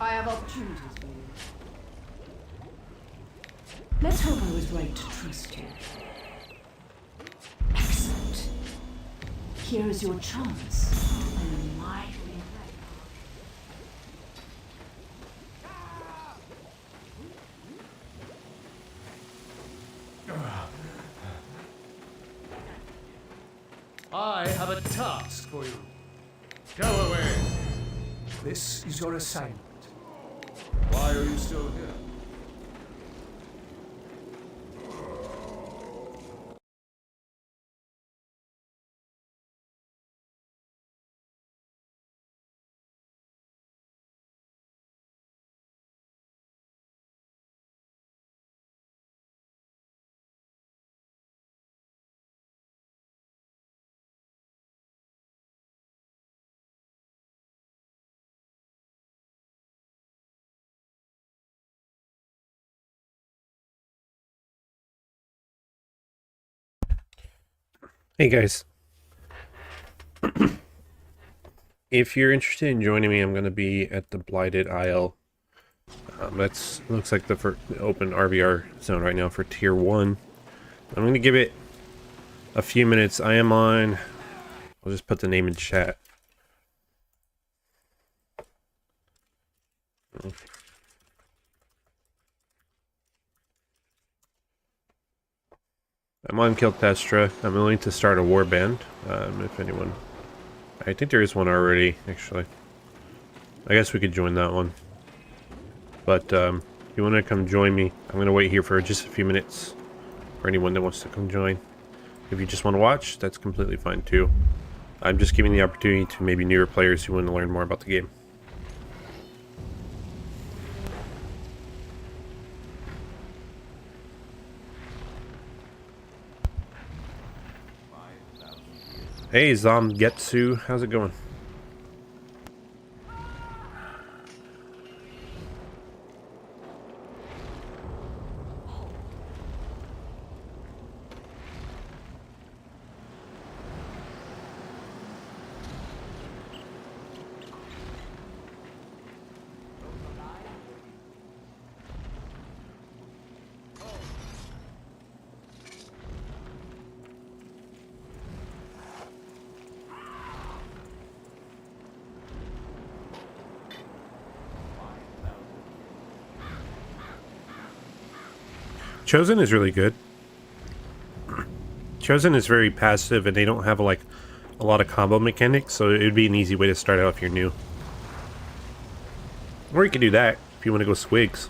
I have opportunities for you. Let's hope I was right to trust you. Excellent. Here is your chance to earn my respect. I have a task for you. Go away. This is your assignment. Why are you still here? Hey guys, if you're interested in joining me, I'm going to be at the Blighted Isle. That's looks like the open RVR zone right now for Tier 1. I'm going to give it a few minutes. I am on, I'll just put the name in chat. I'm on Kiltestra. I'm willing to start a Warband, if anyone... I think there is one already, actually. I guess we could join that one. But, if you want to come join me, I'm going to wait here for just a few minutes for anyone that wants to come join. If you just want to watch, that's completely fine too. I'm just giving the opportunity to maybe newer players who want to learn more about the game. Hey Zamgetsu, how's it going? Chosen is really good. Chosen is very passive and they don't have like a lot of combo mechanics, so it would be an easy way to start out if you're new. Or you can do that if you want to go swigs.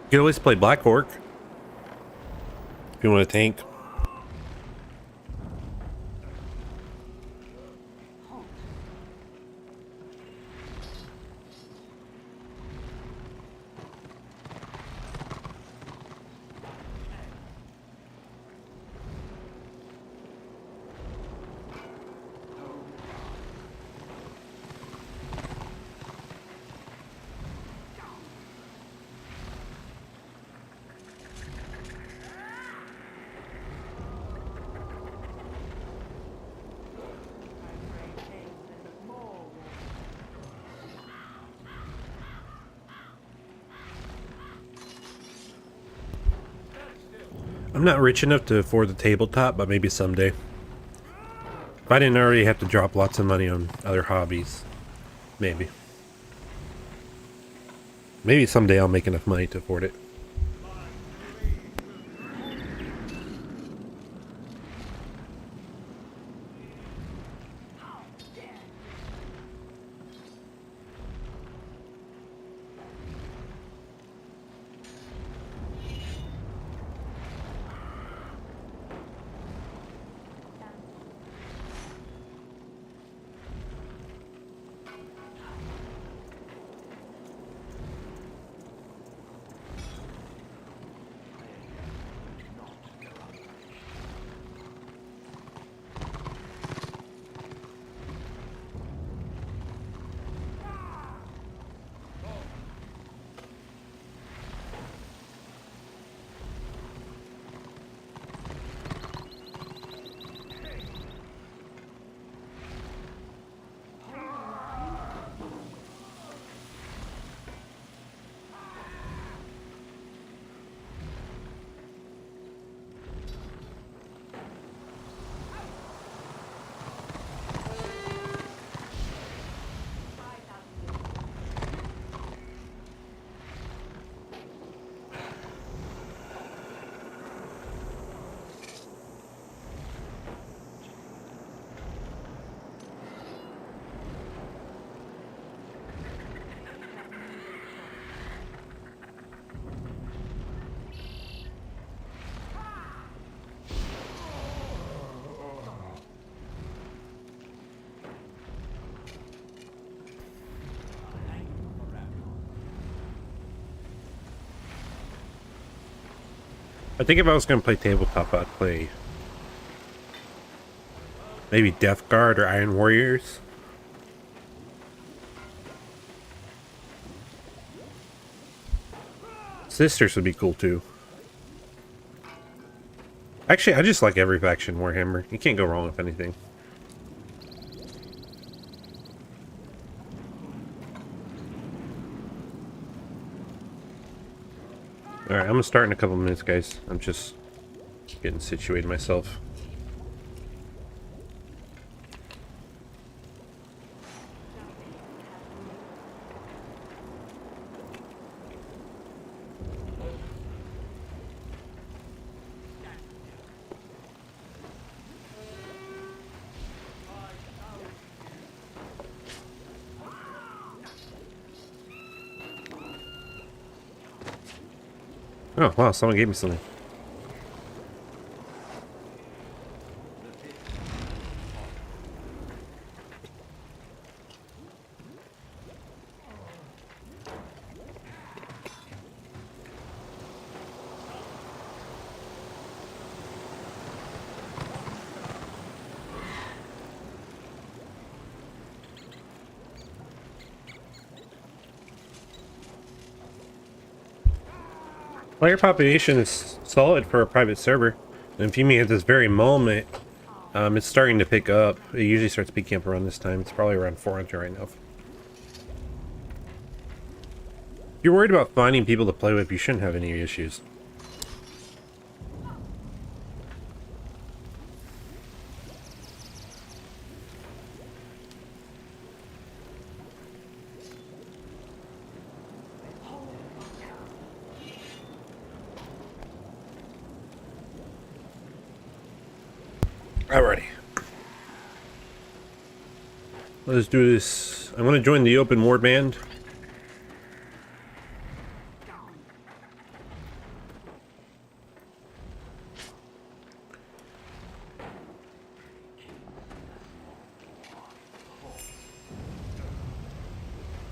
You can always play Black Orc if you want to tank. I'm not rich enough to afford the tabletop, but maybe someday. If I didn't already have to drop lots of money on other hobbies, maybe. Maybe someday I'll make enough money to afford it. I think if I was going to play tabletop, I'd play maybe Death Guard or Iron Warriors. Sisters would be cool too. Actually, I just like every faction Warhammer. You can't go wrong with anything. Alright, I'm gonna start in a couple minutes, guys. I'm just getting situated myself. Oh, wow, someone gave me something. Player population is solid for a private server. And if you mean at this very moment, it's starting to pick up. It usually starts picking up around this time. It's probably around 400 right now. If you're worried about finding people to play with, you shouldn't have any issues. Alrighty. Let's do this. I'm going to join the open warband.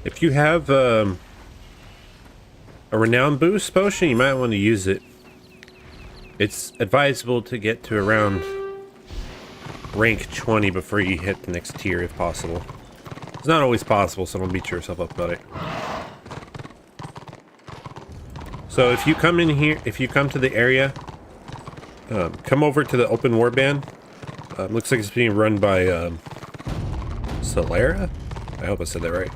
If you have a renown boost potion, you might want to use it. It's advisable to get to around rank 20 before you hit the next tier if possible. It's not always possible, so don't beat yourself up about it. So if you come in here, if you come to the area, come over to the open warband. Looks like it's being run by Solera? I hope I said that right.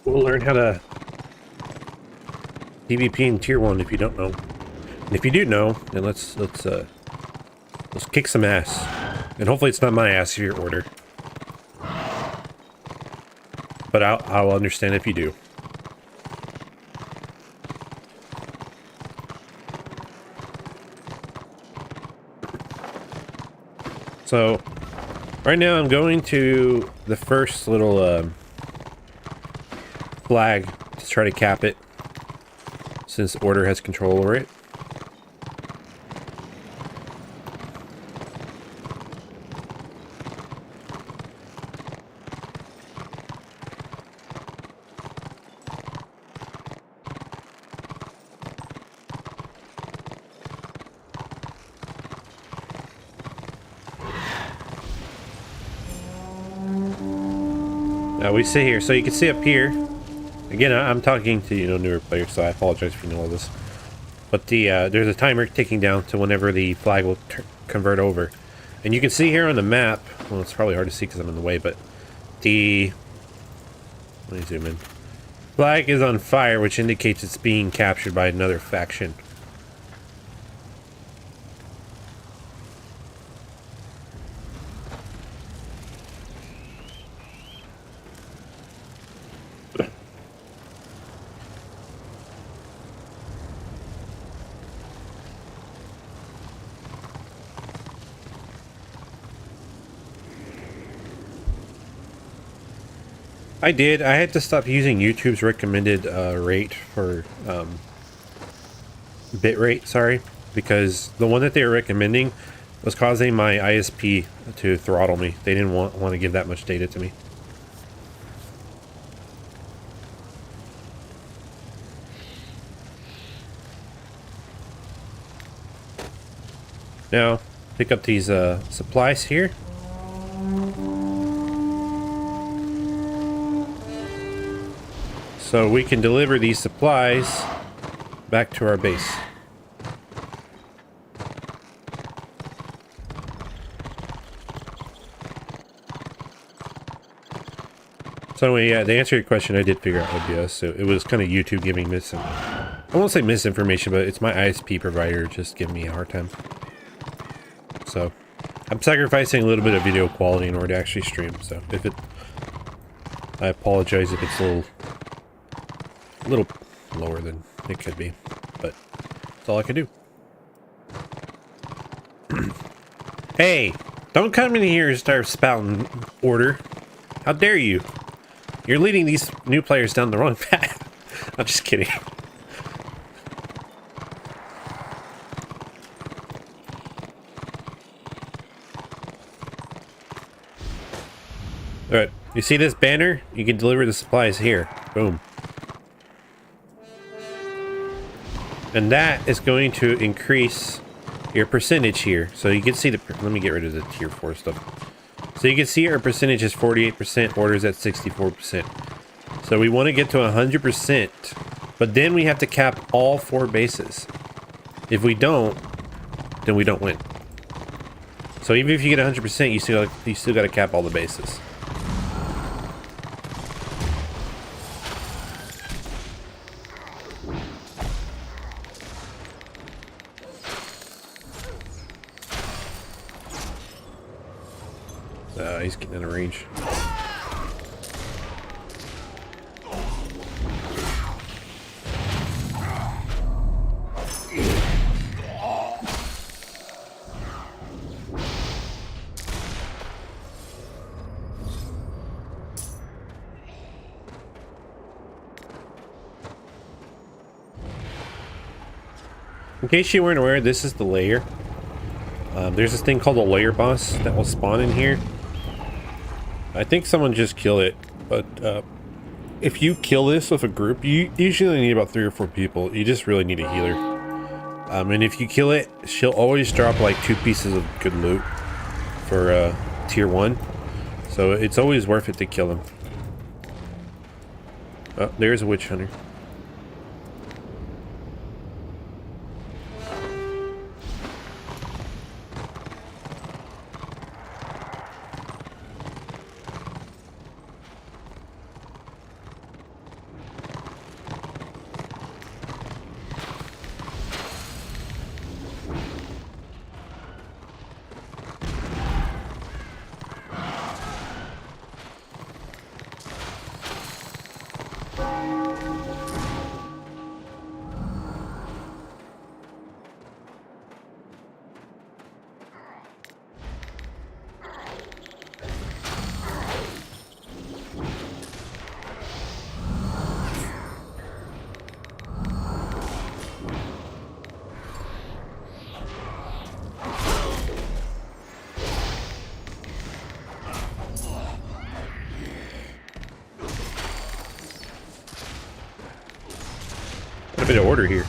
We'll learn how to PvP in tier 1 if you don't know. And if you do know, then let's kick some ass. And hopefully it's not my ass if you order. But I'll understand if you do. So right now I'm going to the first little flag to try to cap it, since Order has control over it. Now we sit here, so you can see up here. Again, I'm talking to newer players, so I apologize if you know all this. But there's a timer ticking down to whenever the flag will convert over, and you can see here on the map. Well, it's probably hard to see because I'm in the way, but let me zoom in. Flag is on fire, which indicates it's being captured by another faction. I did. I had to stop using YouTube's recommended rate for bitrate, sorry, because the one that they were recommending was causing my ISP to throttle me. They didn't want to give that much data to me. Now, pick up these supplies here. So we can deliver these supplies back to our base. So anyway, yeah, to answer your question, I did figure out OBS. So it was kind of YouTube giving I won't say misinformation, but it's my ISP provider just giving me a hard time. So I'm sacrificing a little bit of video quality in order to actually stream. So if it, I apologize if it's a little lower than it could be, but that's all I can do. Hey, don't come in here and start spouting order. How dare you? You're leading these new players down the wrong path. I'm just kidding. Alright, you see this banner? You can deliver the supplies here. Boom. And that is going to increase your percentage here. So you can see the... Let me get rid of the tier 4 stuff. So you can see our percentage is 48%, orders at 64%. So we want to get to 100%, but then we have to cap all 4 bases. If we don't, then we don't win. So even if you get 100%, you still got to cap all the bases. He's getting in a range. In case you weren't aware, this is the lair. There's this thing called a lair boss that will spawn in here. I think someone just killed it, but if you kill this with a group, you usually need about 3 or 4 people. You just really need a healer. And if you kill it, she'll always drop like 2 pieces of good loot for tier 1. So it's always worth it to kill them. Oh, there's a witch hunter. A bit of order here.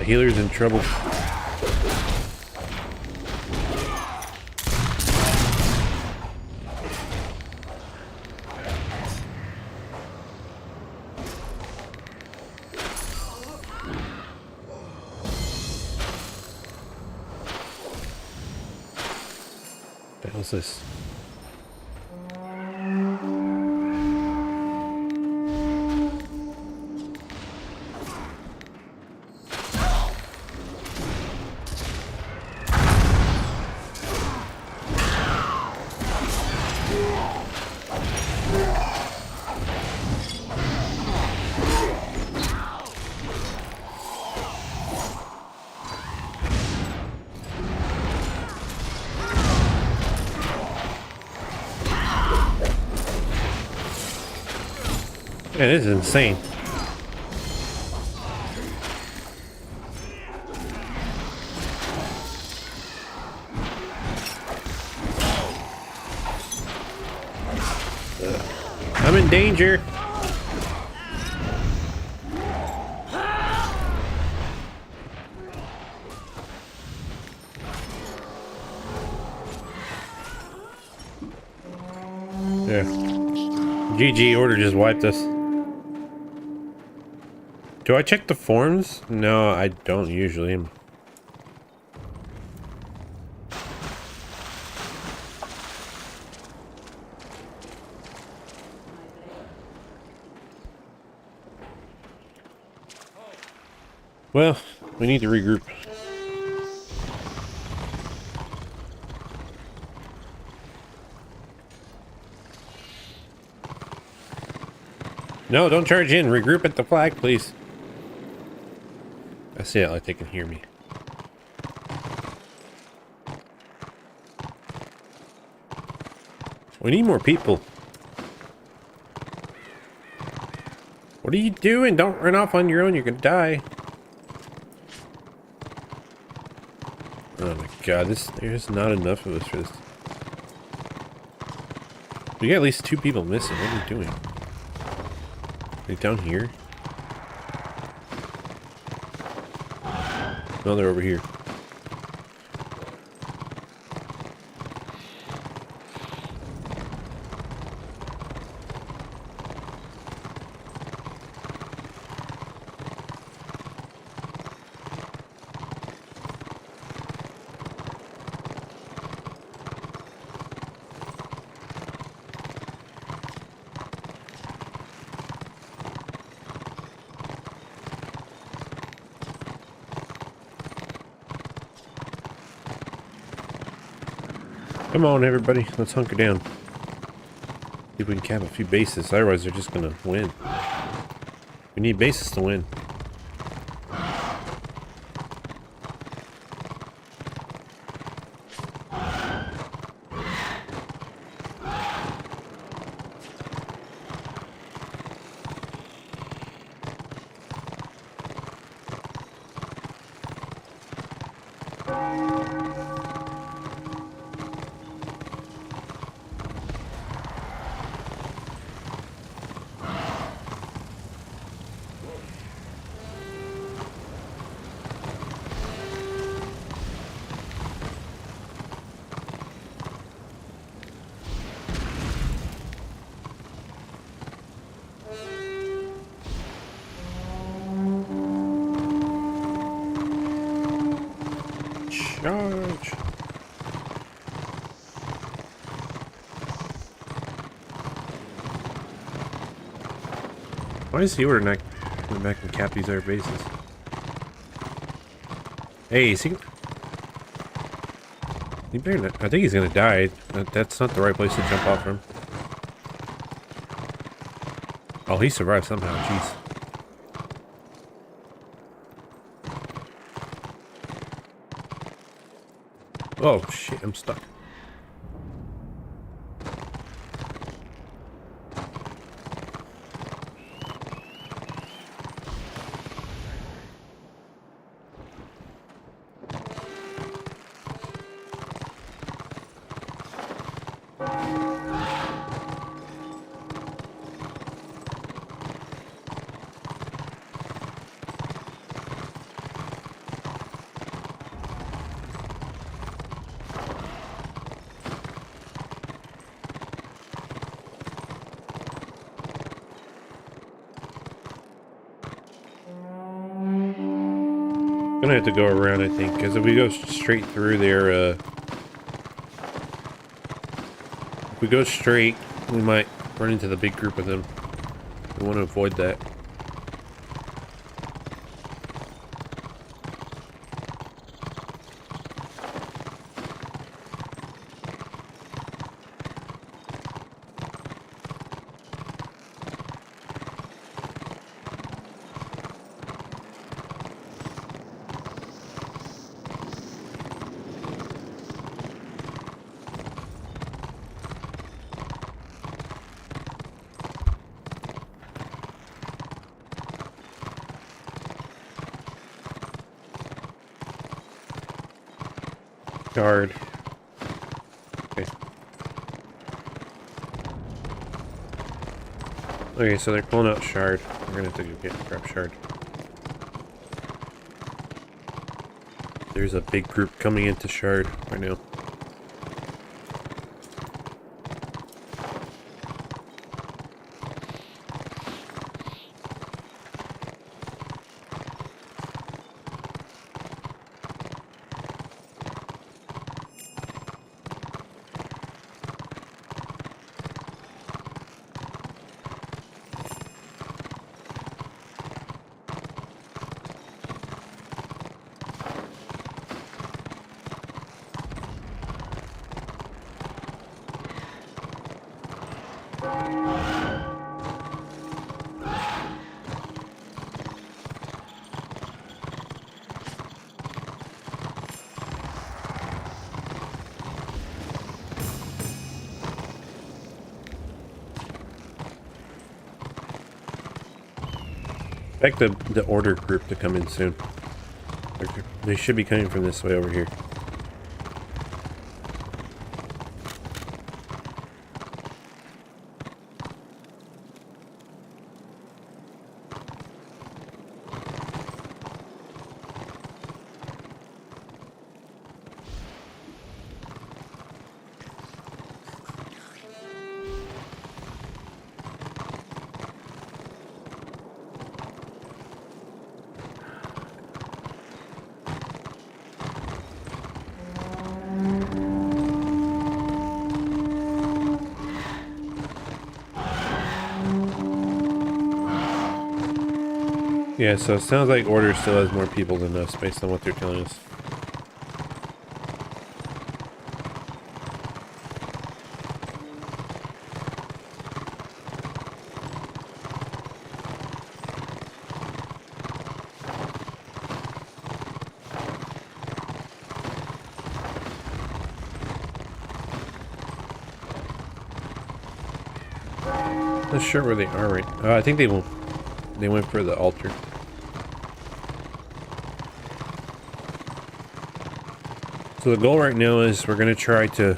Healer's in trouble. What the hell's this? Man, this is insane. I'm in danger. Yeah. GG, order just wiped us. Do I check the forms? No, I don't usually. Well, we need to regroup. No, don't charge in. Regroup at the flag, please. I say it like they can hear me. We need more people. What are you doing? Don't run off on your own. You're gonna die. Oh my god, there's not enough of us for this. We got at least 2 people missing. What are you doing? Like down here? No, they're over here. Come on, everybody. Let's hunker down. See if we can cap a few bases. Otherwise, they're just gonna win. We need bases to win. Charge! Why is the order not coming back and cap these other bases? Hey, is he better not. I think he's gonna die. That's not the right place to jump off from. Oh, he survived somehow. Jeez. Oh shit, I'm stuck. Gonna have to go around, I think, because if we go straight through there, if we go straight, we might run into the big group of them. We want to avoid that. Shard. Okay. Okay, so they're pulling out Shard. We're gonna have to go grab Shard. There's a big group coming into Shard right now. Expect the order group to come in soon. They should be coming from this way over here. Yeah, so it sounds like Order still has more people than us based on what they're telling us. Not sure where they are right. I think they won't. They went for the altar. So the goal right now is we're going to try to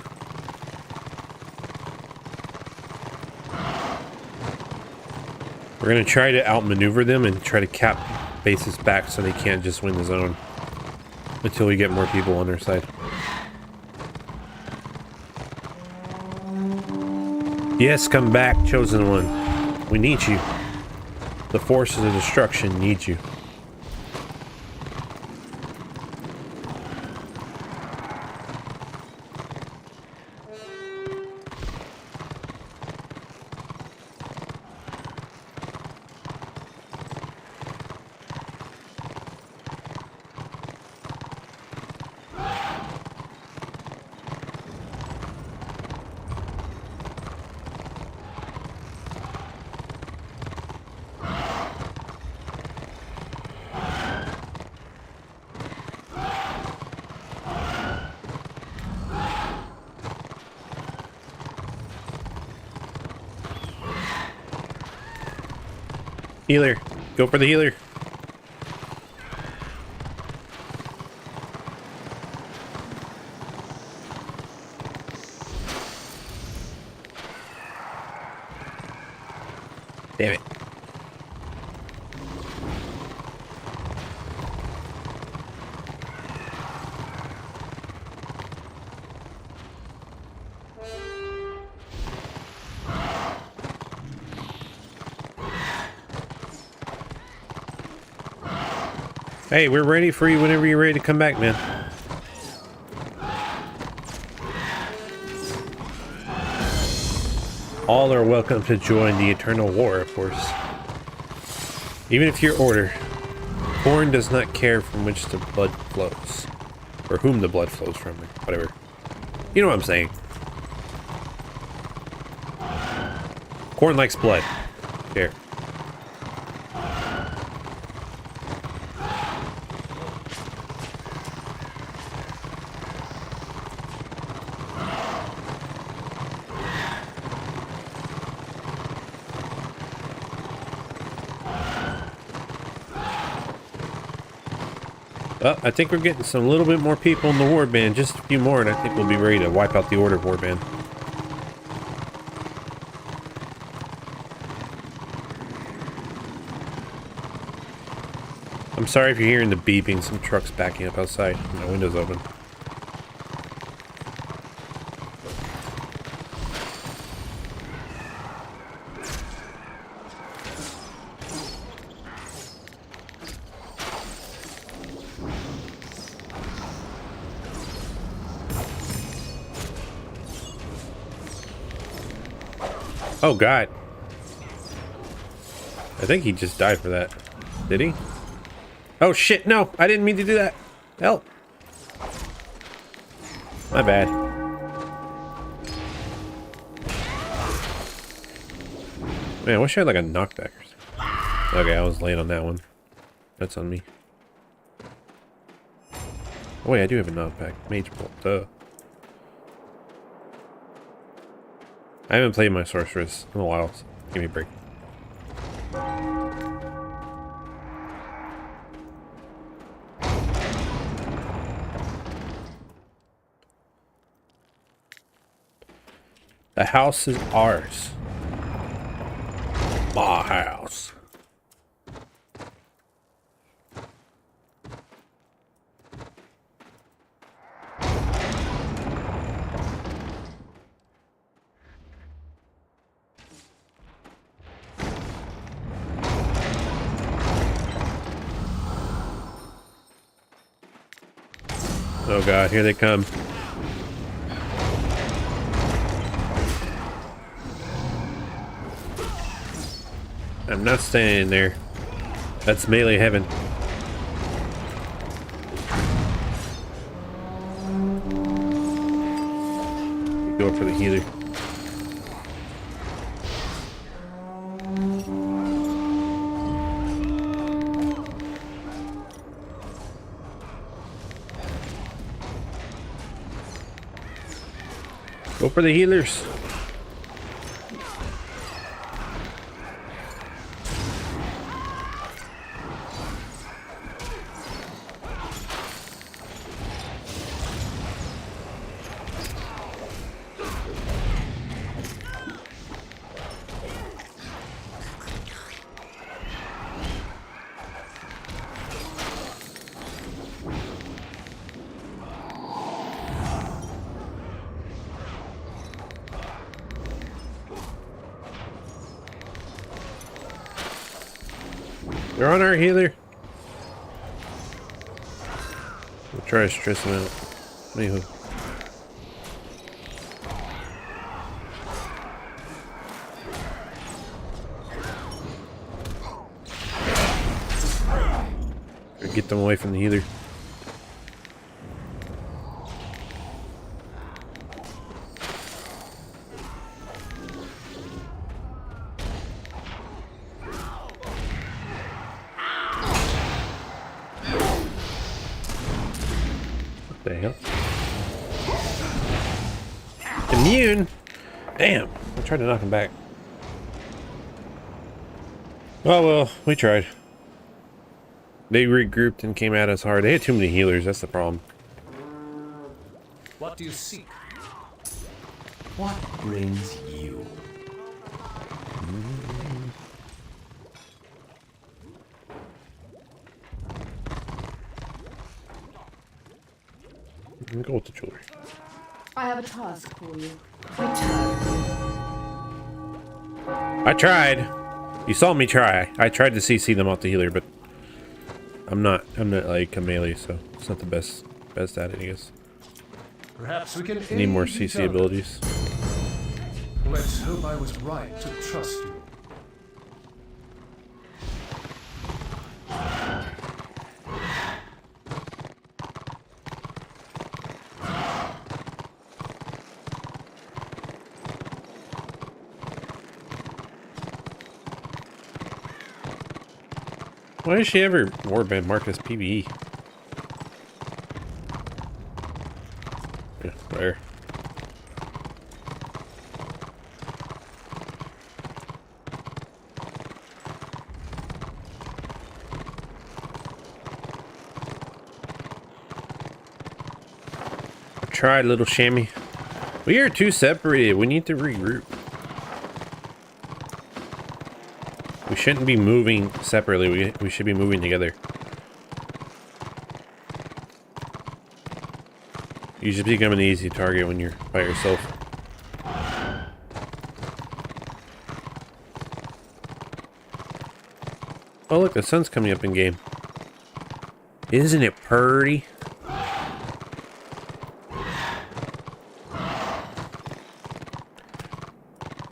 outmaneuver them and try to cap bases back so they can't just win the zone until we get more people on their side. Yes, come back, Chosen One. We need you. The forces of destruction need you. Healer. Go for the healer. Damn it. Hey, we're ready for you whenever you're ready to come back, man. All are welcome to join the Eternal War, of course. Even if you're Order, Khorne does not care from which the blood flows. Or whom the blood flows from, or whatever. You know what I'm saying. Khorne likes blood. Here. Well, I think we're getting some little bit more people in the Warband. Just a few more, and I think we'll be ready to wipe out the Order Warband. I'm sorry if you're hearing the beeping. Some trucks backing up outside. My window's open. Oh God. I think he just died for that. Did he? Oh shit, no! I didn't mean to do that! Help! My bad. Man, I wish I had like a knockback or something. Okay, I was late on that one. That's on me. Oh wait, I do have a knockback. Mage bolt, duh. I haven't played my sorceress in a while, so give me a break. The house is ours. My house. Oh God, here they come. I'm not staying there. That's melee heaven. Go for the healer. Go for the healers. They're on our healer. We'll try to stress him out. Anywho. Get them away from the healer. What the hell? Immune? Damn. I tried to knock him back. Oh well, we tried. They regrouped and came at us hard. They had too many healers, that's the problem. What do you seek? What brings you? I'm gonna go with the jewelry. I have a task for you. I tried. You saw me try. I tried to CC them off the healer, but I'm not like a melee, so it's not the best at it, I guess. Perhaps we can I need more aid each CC other. abilities. Let's hope I was right to trust you. Why does she ever Warband marked as PvE? Yeah, where? tried, little Shammy. We are too separated. We need to regroup. We shouldn't be moving separately. We should be moving together. You just become an easy target when you're by yourself. Oh look, the sun's coming up in game. Isn't it pretty?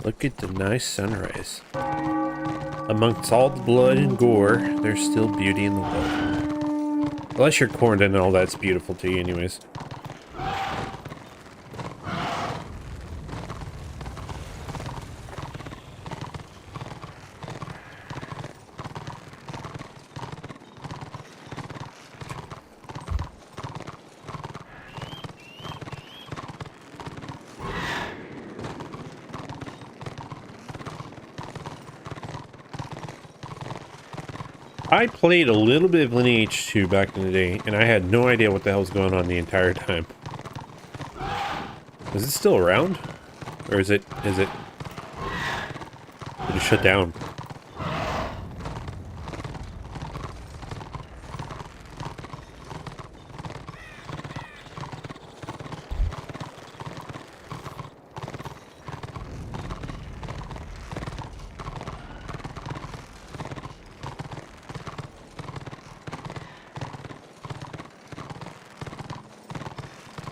Look at the nice sunrise. Amongst all the blood and gore, there's still beauty in the world. Unless you're cornered and all that's beautiful to you anyways. I played a little bit of Lineage 2 back in the day, and I had no idea what the hell was going on the entire time. Is it still around? Or is it shut down?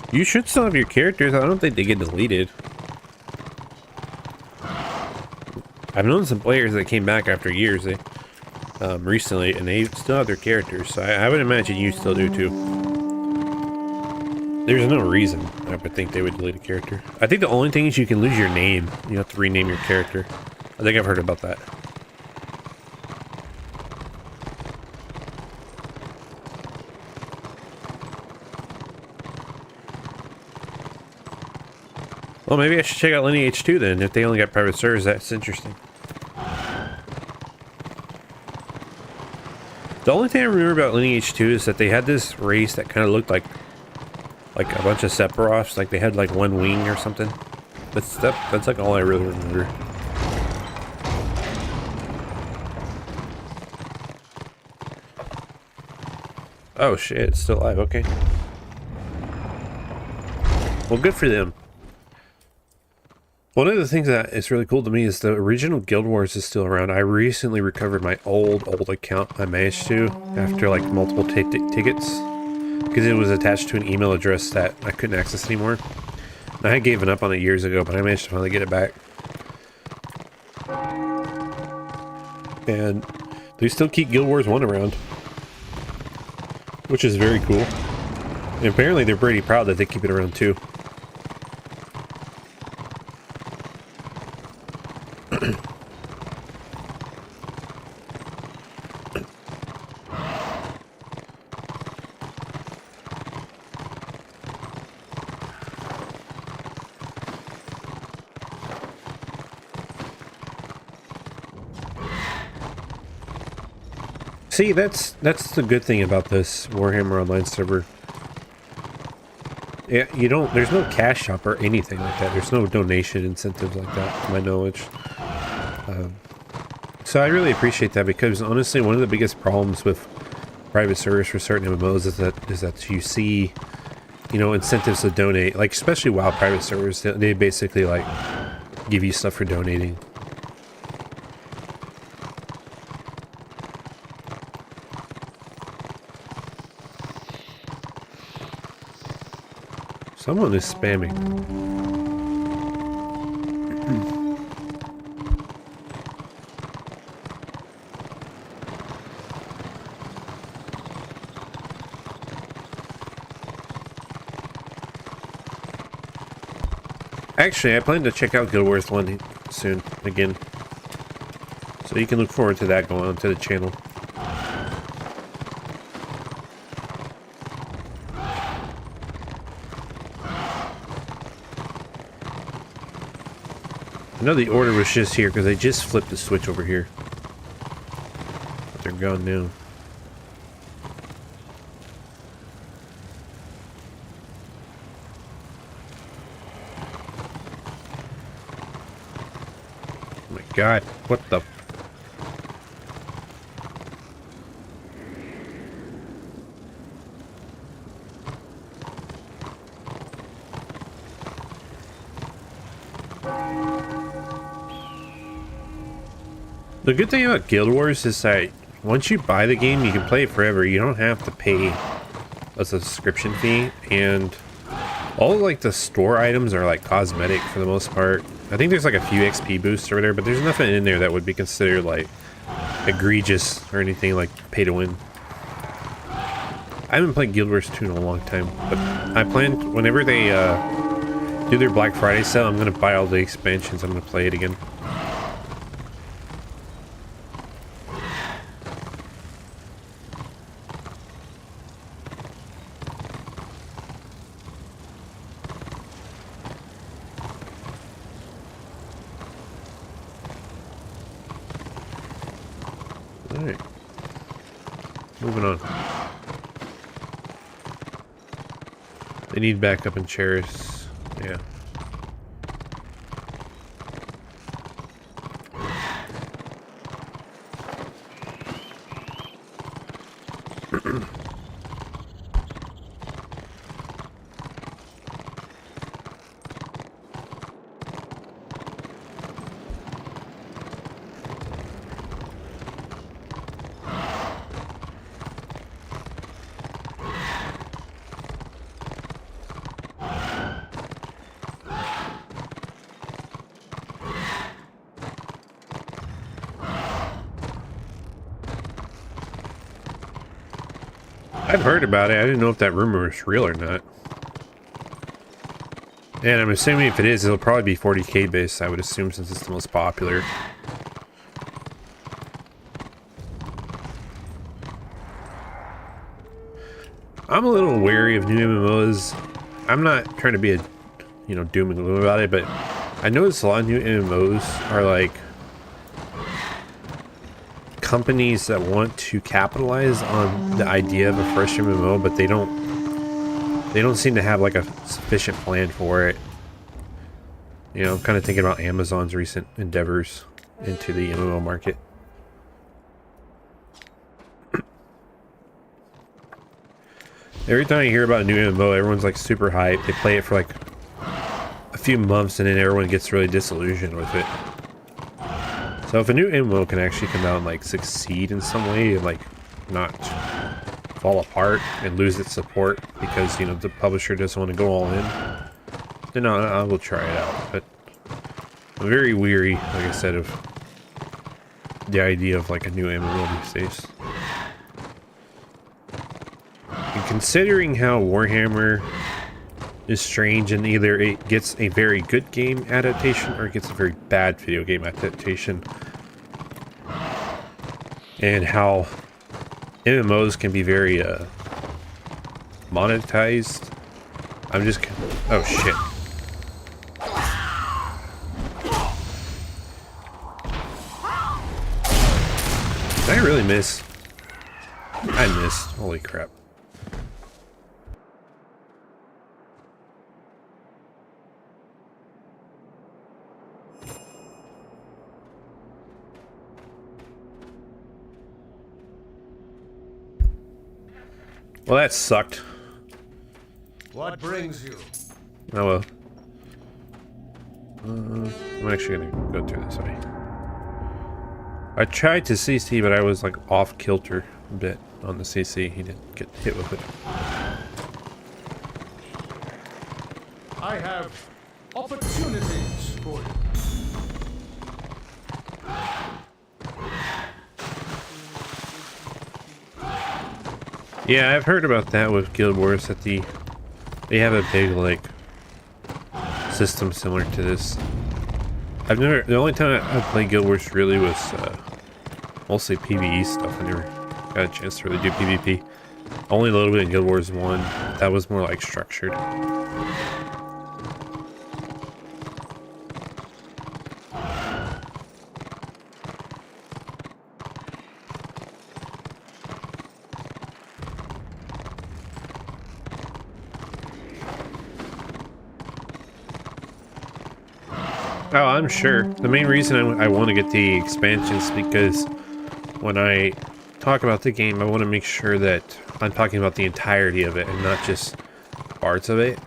You should still have your characters. I don't think they get deleted. I've known some players that came back after years recently, and they still have their characters. So I would imagine you still do too. There's no reason I would think they would delete a character. I think the only thing is you can lose your name. You have to rename your character. I think I've heard about that. Well, maybe I should check out Lineage 2 then. If they only got private servers, that's interesting. The only thing I remember about Lineage 2 is that they had this race that kind of looked like a bunch of Sephiroths. Like they had like one wing or something. That's like all I really remember. Oh shit, it's still alive. Okay. Well, good for them. One of the things that is really cool to me is the original Guild Wars is still around. I recently recovered my old account. I managed to after like multiple tickets because it was attached to an email address that I couldn't access anymore. I had given up on it years ago, but I managed to finally get it back. And they still keep Guild Wars 1 around, which is very cool. And apparently they're pretty proud that they keep it around too. See, that's the good thing about this Warhammer Online server. Yeah, there's no cash shop or anything like that. There's no donation incentives like that, to my knowledge. So I really appreciate that because honestly, one of the biggest problems with private servers for certain MMOs is that you see, incentives to donate. Like especially WoW private servers, they basically like give you stuff for donating. Someone is spamming. Actually, I plan to check out Guild Wars 1 soon again. So you can look forward to that going on to the channel. I know the order was just here because they just flipped the switch over here. But they're gone now. God, what the... The good thing about Guild Wars is that once you buy the game, you can play it forever. You don't have to pay a subscription fee, and all like the store items are like cosmetic for the most part. I think there's like a few XP boosts over there, but there's nothing in there that would be considered like egregious or anything like pay to win. I haven't played Guild Wars 2 in a long time, but I plan whenever they do their Black Friday sale, I'm gonna buy all the expansions. I'm gonna play it again. Alright. Moving on. They need backup and chairs. Yeah. I've heard about it. I didn't know if that rumor was real or not. And I'm assuming if it is, it'll probably be 40k based, I would assume, since it's the most popular. I'm a little wary of new MMOs. I'm not trying to be a, doom and gloom about it, but I noticed a lot of new MMOs are like companies that want to capitalize on the idea of a fresh MMO, but they don't seem to have like a sufficient plan for it. I'm kind of thinking about Amazon's recent endeavors into the MMO market. Every time I hear about a new MMO, everyone's like super hyped. They play it for like a few months and then everyone gets really disillusioned with it. So if a new MMO can actually come out and like succeed in some way and like not fall apart and lose its support because the publisher doesn't want to go all in, then I will try it out. But I'm very weary, like I said, of the idea of like a new MMO these days. And considering how Warhammer is strange, and either it gets a very good game adaptation or it gets a very bad video game adaptation, and how MMOs can be very monetized, I'm just... oh shit. Did I really miss? I missed. Holy crap. Well, that sucked. What brings you? Oh well. I'm actually gonna go through this way. I tried to CC, but I was like off kilter a bit on the CC. He didn't get hit with it. I have opportunities for you. Yeah, I've heard about that with Guild Wars, that they have a big like system similar to this. The only time I played Guild Wars really was mostly PvE stuff. I never got a chance to really do PvP. Only a little bit in Guild Wars 1. That was more like structured. Oh, I'm sure. The main reason I want to get the expansions is because when I talk about the game, I want to make sure that I'm talking about the entirety of it and not just parts of it.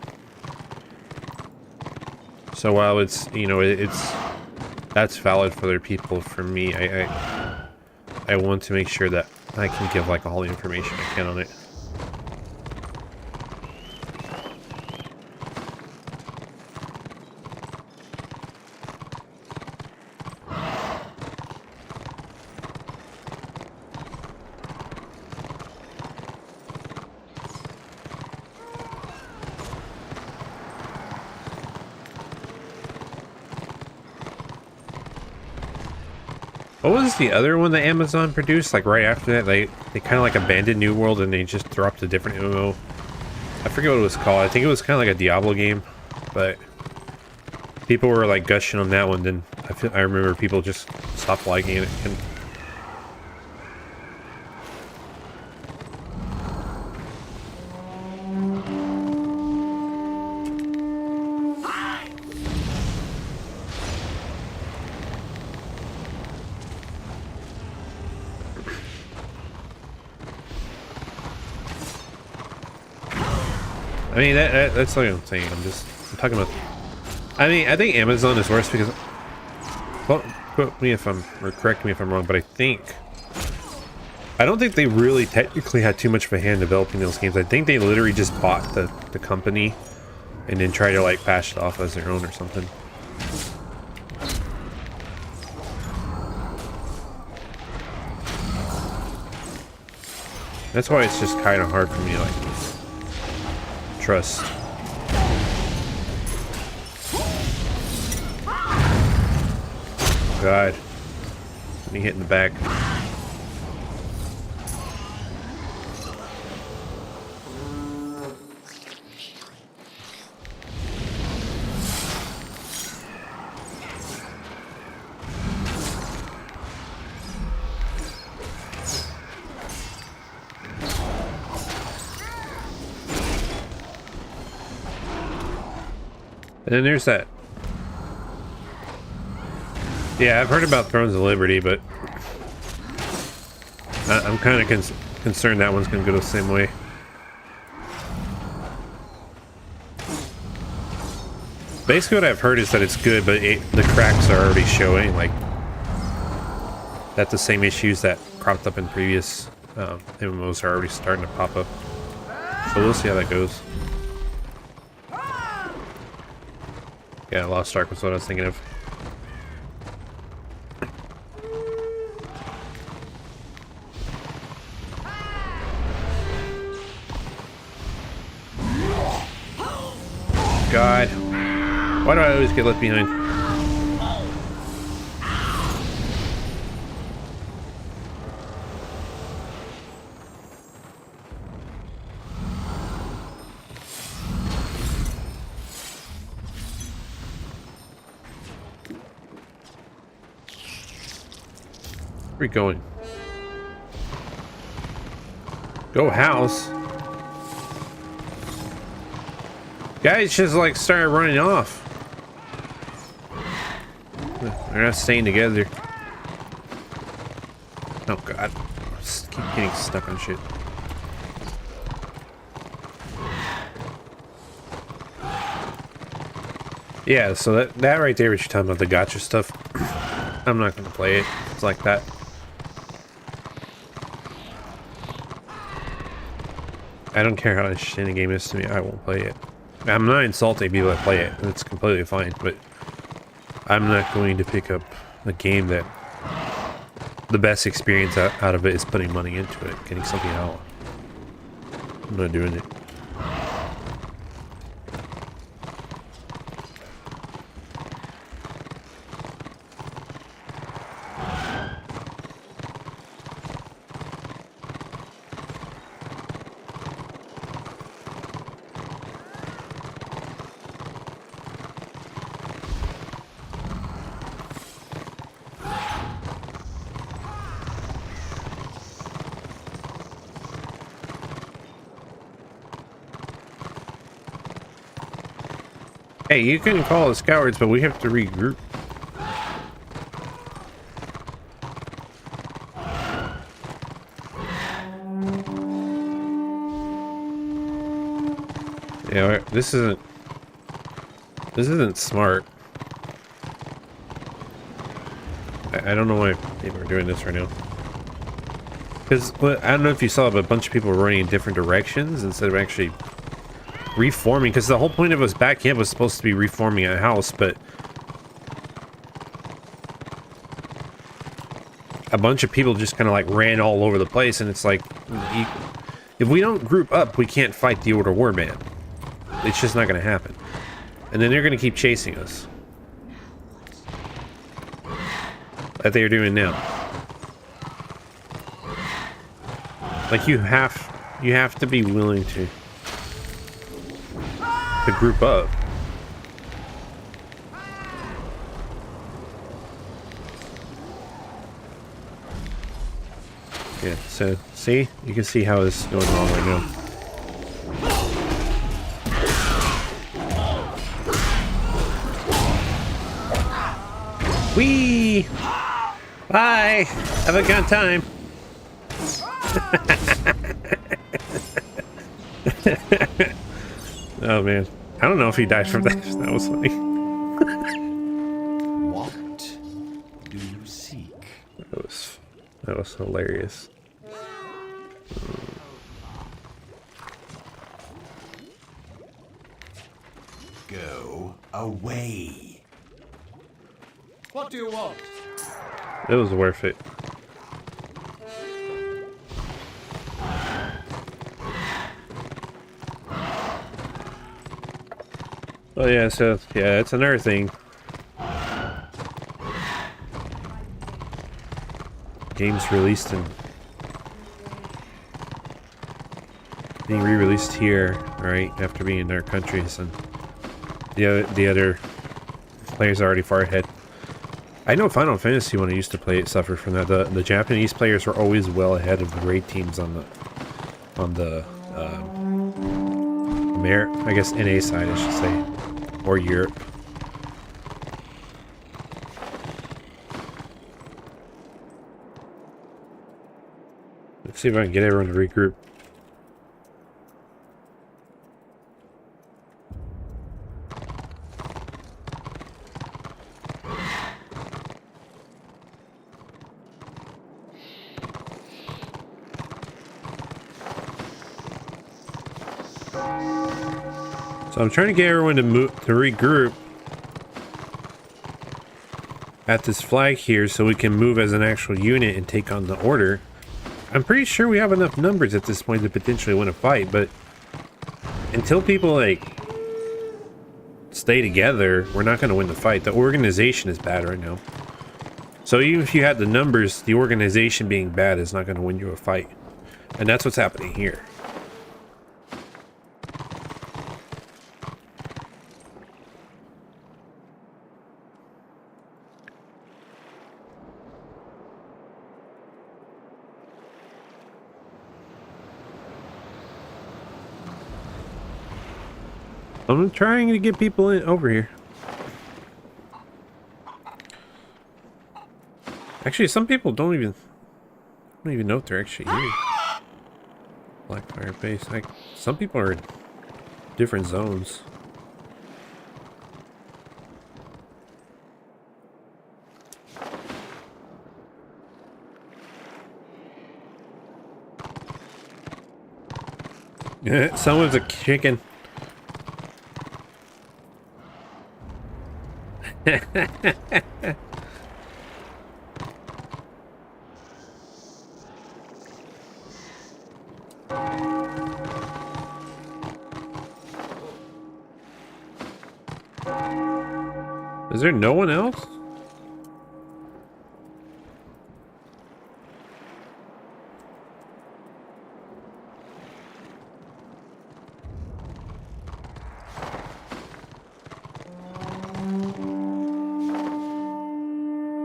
So while it's, you know, that's valid for other people, for me, I want to make sure that I can give like all the information I can on it. What was the other one that Amazon produced? Like right after that, they kind of like abandoned New World and they just dropped a different MMO. I forget what it was called. I think it was kind of like a Diablo game, but people were like gushing on that one. Then I remember people just stopped liking it. And I mean, that's what I'm saying. I'm talking about. I mean, I think Amazon is worse because. Well, quote me if I'm, or correct me if I'm wrong, but I don't think they really technically had too much of a hand developing those games. I think they literally just bought the company and then tried to like pass it off as their own or something. That's why it's just kind of hard for me to like trust. God. Me hit in the back. And then there's that. Yeah, I've heard about Thrones of Liberty, but I'm kind of concerned that one's going to go the same way. Basically what I've heard is that it's good, but the cracks are already showing, like that the same issues that cropped up in previous MMOs are already starting to pop up. So we'll see how that goes. Yeah, Lost Ark was what I was thinking of. God. Why do I always get left behind? Where are we going? Go house. Guys just like started running off. They're not staying together. Oh god. Just keep getting stuck on shit. Yeah, so that right there, what you're talking about, the gacha stuff. I'm not gonna play it. It's like that. I don't care how interesting the game is to me, I won't play it. I'm not insulting people that play it, it's completely fine, but I'm not going to pick up a game that the best experience out of it is putting money into it, getting something out. I'm not doing it. Hey, you can call us cowards, but we have to regroup. Yeah, this isn't smart. I don't know why people are doing this right now. Because I don't know if you saw, but a bunch of people were running in different directions instead of actually reforming. Because the whole point of us back camp was supposed to be reforming a house, but a bunch of people just kind of like ran all over the place, and it's like, if we don't group up, we can't fight the Order Warband. It's just not going to happen. And then they're going to keep chasing us. Like they are doing now. Like you have to be willing to group up. Yeah, so see? You can see how this is going wrong right now. Whee! Bye! Have a good time. Oh man. I don't know if he died from that. That was funny. What do you seek? That was hilarious. Go away. What do you want? It was worth it. Oh yeah, so yeah, it's another thing. Games released and being re-released here, right, after being in their countries, and the other players are already far ahead. I know Final Fantasy, when I used to play it, suffered from that. The Japanese players were always well ahead of the raid teams on the I guess NA side, I should say, or Europe. Let's see if I can get everyone to regroup. So I'm trying to get everyone to regroup at this flag here so we can move as an actual unit and take on the Order. I'm pretty sure we have enough numbers at this point to potentially win a fight, but until people like stay together, we're not going to win the fight. The organization is bad right now. So even if you had the numbers, the organization being bad is not going to win you a fight. And that's what's happening here. I'm trying to get people in over here. Actually, some people don't even know if they're actually here. Blackfire base. Like, some people are in different zones. Yeah, someone's a chicken. Is there no one else?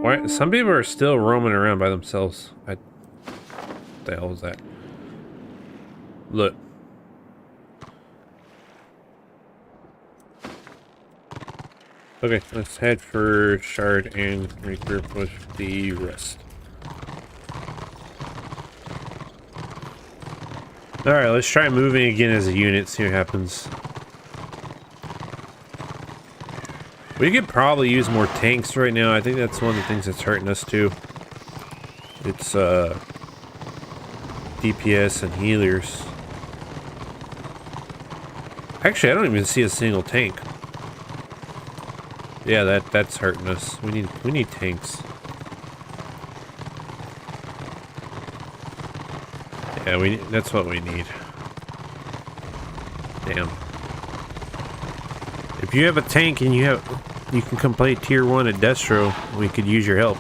Why? Some people are still roaming around by themselves. What the hell is that? Look. Okay, let's head for Shard and regroup with the rest. Alright, let's try moving again as a unit, see what happens. We could probably use more tanks right now. I think that's one of the things that's hurting us too. It's DPS and healers. Actually, I don't even see a single tank. Yeah, that's hurting us. We need tanks. Yeah, that's what we need. Damn. If you have a tank and you can come play tier 1 at Destro, we could use your help.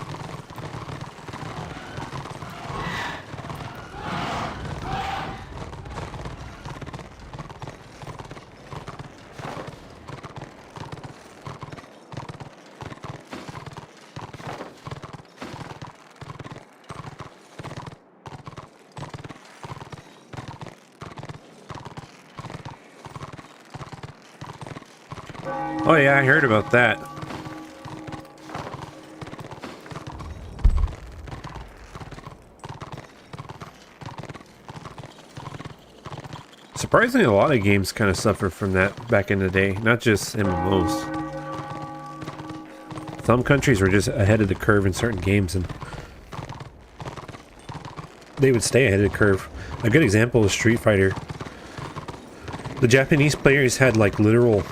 Oh yeah, I heard about that. Surprisingly, a lot of games kind of suffer from that back in the day, not just MMOs. Some countries were just ahead of the curve in certain games, and they would stay ahead of the curve. A good example is Street Fighter. The Japanese players had like literal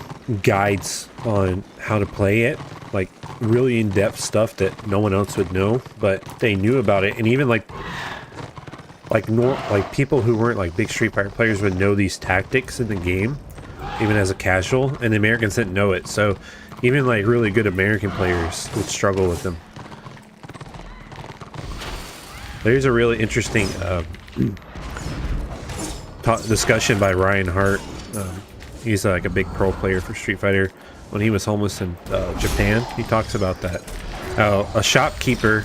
guides on how to play it, like really in-depth stuff that no one else would know, but they knew about it. And even like people who weren't like big Street Fighter players would know these tactics in the game, even as a casual, and the Americans didn't know it. So even like really good American players would struggle with them. There's a really interesting discussion by Ryan Hart. He's like a big pro player for Street Fighter. When he was homeless in Japan, he talks about that. How a shopkeeper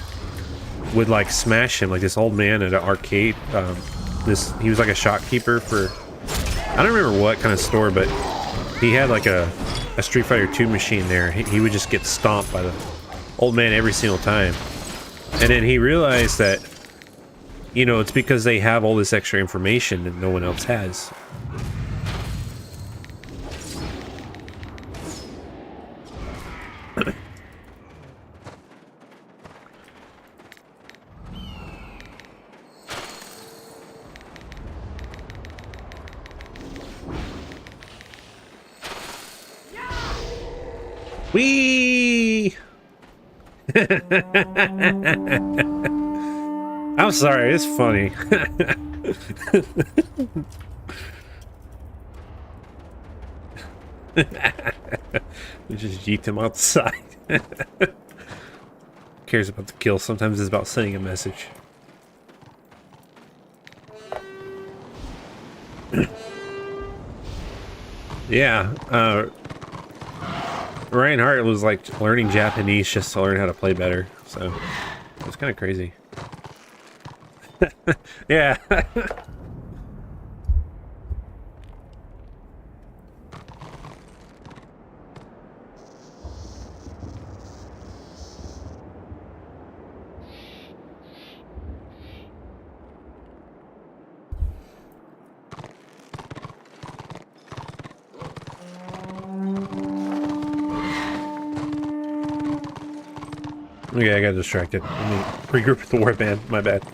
would like smash him, like this old man at an arcade. He was like a shopkeeper for, I don't remember what kind of store, but he had like a Street Fighter 2 machine there. He would just get stomped by the old man every single time. And then he realized that, you know, it's because they have all this extra information that no one else has. Whee! I'm sorry, it's funny. We just yeet him outside. Cares about the kill. Sometimes it's about sending a message. Yeah, Ryan Hart was like learning Japanese just to learn how to play better, so it's kind of crazy. Yeah. Okay, I got distracted. Let me regroup with the Warband. My bad.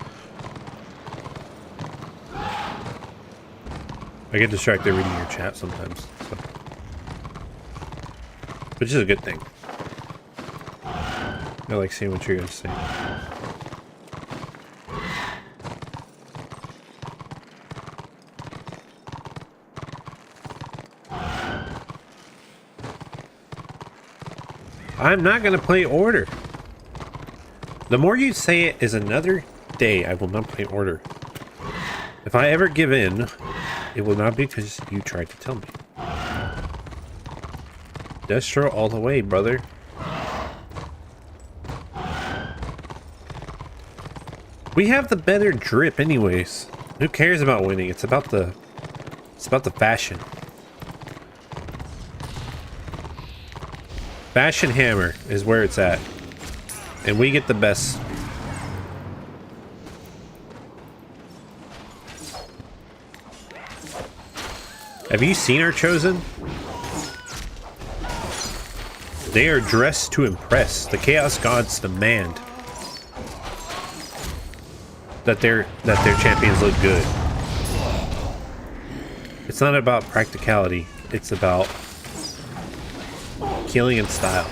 I get distracted reading your chat sometimes, so. Which is a good thing. I like seeing what you're gonna say. I'm not gonna play Order. The more you say it is another day, I will not play Order. If I ever give in, it will not be because you tried to tell me. Destro all the way, brother. We have the better drip anyways. Who cares about winning? It's about the fashion. Bash and hammer is where it's at. And we get the best. Have you seen our chosen? They are dressed to impress. The Chaos Gods demand that their champions look good. It's not about practicality. It's about killing in style.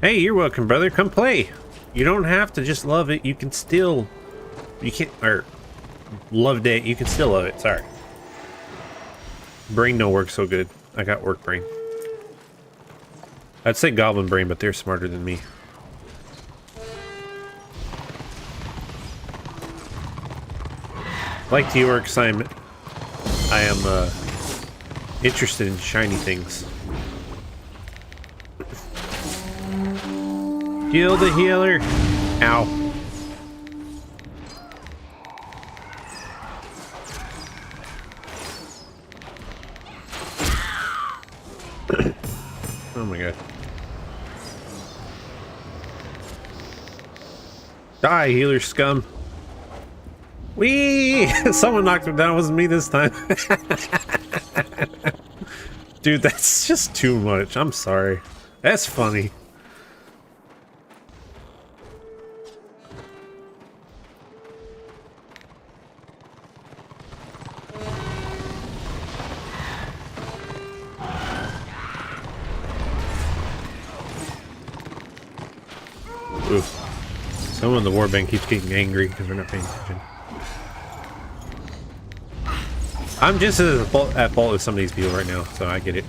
Hey, you're welcome, brother. Come play. You don't have to just love it. You can still... You can't... Or... Loved it. You can still love it. Sorry. Brain don't work so good. I got work brain. I'd say goblin brain, but they're smarter than me. Like the orcs, I am interested in shiny things. Heal the healer. Ow. Oh my god. Die, healer scum. Whee! Someone knocked him down. It wasn't me this time. Dude, that's just too much. I'm sorry. That's funny. Oof. Someone in the Warband keeps getting angry because we're not paying attention. I'm just at fault with some of these people right now, so I get it.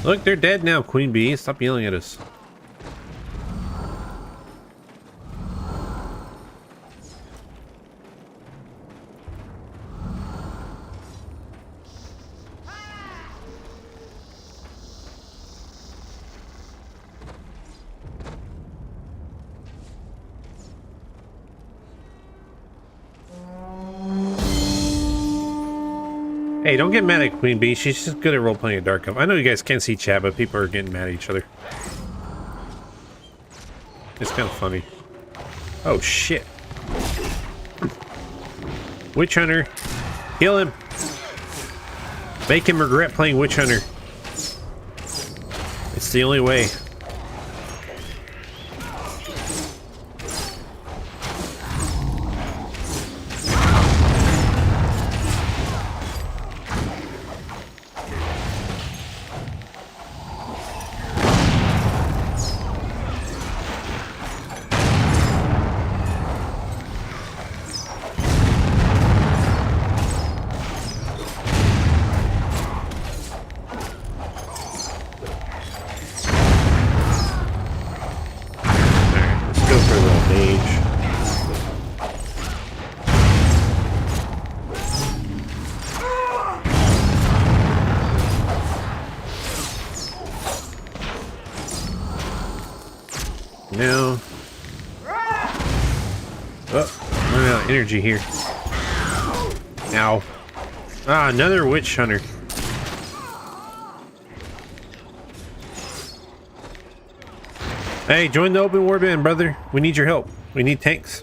Look, they're dead now, Queen Bee. Stop yelling at us. Hey, don't get mad at Queen Bee. She's just good at role-playing a Dark Elf. I know you guys can't see chat, but people are getting mad at each other. It's kind of funny. Oh, shit. Witch Hunter. Kill him. Make him regret playing Witch Hunter. It's the only way. No. Oh, running out of energy here. Ow. Ah, another witch hunter. Hey, join the open warband, brother. We need your help. We need tanks.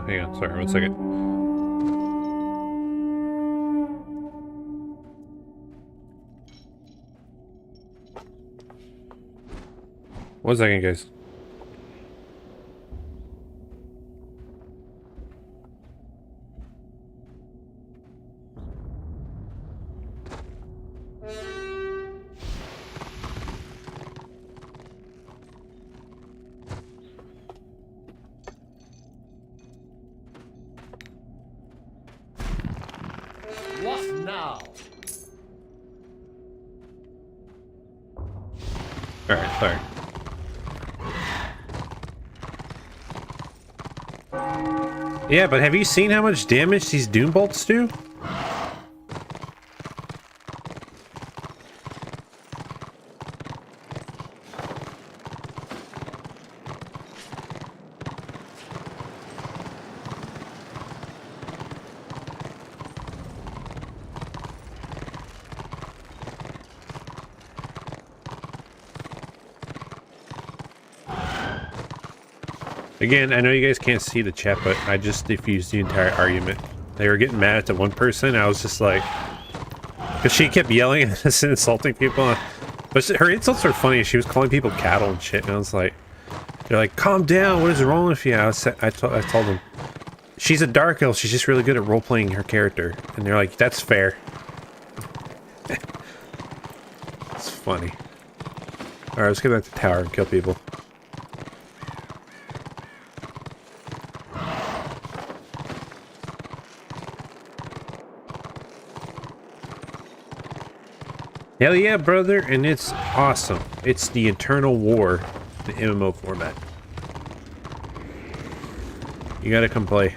Hang on, sorry, 1 second. 1 second, guys. What now? Alright, sorry. Yeah, but have you seen how much damage these Doom Bolts do? Again, I know you guys can't see the chat, but I just diffused the entire argument. They were getting mad at the one person. I was just like, because she kept yelling at us and insulting people. But her insults are funny. She was calling people cattle and shit. And I was like, they're like, calm down. What is wrong with you? I told them, she's a dark elf. She's just really good at role playing her character. And they're like, that's fair. It's funny. All right, let's get back to the tower and kill people. Hell yeah, brother, and it's awesome. It's the Eternal War, the MMO format. You gotta come play.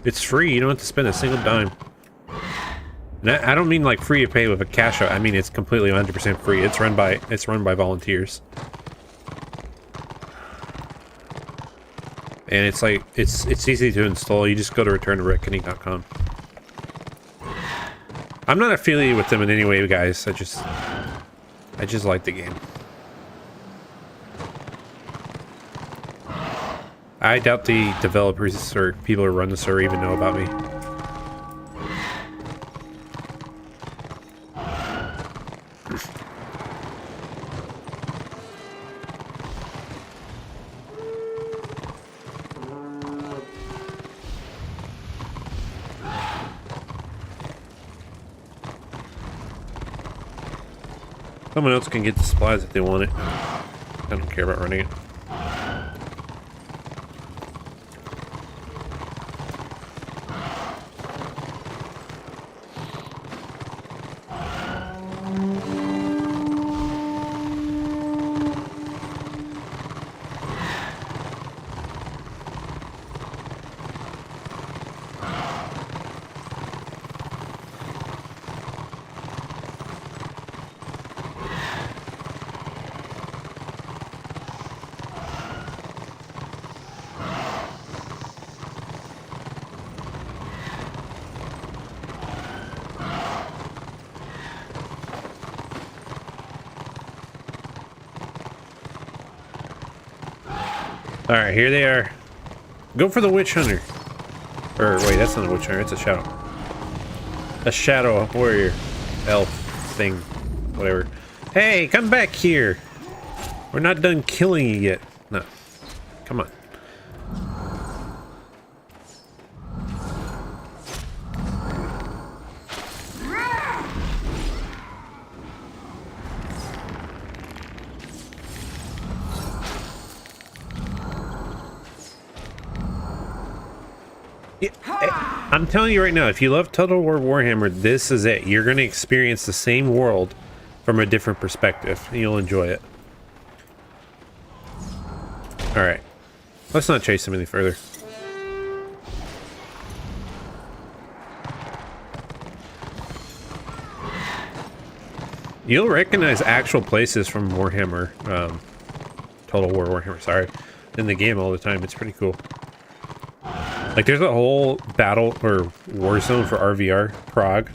It's free, you don't have to spend a single dime. And I don't mean like free to pay with a cash out, I mean it's completely 100% free. It's run by volunteers. And it's like, it's easy to install. You just go to returntoreckoning.com. I'm not affiliated with them in any way, guys. I just like the game. I doubt the developers or people who run the server even know about me. Someone else can get the supplies if they want it. I don't care about running it. Alright, here they are. Go for the witch hunter. Or wait, that's not a witch hunter, it's a shadow. A shadow warrior. Elf thing. Whatever. Hey, come back here! We're not done killing you yet. No. Come on. I'm telling you right now, if you love Total War Warhammer, this is it. You're going to experience the same world from a different perspective. And you'll enjoy it. Alright. Let's not chase him any further. You'll recognize actual places from Warhammer. Total War Warhammer, sorry. In the game all the time. It's pretty cool. Like, there's a whole battle or war zone for RVR, Prague.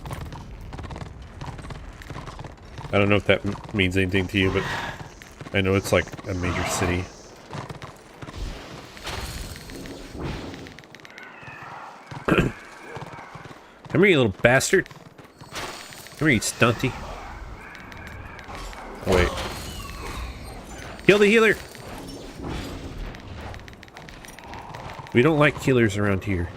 I don't know if that means anything to you, but I know it's like a major city. Come here, you little bastard. Come here, you stunty. Oh, wait. Kill the healer! We don't like killers around here.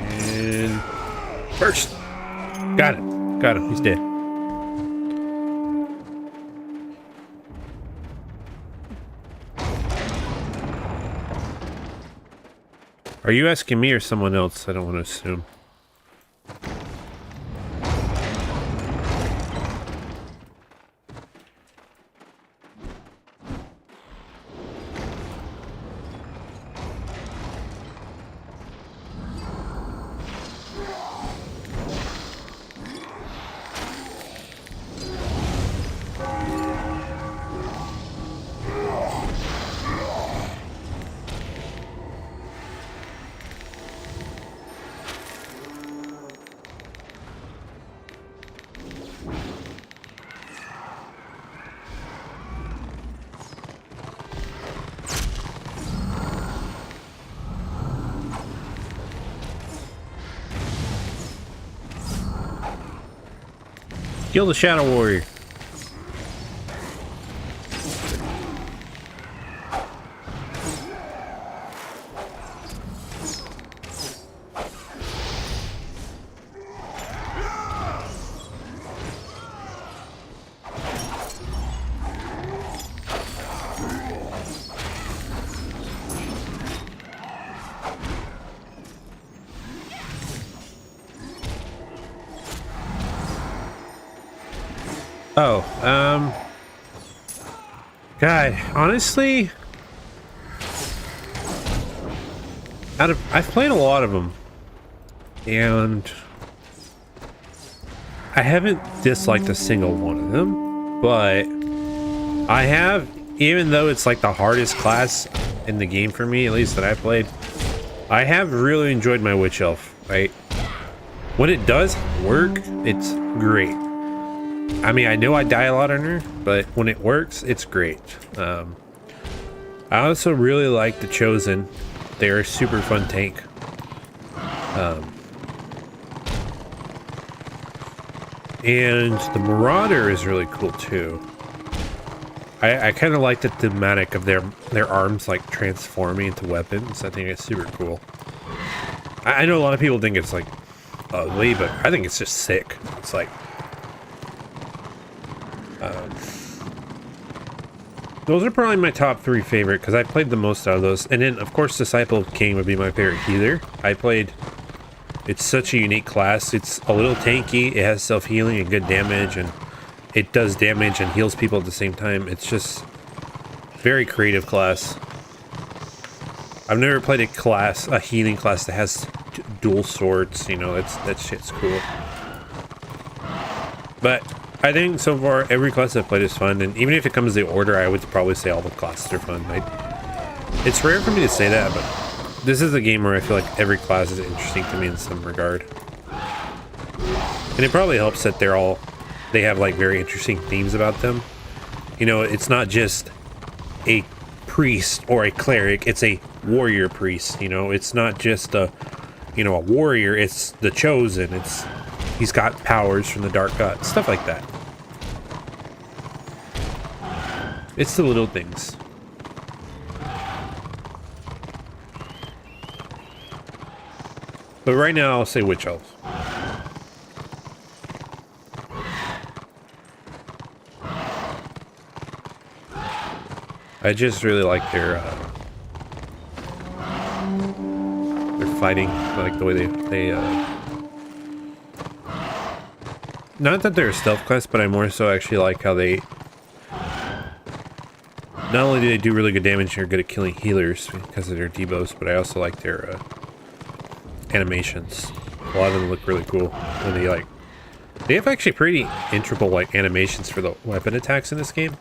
And first. Got it. Got him. He's dead. Are you asking me or someone else? I don't want to assume. Kill the Shadow Warrior. Oh, God, honestly, I've played a lot of them, and I haven't disliked a single one of them, but I have, even though it's like the hardest class in the game for me, at least that I've played, I have really enjoyed my Witch Elf, right? When it does work, it's great. I mean, I know I die a lot on her, but when it works, it's great. I also really like the Chosen. They're a super fun tank. And the Marauder is really cool too. I kind of like the thematic of their arms like transforming into weapons. I think it's super cool. I know a lot of people think it's like ugly, but I think it's just sick. It's like those are probably my top 3 favorite because I played the most out of those. And then, of course, Disciple of King would be my favorite healer. It's such a unique class. It's a little tanky. It has self-healing and good damage, and it does damage and heals people at the same time. It's just very creative class. I've never played a healing class that has dual swords. You know, that shit's cool. But I think so far every class I've played is fun, and even if it comes to the order, I would probably say all the classes are fun. It's rare for me to say that, but this is a game where I feel like every class is interesting to me in some regard. And it probably helps that they have like very interesting themes about them. You know, it's not just a priest or a cleric, it's a warrior priest, you know, it's not just a warrior, it's the Chosen, he's got powers from the Dark God, stuff like that. It's the little things. But right now, I'll say Witch Elf. I just really like their fighting, like the way they not that they're a stealth class, but I more so actually like how they not only do they do really good damage and are good at killing healers because of their debuffs, but I also like their animations. A lot of them look really cool when they have actually pretty integral like animations for the weapon attacks in this game.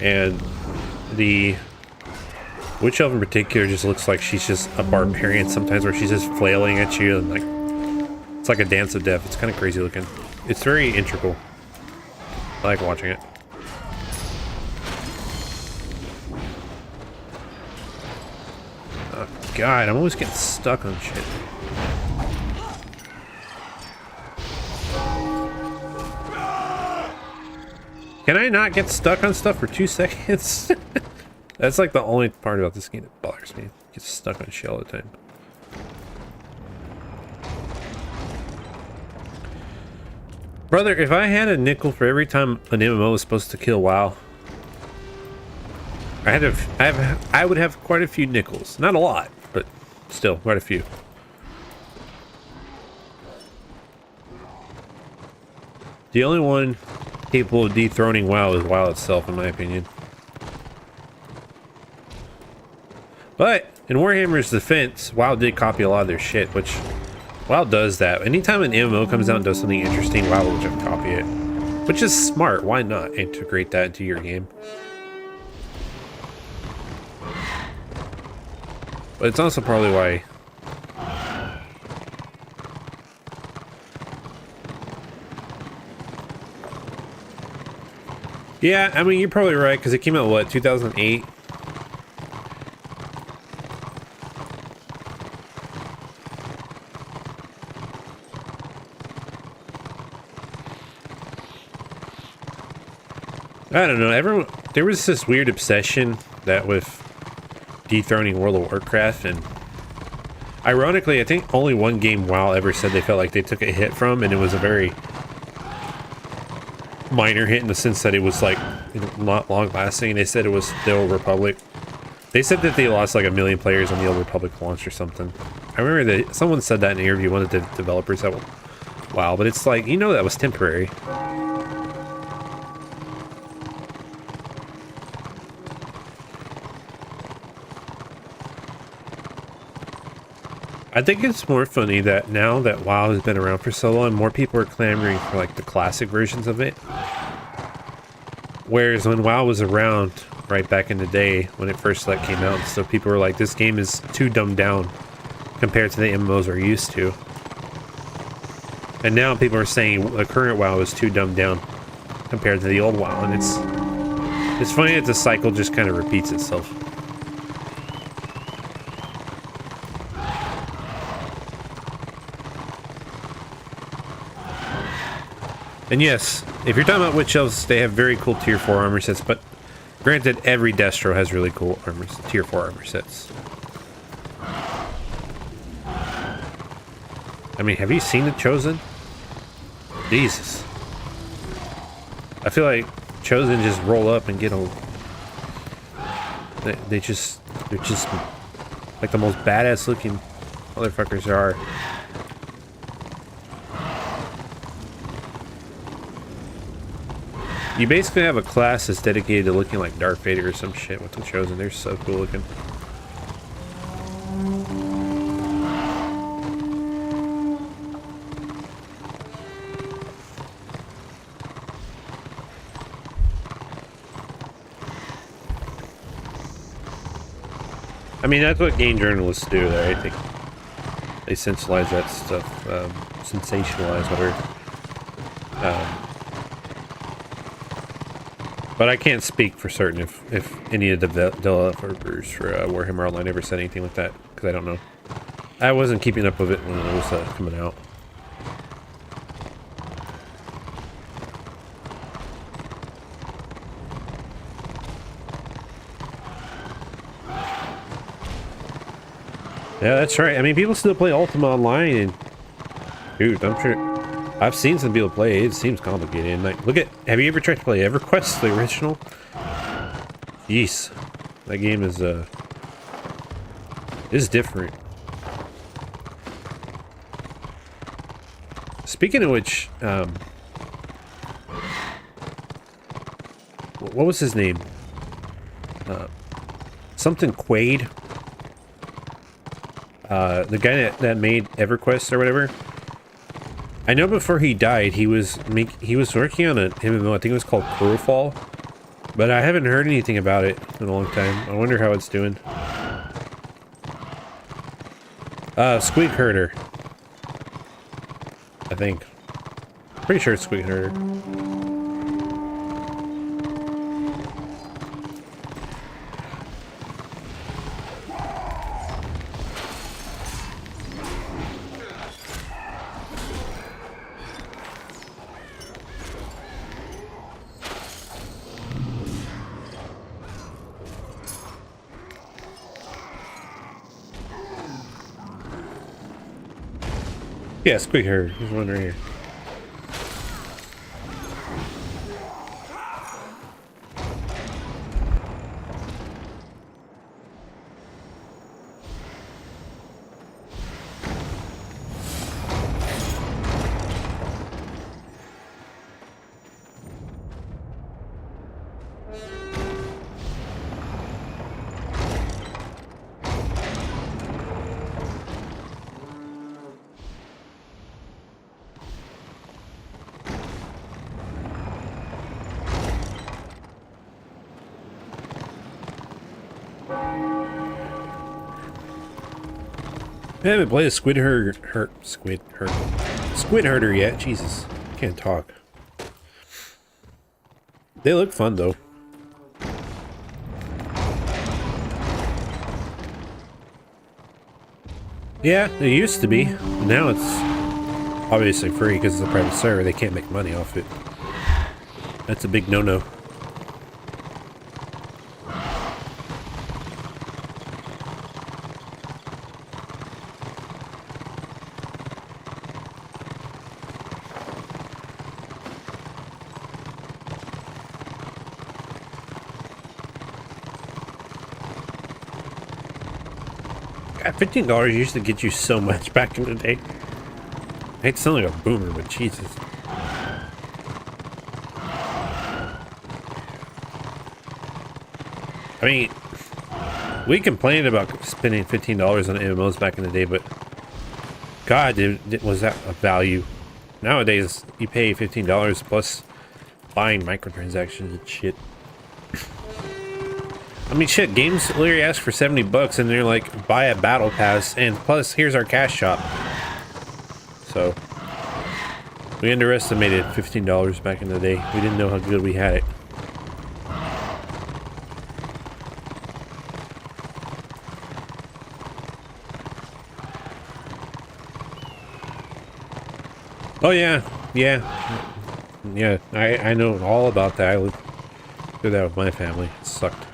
And the Witch Elf in particular just looks like she's just a barbarian sometimes, where she's just flailing at you and like it's like a dance of death. It's kind of crazy looking. It's very integral. I like watching it. God, I'm always getting stuck on shit. Can I not get stuck on stuff for 2 seconds? That's like the only part about this game that bothers me. Get stuck on shit all the time. Brother, if I had a nickel for every time an MMO was supposed to kill WoW, I would have quite a few nickels. Not a lot, but still quite a few. The only one capable of dethroning WoW is WoW itself, in my opinion. But in Warhammer's defense, WoW did copy a lot of their shit, which WoW does that. Anytime an MMO comes out and does something interesting, WoW will just copy it. Which is smart. Why not integrate that into your game? But it's also probably why... Yeah, I mean, you're probably right, because it came out, what, 2008? I don't know, there was this weird obsession that with dethroning World of Warcraft, and ironically, I think only one game WoW ever said they felt like they took a hit from, and it was a very minor hit in the sense that it was like not long lasting. They said it was the Old Republic. They said that they lost like 1 million players on the Old Republic launch or something. I remember that someone said that in an interview, one of the developers at WoW, but it's like, you know, that was temporary. I think it's more funny that now that WoW has been around for so long, more people are clamoring for like the classic versions of it. Whereas when WoW was around right back in the day when it first came out, so people were like, this game is too dumbed down compared to the MMOs we're used to. And now people are saying the current WoW is too dumbed down compared to the old WoW, and it's funny that the cycle just kind of repeats itself. And yes, if you're talking about Witch Elves, they have very cool tier 4 armor sets, but granted, every Destro has really cool tier 4 armor sets. I mean, have you seen the Chosen? Jesus. I feel like Chosen just roll up and get a... They're just like the most badass looking motherfuckers there are. You basically have a class that's dedicated to looking like Darth Vader or some shit with the Chosen. They're so cool looking. I mean, that's what game journalists do, right? They sensationalize that stuff, sensationalize whatever. But I can't speak for certain if any of the developers for Warhammer Online ever said anything like that, because I don't know. I wasn't keeping up with it when it was coming out. Yeah, that's right. I mean, people still play Ultima Online, and dude, I'm sure I've seen some people play. It seems complicated. And like, look at, have you ever tried to play EverQuest, the original? Jeez, that game is different. Speaking of which, what was his name? Something Quaid. The guy that made EverQuest or whatever. I know before he died, he was working on an MMO. I think it was called Crowfall, but I haven't heard anything about it in a long time. I wonder how it's doing. Squeak Herder, I think. Pretty sure it's Squeak Herder. Yes, quick here. There's one right here. I haven't played a squid herder yet. Jesus, can't talk. They look fun though. Yeah, they used to be. Now it's obviously free because it's a private server. They can't make money off it. That's a big no-no. God, $15 used to get you so much back in the day. I hate to sound like a boomer, but Jesus. I mean, we complained about spending $15 on MMOs back in the day, but God, was that a value? Nowadays, you pay $15 plus buying microtransactions and shit. I mean, shit, games literally ask for $70 and they're like, buy a battle pass, and plus, here's our cash shop. So, we underestimated $15 back in the day. We didn't know how good we had it. Oh yeah, yeah. I know all about that. I lived through that with my family. It sucked.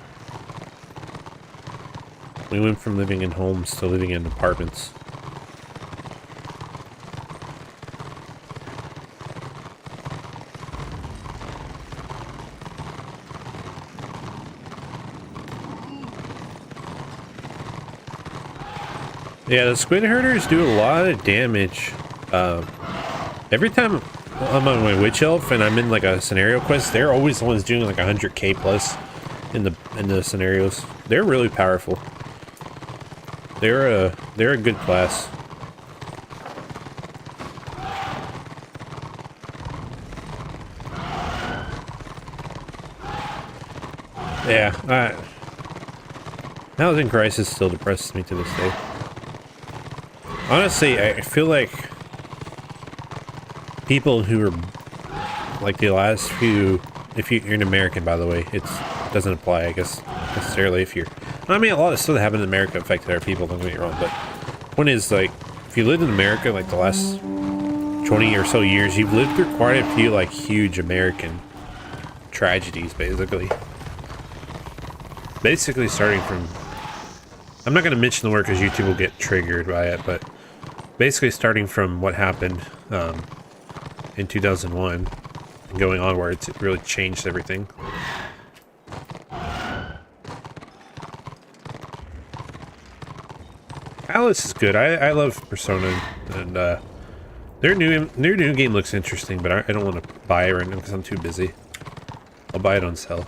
We went from living in homes to living in apartments. Yeah, the squid herders do a lot of damage. Every time I'm on my witch elf and I'm in like a scenario quest, they're always the ones doing like 100k plus in the scenarios. They're really powerful. They're a good class. Yeah, Housing crisis still depresses me to this day. Honestly, I feel like people who are like the last few, if you're an American, by the way, it doesn't apply, I guess, necessarily if you're, I mean, a lot of stuff that happened in America affected our people, don't get me wrong, but one is, like, if you lived in America, like, the last 20 or so years, you've lived through quite a few, like, huge American tragedies, basically. Basically starting from, I'm not going to mention the word because YouTube will get triggered by it, but basically starting from what happened in 2001 and going onwards, it really changed everything. Alice is good. I love Persona, and their new game looks interesting, but I don't want to buy it right now because I'm too busy. I'll buy it on sale.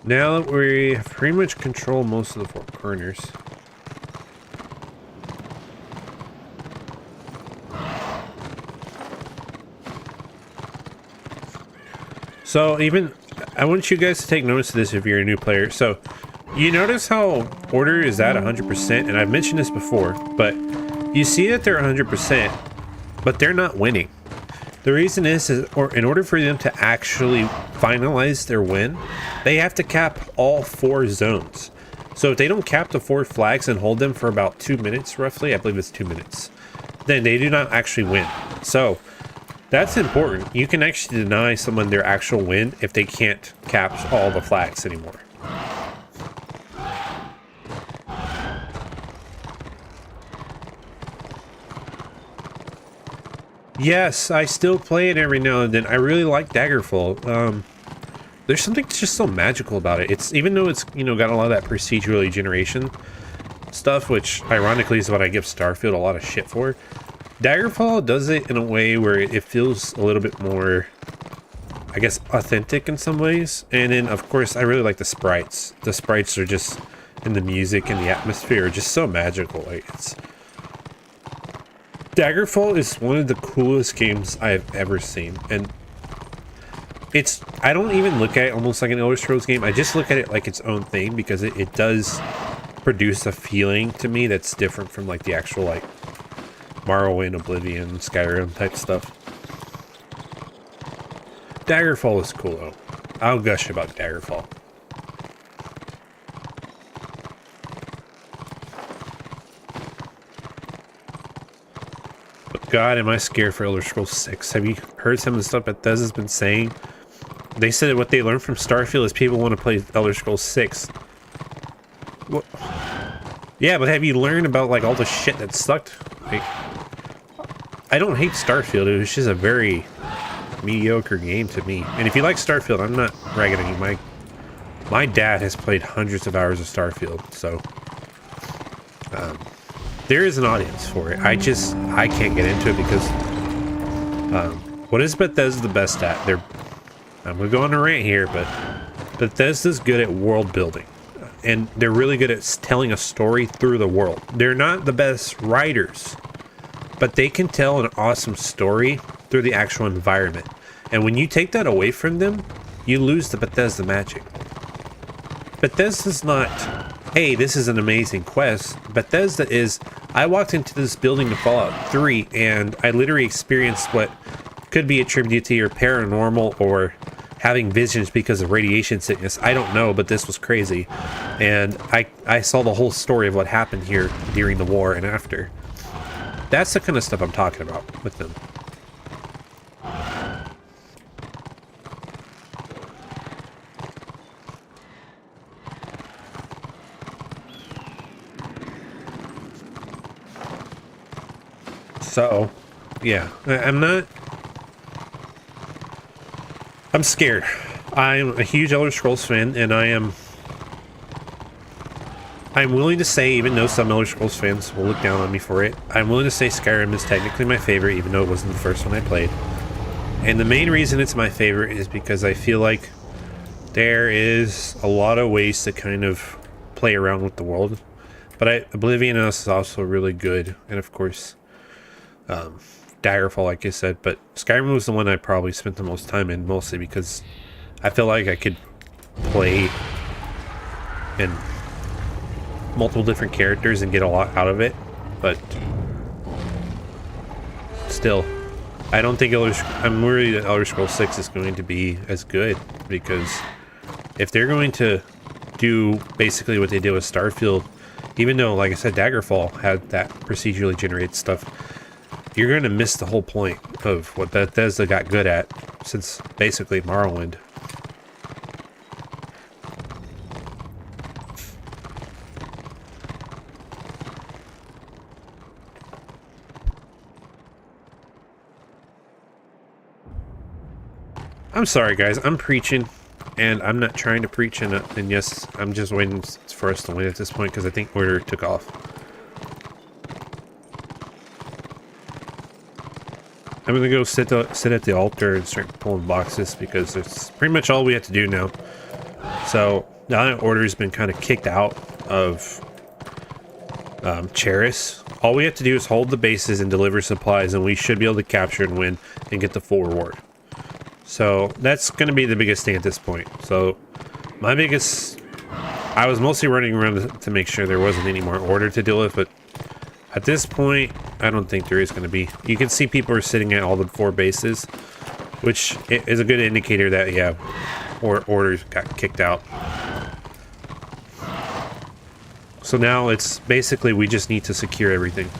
Now that we pretty much control most of the four corners. So even, I want you guys to take notice of this if you're a new player. So you notice how order is at 100%, and I've mentioned this before, but you see that they're 100%, but they're not winning. The reason is or in order for them to actually finalize their win, they have to cap all 4 zones. So if they don't cap the 4 flags and hold them for about 2 minutes, roughly, I believe it's 2 minutes, then they do not actually win. So That's important. You can actually deny someone their actual win if they can't capture all the flags anymore. Yes, I still play it every now and then. I really like Daggerfall. There's something just so magical about it. It's even though it's, you know, got a lot of that procedurally generation stuff, which ironically is what I give Starfield a lot of shit for. Daggerfall does it in a way where it feels a little bit more, I guess, authentic in some ways. And then, of course, I really like the sprites. The sprites are just, and the music and the atmosphere are just so magical. Like, it's... Daggerfall is one of the coolest games I've ever seen. And it's, I don't even look at it almost like an Elder Scrolls game. I just look at it like its own thing because it does produce a feeling to me that's different from like the actual like Morrowind, Oblivion, Skyrim type stuff. Daggerfall is cool though. I'll gush about Daggerfall. But God, am I scared for Elder Scrolls 6. Have you heard some of the stuff Bethesda's been saying? They said what they learned from Starfield is people want to play Elder Scrolls 6. What? Yeah, but have you learned about like all the shit that sucked? Like, I don't hate Starfield. It was just a very mediocre game to me. And if you like Starfield, I'm not ragging on you. My dad has played hundreds of hours of Starfield, so there is an audience for it. I can't get into it because what is Bethesda the best at? I'm gonna go on a rant here, but Bethesda's good at world building. And they're really good at telling a story through the world. They're not the best writers, but they can tell an awesome story through the actual environment. And when you take that away from them, you lose the Bethesda magic. Bethesda's not, hey, this is an amazing quest. Bethesda is, I walked into this building in Fallout 3 and I literally experienced what could be attributed to your paranormal or having visions because of radiation sickness. I don't know, but this was crazy. And I saw the whole story of what happened here during the war and after. That's the kind of stuff I'm talking about with them. So, yeah, I'm scared. I'm a huge Elder Scrolls fan, and I'm willing to say, even though some Elder Scrolls fans will look down on me for it, I'm willing to say Skyrim is technically my favorite, even though it wasn't the first one I played. And the main reason it's my favorite is because I feel like there is a lot of ways to kind of play around with the world. But Oblivion is also really good, and of course, Daggerfall, like I said, but Skyrim was the one I probably spent the most time in, mostly because I feel like I could play in multiple different characters and get a lot out of it, but still, I don't think I'm worried that Elder Scrolls 6 is going to be as good, because if they're going to do basically what they did with Starfield, even though, like I said, Daggerfall had that procedurally generated stuff, you're going to miss the whole point of what Bethesda got good at since basically Morrowind. I'm sorry, guys. I'm preaching, and I'm not trying to preach, and yes, I'm just waiting for us to win at this point because I think Order took off. I'm gonna go sit at the altar and start pulling boxes because it's pretty much all we have to do now. So now that Order's been kind of kicked out of Cheris, all we have to do is hold the bases and deliver supplies, and we should be able to capture and win and get the full reward. So that's going to be the biggest thing at this point. So I was mostly running around to make sure there wasn't any more Order to deal with, but at this point, I don't think there is going to be. You can see people are sitting at all the 4 bases, which is a good indicator that, yeah, Orders got kicked out. So now it's basically we just need to secure everything.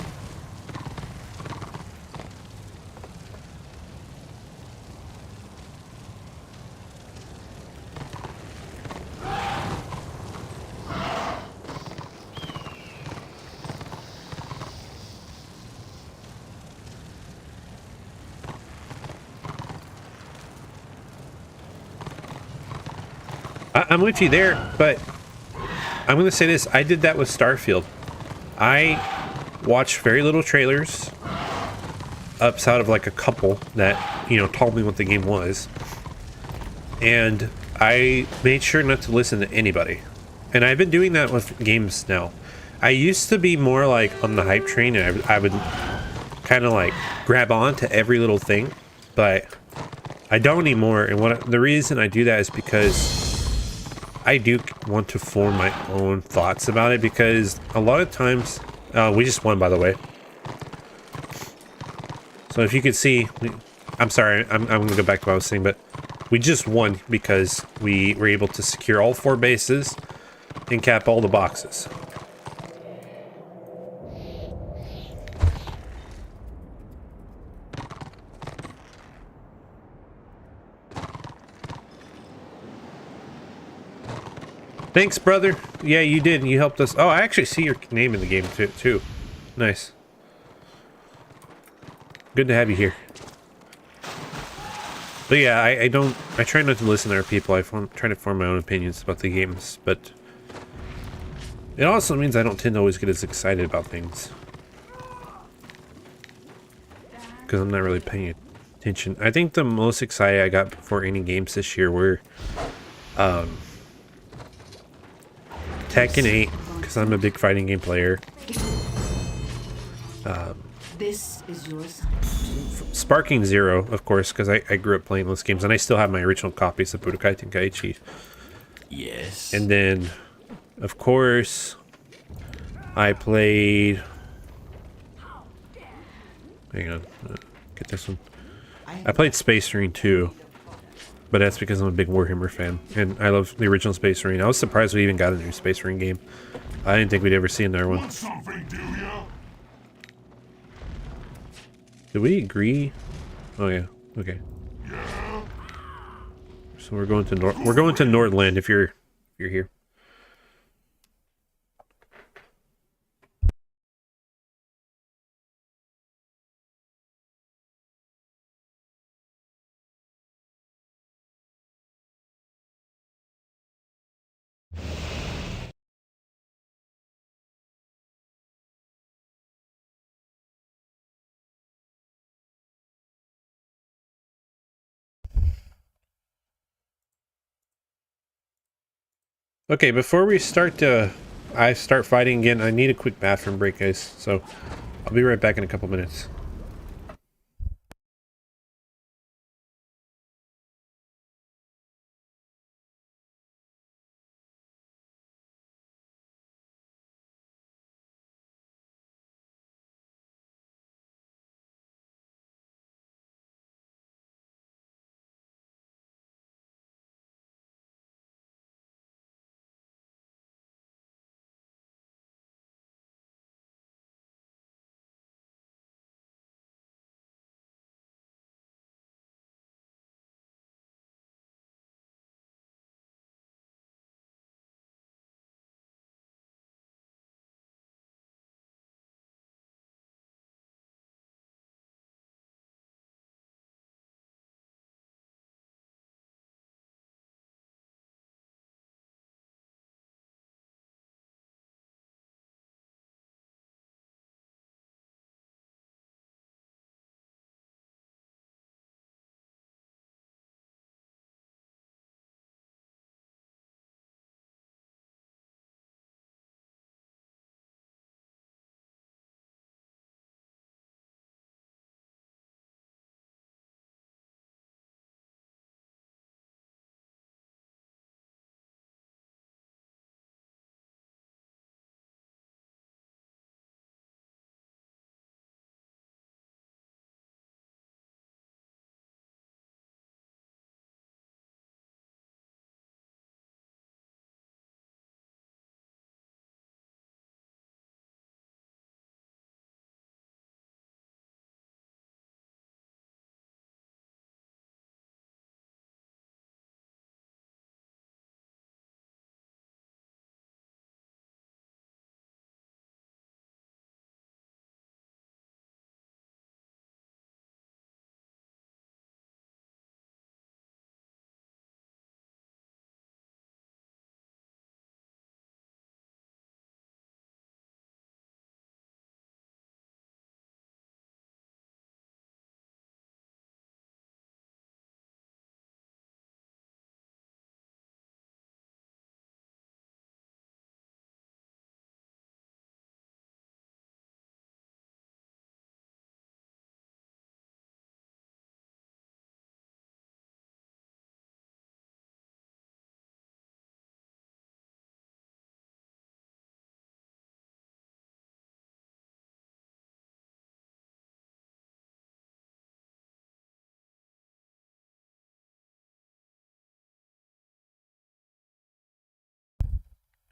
I'm with you there, but I'm going to say this. I did that with Starfield. I watched very little trailers outside of like a couple that, you know, told me what the game was. And I made sure not to listen to anybody. And I've been doing that with games now. I used to be more like on the hype train, and I would kind of like grab on to every little thing, but I don't anymore. And the reason I do that is because I do want to form my own thoughts about it, because a lot of times we just won, by the way. So if you could see, I'm sorry, I'm going to go back to what I was saying, but we just won because we were able to secure all 4 bases and cap all the boxes. Thanks, brother. Yeah, you did. You helped us. Oh, I actually see your name in the game too. Nice. Good to have you here. But yeah, I try not to listen to other people. Try to form my own opinions about the games, but it also means I don't tend to always get as excited about things, because I'm not really paying attention. I think the most excited I got for any games this year were Tekken 8, because I'm a big fighting game player. This is your son. Sparking Zero, of course, because I grew up playing those games, and I still have my original copies of Budokai Tenkaichi. Yes. And then, of course, I played... Hang on. Get this one. I played Space Marine 2, but that's because I'm a big Warhammer fan, and I love the original Space Marine. I was surprised we even got a new Space Marine game. I didn't think we'd ever see another one. Want something, do ya? Did we agree? Oh yeah. Okay. So we're going to Nordland if you're here. Okay, before we start I start fighting again, I need a quick bathroom break, guys. So I'll be right back in a couple minutes.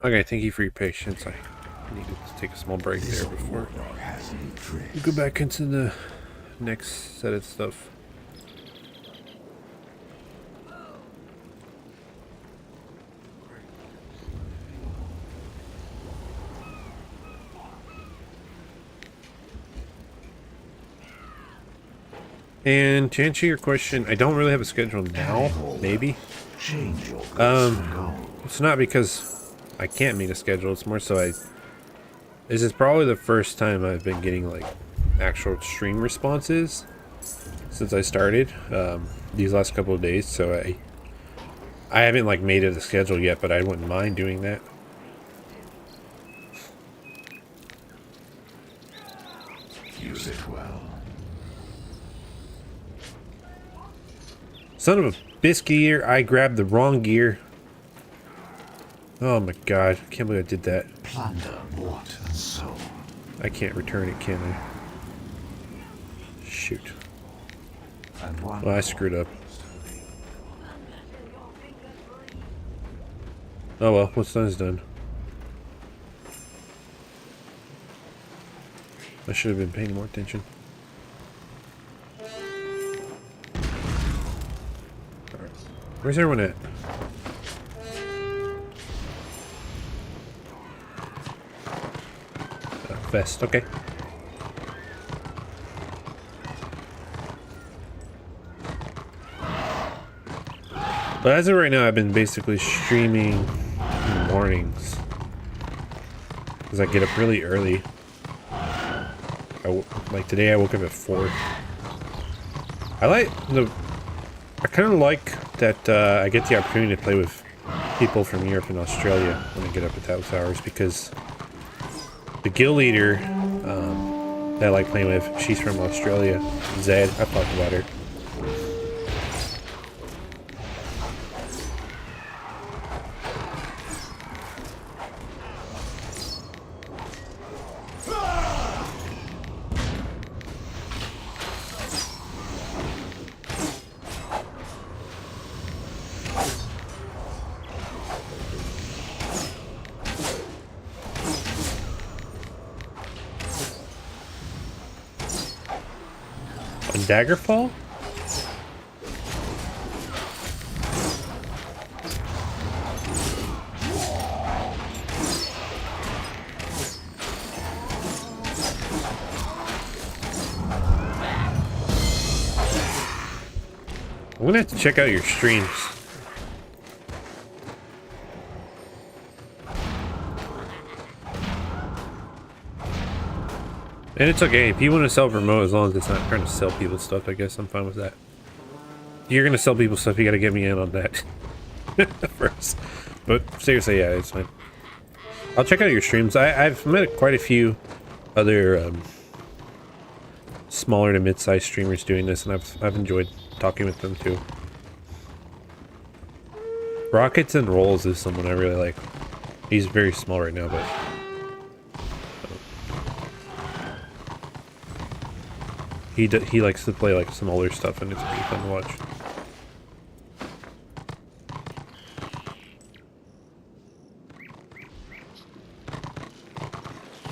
Okay, thank you for your patience. I needed to take a small break there before we go back into the next set of stuff. And to answer your question, I don't really have a schedule now. Maybe. It's not because I can't meet a schedule. It's more so this is probably the first time I've been getting like actual stream responses since I started these last couple of days. So I haven't like made it a schedule yet, but I wouldn't mind doing that. Use it well. Son of a biscuit ear, I grabbed the wrong gear. Oh my god, I can't believe I did that. Plunder bought and sold. I can't return it, can I? Shoot. And one Well, I screwed up. Oh well, what's done is done. I should have been paying more attention. Where's everyone at? Vest, okay. But as of right now, I've been basically streaming in the mornings. Because I get up really early. Like today I woke up at 4. I kind of like that I get the opportunity to play with people from Europe and Australia when I get up at those hours, because the guild leader that I like playing with, she's from Australia, Zed. I've talked about her. Daggerfall? I'm gonna have to check out your streams. And it's okay, if you want to sell remote, as long as it's not trying to sell people stuff, I guess I'm fine with that. If you're gonna sell people stuff, you gotta get me in on that first. But seriously, yeah, it's fine. I'll check out your streams. I've met quite a few other smaller to mid-sized streamers doing this, and I've enjoyed talking with them too. Rockets and Rolls is someone I really like. He's very small right now, but he likes to play like some older stuff, and it's pretty fun to watch.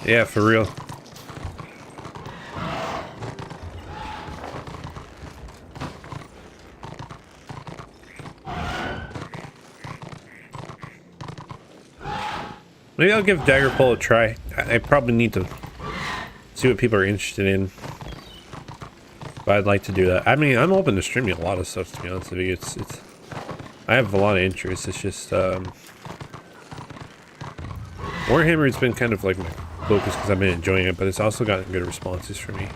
Yeah, for real. Maybe I'll give Daggerfall a try. I probably need to see what people are interested in. But I'd like to do that. I mean, I'm open to streaming a lot of stuff, to be honest with you. It's I have a lot of interest. It's just Warhammer has been kind of like my focus because I've been enjoying it, but it's also gotten good responses for me.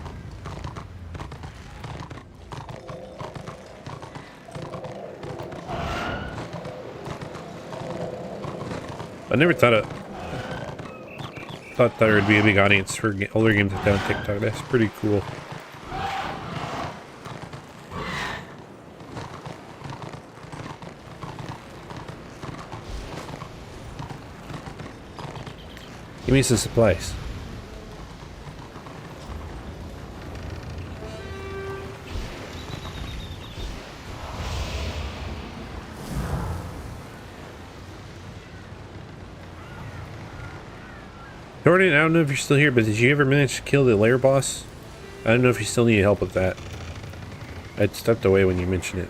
I never thought there would be a big audience for older games like that on TikTok. That's pretty cool. Give me some supplies. Jordan, I don't know if you're still here, but did you ever manage to kill the lair boss? I don't know if you still need help with that. I stepped away when you mentioned it.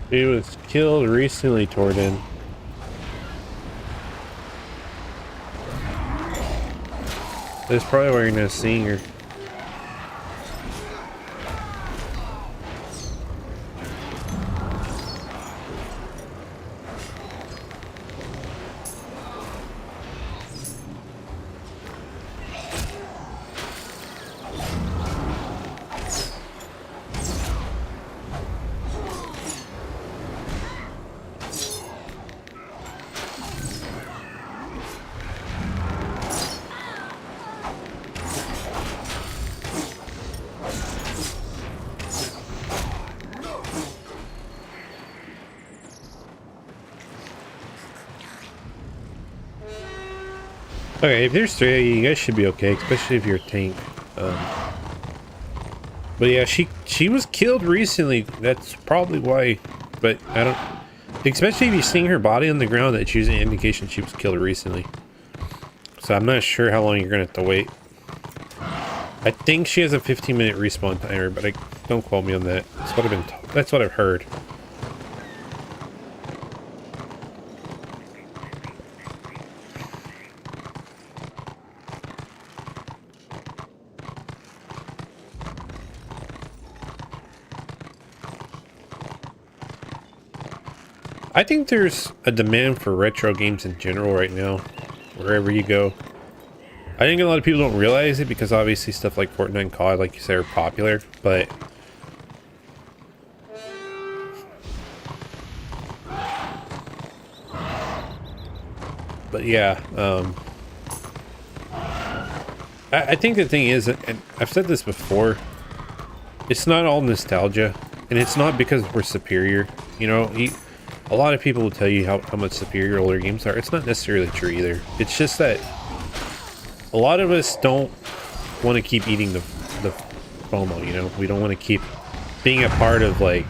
He was killed recently, Torden. That's probably why you're not seeing her. Okay, if there's three of you, you guys should be okay, especially if you're a tank. But yeah, she was killed recently. That's probably why. But I don't. Especially if you're seeing her body on the ground, that's usually an indication she was killed recently. So I'm not sure how long you're gonna have to wait. I think she has a 15-minute respawn timer, but don't quote me on that. That's what I've been. That's what I've heard. I think there's a demand for retro games in general right now, wherever you go. I think a lot of people don't realize it because obviously stuff like Fortnite and COD, like you said, are popular, but yeah, I think the thing is, and I've said this before, it's not all nostalgia, and it's not because we're superior, you know. A lot of people will tell you how much superior older games are. It's not necessarily true either. It's just that a lot of us don't want to keep eating the FOMO, you know? We don't want to keep being a part of, like,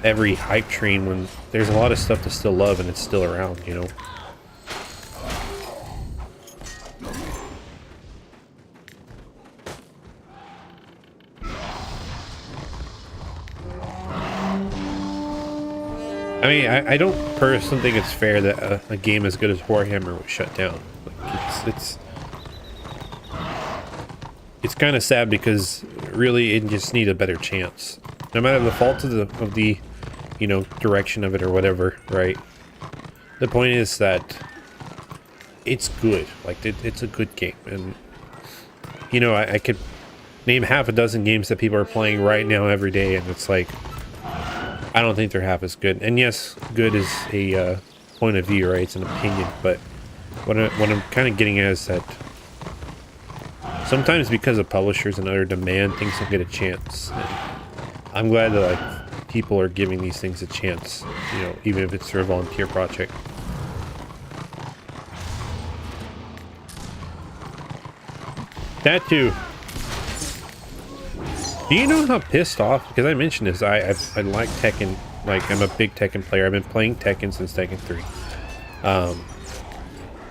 every hype train when there's a lot of stuff to still love and it's still around, you know? I mean, I don't personally think it's fair that a game as good as Warhammer was shut down. Like, it's kind of sad because really it just needs a better chance. No matter the fault of the you know, direction of it or whatever, right? The point is that it's good. Like it's a good game, and you know, I could name half a dozen games that people are playing right now every day, and it's like, I don't think they're half as good. And yes, good is a point of view, right? It's an opinion. But what I'm kind of getting at is that sometimes because of publishers and other demand, things don't get a chance. And I'm glad that like people are giving these things a chance, you know, even if it's through a volunteer project. That too. Do you know how pissed off? Because I mentioned this, I like Tekken. Like, I'm a big Tekken player. I've been playing Tekken since Tekken 3.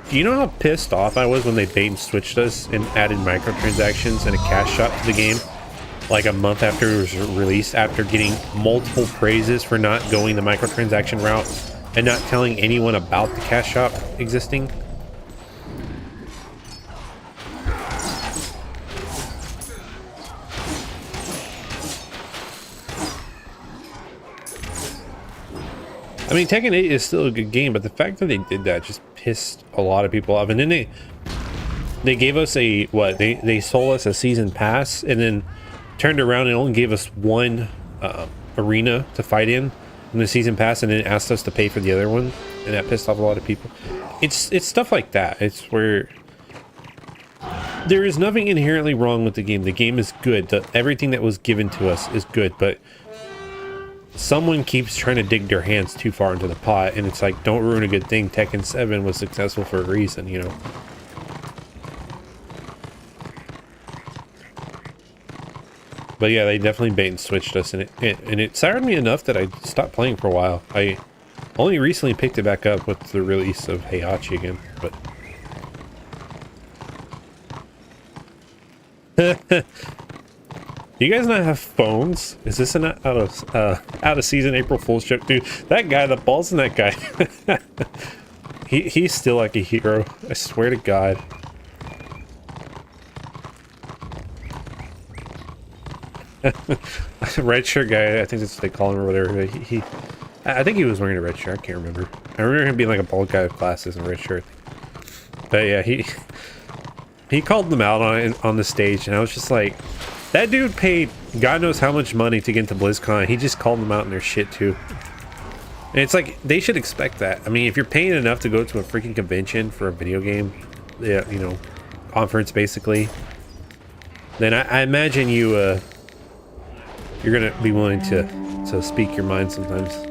Do you know how pissed off I was when they bait and switched us and added microtransactions and a cash shot to the game? Like a month after it was released, after getting multiple praises for not going the microtransaction route and not telling anyone about the cash shop existing. I mean, Tekken 8 is still a good game, but the fact that they did that just pissed a lot of people off. And then they gave us a what? They sold us a season pass and then turned around and only gave us one arena to fight in the season pass, and then asked us to pay for the other one, and that pissed off a lot of people. It's stuff like that. It's where there is nothing inherently wrong with the game. The game is good. Everything that was given to us is good, but someone keeps trying to dig their hands too far into the pot, and it's like, don't ruin a good thing. Tekken 7 was successful for a reason, you know. But yeah, they definitely bait and switched us, and it soured me enough that I stopped playing for a while. I only recently picked it back up with the release of Heihachi again, but... You guys not have phones? Is this an out of season April Fool's joke? Dude, that guy, the balls in that guy. He's still like a hero. I swear to God. Red shirt guy, I think that's what they call him or whatever. I think he was wearing a red shirt. I can't remember. I remember him being like a bald guy with glasses and a red shirt. But yeah, he called them out on the stage, and I was just like, that dude paid God knows how much money to get into BlizzCon. He just called them out in their shit too. And it's like, they should expect that. I mean, if you're paying enough to go to a freaking convention for a video game, yeah, you know, conference basically, then I imagine you're gonna be willing to speak your mind sometimes.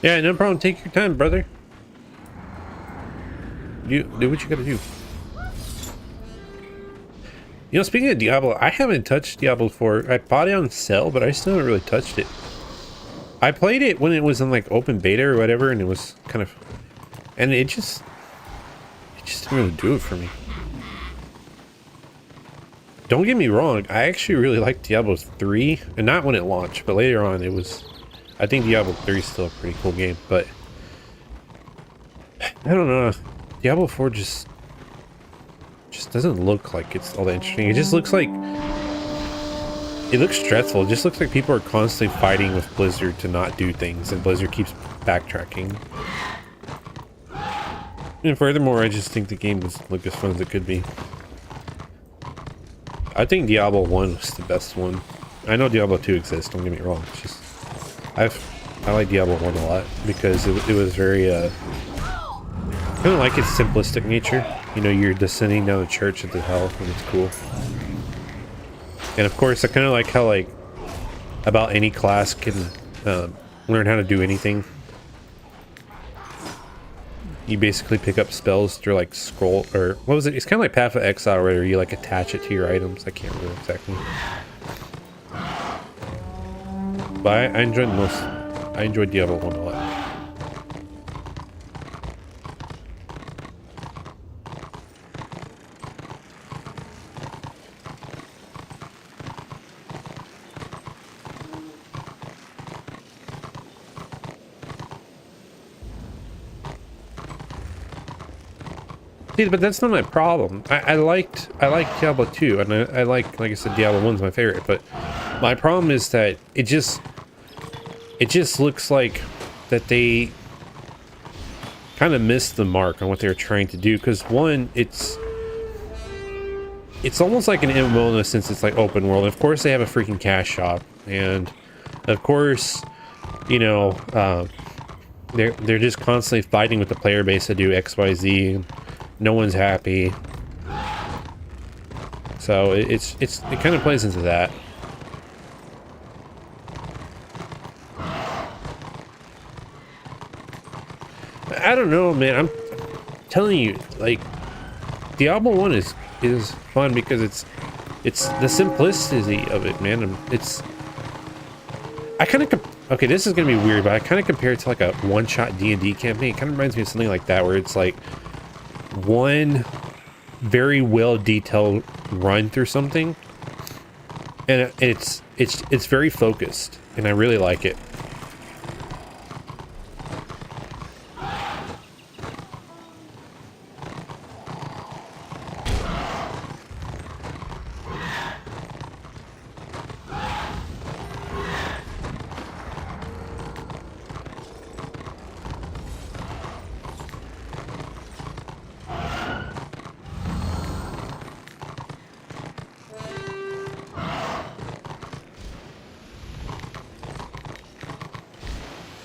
Yeah, no problem. Take your time, brother. You do what you gotta do. You know, speaking of Diablo, I haven't touched Diablo 4. I bought it on sale, but I still haven't really touched it. I played it when it was in like open beta or whatever, and it was kind of, and it just didn't really do it for me. Don't get me wrong, I actually really liked Diablo 3, and not when it launched, but later on it was. I think Diablo 3 is still a pretty cool game, but I don't know. Diablo 4 just doesn't look like it's all that interesting. It just looks like it looks stressful. It just looks like people are constantly fighting with Blizzard to not do things, and Blizzard keeps backtracking. And furthermore, I just think the game doesn't look as fun as it could be. I think Diablo 1 was the best one. I know Diablo 2 exists, don't get me wrong. It's just I like Diablo 1 a lot because it was very I don't like its simplistic nature. You know, you're descending down a church into hell, and it's cool. And of course, I kind of like how like about any class can learn how to do anything. You basically pick up spells through like scroll, or what was it? It's kind of like Path of Exile, where you like attach it to your items. I can't remember exactly. But I enjoyed Diablo 1 a lot. See, but that's not my problem. I liked Diablo 2, and I like I said, Diablo 1's my favorite, but my problem is that it just looks like that they kind of missed the mark on what they were trying to do. Because one, it's almost like an MMO in the sense it's like open world. And of course, they have a freaking cash shop, and of course, you know, they're just constantly fighting with the player base to do XYZ. No one's happy, so it kind of plays into that. I don't know, man. I'm telling you, like, Diablo 1 is fun because it's the simplicity of it, man. I kind of okay, this is gonna be weird, but I kind of compare it to like a one-shot D&D campaign. It kind of reminds me of something like that, where it's like one very well detailed run through something, and it's very focused, and I really like it.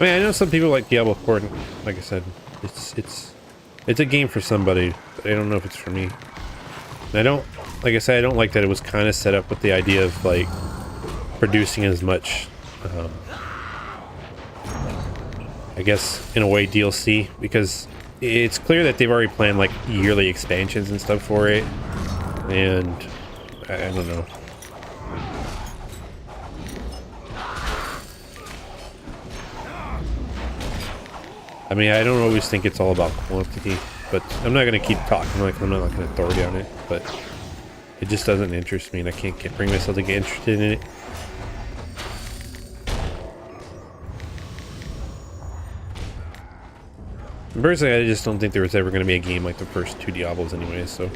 I mean, I know some people like Diablo 4, and like I said, it's a game for somebody, but I don't know if it's for me. And I don't, like I said, I don't like that it was kind of set up with the idea of like producing as much, I guess in a way DLC, because it's clear that they've already planned like yearly expansions and stuff for it, and I don't know. I mean, I don't always think it's all about quantity, but I'm not going to keep talking like I'm not like an authority on it, but it just doesn't interest me, and I can't bring myself to get interested in it. And personally, I just don't think there was ever going to be a game like the first two Diablos anyway, so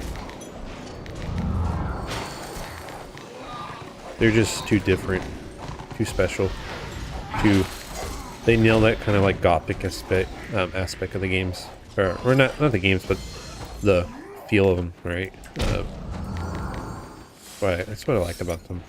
they're just too different, too special, they nail that kind of like gothic aspect of the games, or not the games, but the feel of them, right? That's what I like about them.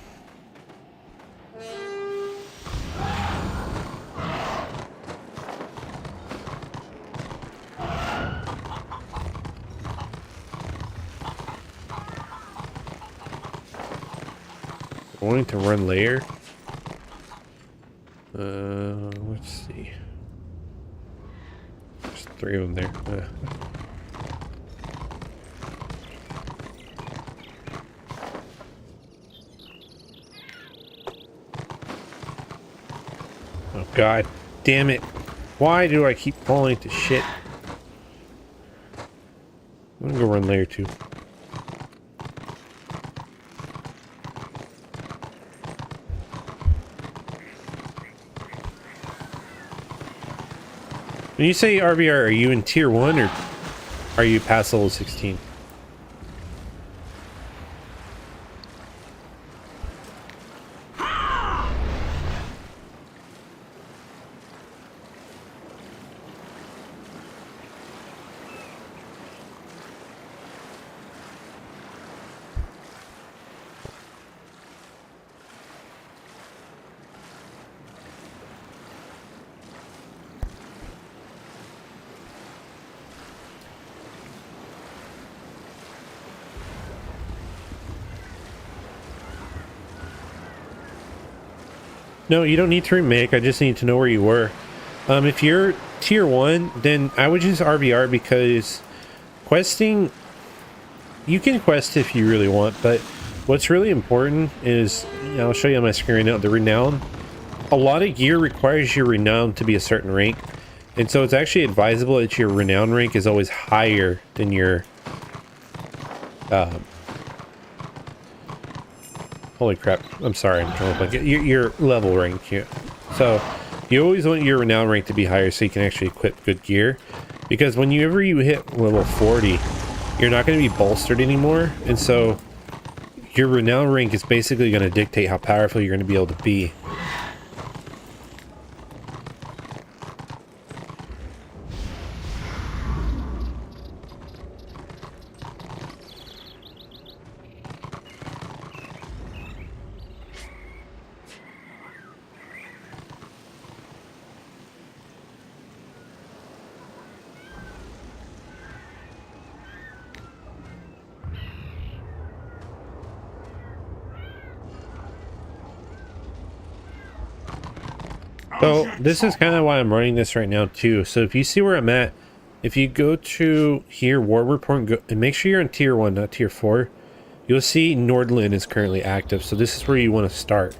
Wanting to run layer. Let's see. There's 3 of them there. Oh god damn it. Why do I keep falling to shit? I'm gonna go run layer 2. When you say RBR, are you in tier 1 or are you past level 16? No, you don't need to remake. I just need to know where you were. If you're tier 1, then I would use RBR because questing, you can quest if you really want, but what's really important is, I'll show you on my screen right now, the renown. A lot of gear requires your renown to be a certain rank, and so it's actually advisable that your renown rank is always higher than your holy crap, I'm sorry, I'm trying to look like your level rank here. So you always want your renown rank to be higher so you can actually equip good gear, because whenever you hit level 40, you're not going to be bolstered anymore, and so your renown rank is basically going to dictate how powerful you're going to be able to be. So this is kind of why I'm running this right now too. So if you see where I'm at, if you go to here, War Report, and make sure you're in tier 1, not tier 4, you'll see Nordland is currently active. So this is where you want to start.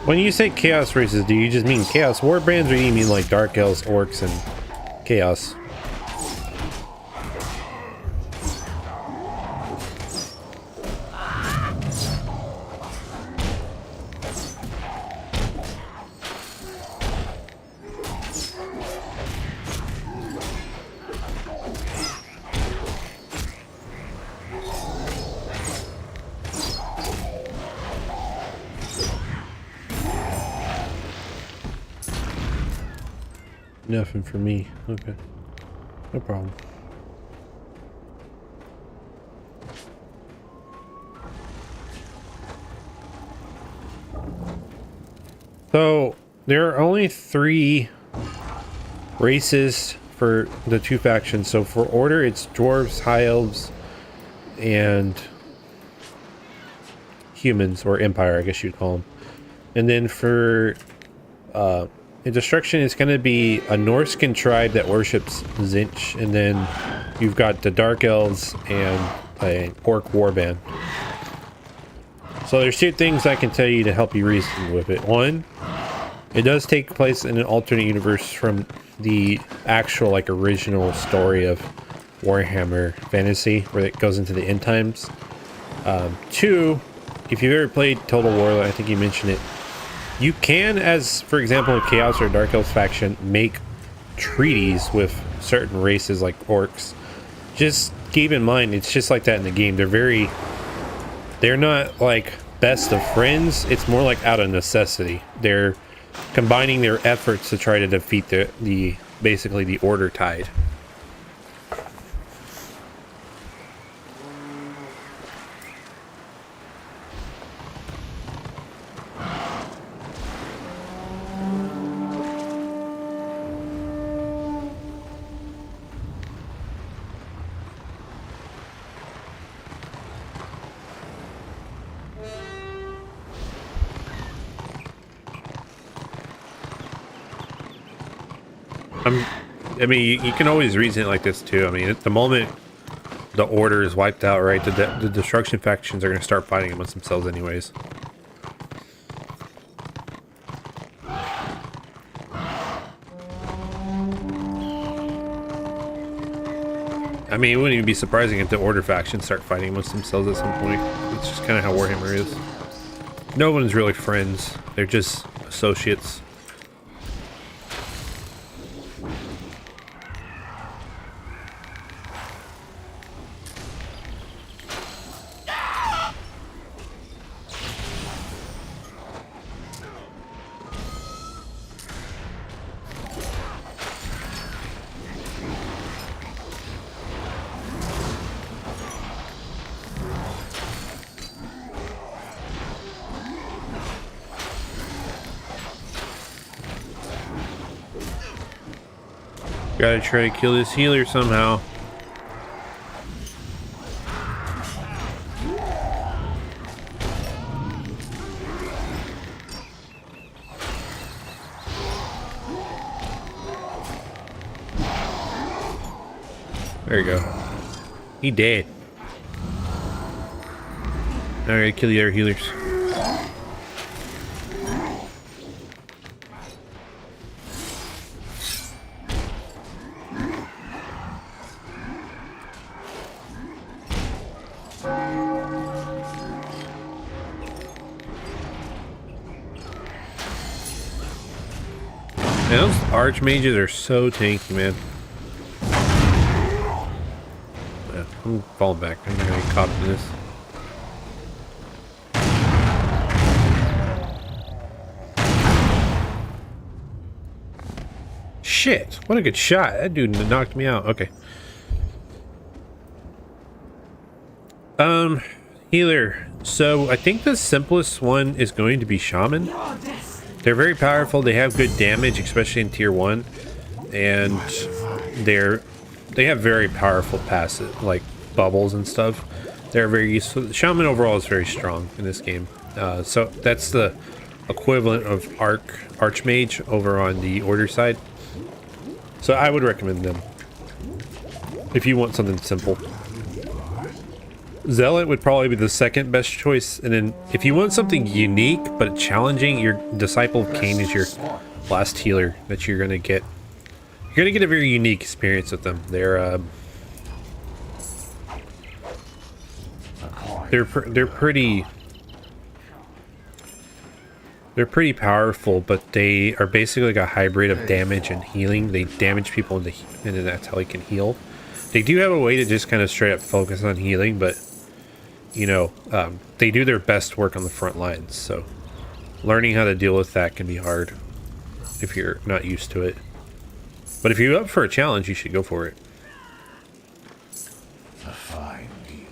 When you say chaos races, do you just mean chaos warbands, or do you mean like dark elves, orcs, and chaos? Nothing for me. Okay. No problem. So, there are only 3 races for the 2 factions. So for Order, it's Dwarves, High Elves, and humans, or Empire, I guess you'd call them. And then for in Destruction, it's going to be a Norscan tribe that worships Zinch, and then you've got the Dark Elves and an Orc Warband. So there's 2 things I can tell you to help you reason with it. One, it does take place in an alternate universe from the actual, like, original story of Warhammer Fantasy, where it goes into the end times. 2, if you've ever played Total War, I think you mentioned it, you can, as for example in Chaos or Dark Elves faction, make treaties with certain races like orcs. Just keep in mind, it's just like that in the game. They're not like best of friends. It's more like out of necessity. They're combining their efforts to try to defeat the basically the Order Tide. I mean, you can always reason it like this too. I mean, at the moment the Order is wiped out, right? The Destruction factions are going to start fighting amongst themselves anyways. I mean, it wouldn't even be surprising if the Order factions start fighting amongst themselves at some point. It's just kind of how Warhammer is. No one's really friends. They're just associates. Gotta try to kill this healer somehow. There you go. He dead. Alright, kill the other healers. Man, those archmages are so tanky, man. Yeah, I'm falling back. I'm gonna get caught in this. Shit, what a good shot. That dude knocked me out. Okay. Healer. So I think the simplest one is going to be Shaman. They're very powerful. They have good damage, especially in tier 1, and they have very powerful passive, like bubbles and stuff. They're very useful. Shaman overall is very strong in this game. So that's the equivalent of Archmage over on the Order side. So I would recommend them if you want something simple. Zealot would probably be the second best choice, and then if you want something unique but challenging, your Disciple of Cain is your last healer that you're gonna get. You're gonna get a very unique experience with them. They're pretty powerful, but they are basically like a hybrid of damage and healing. They damage people and then that's how they can heal. They do have a way to just kind of straight up focus on healing, but you know, they do their best work on the front lines, so learning how to deal with that can be hard if you're not used to it. But if you're up for a challenge, you should go for it. A fine deal.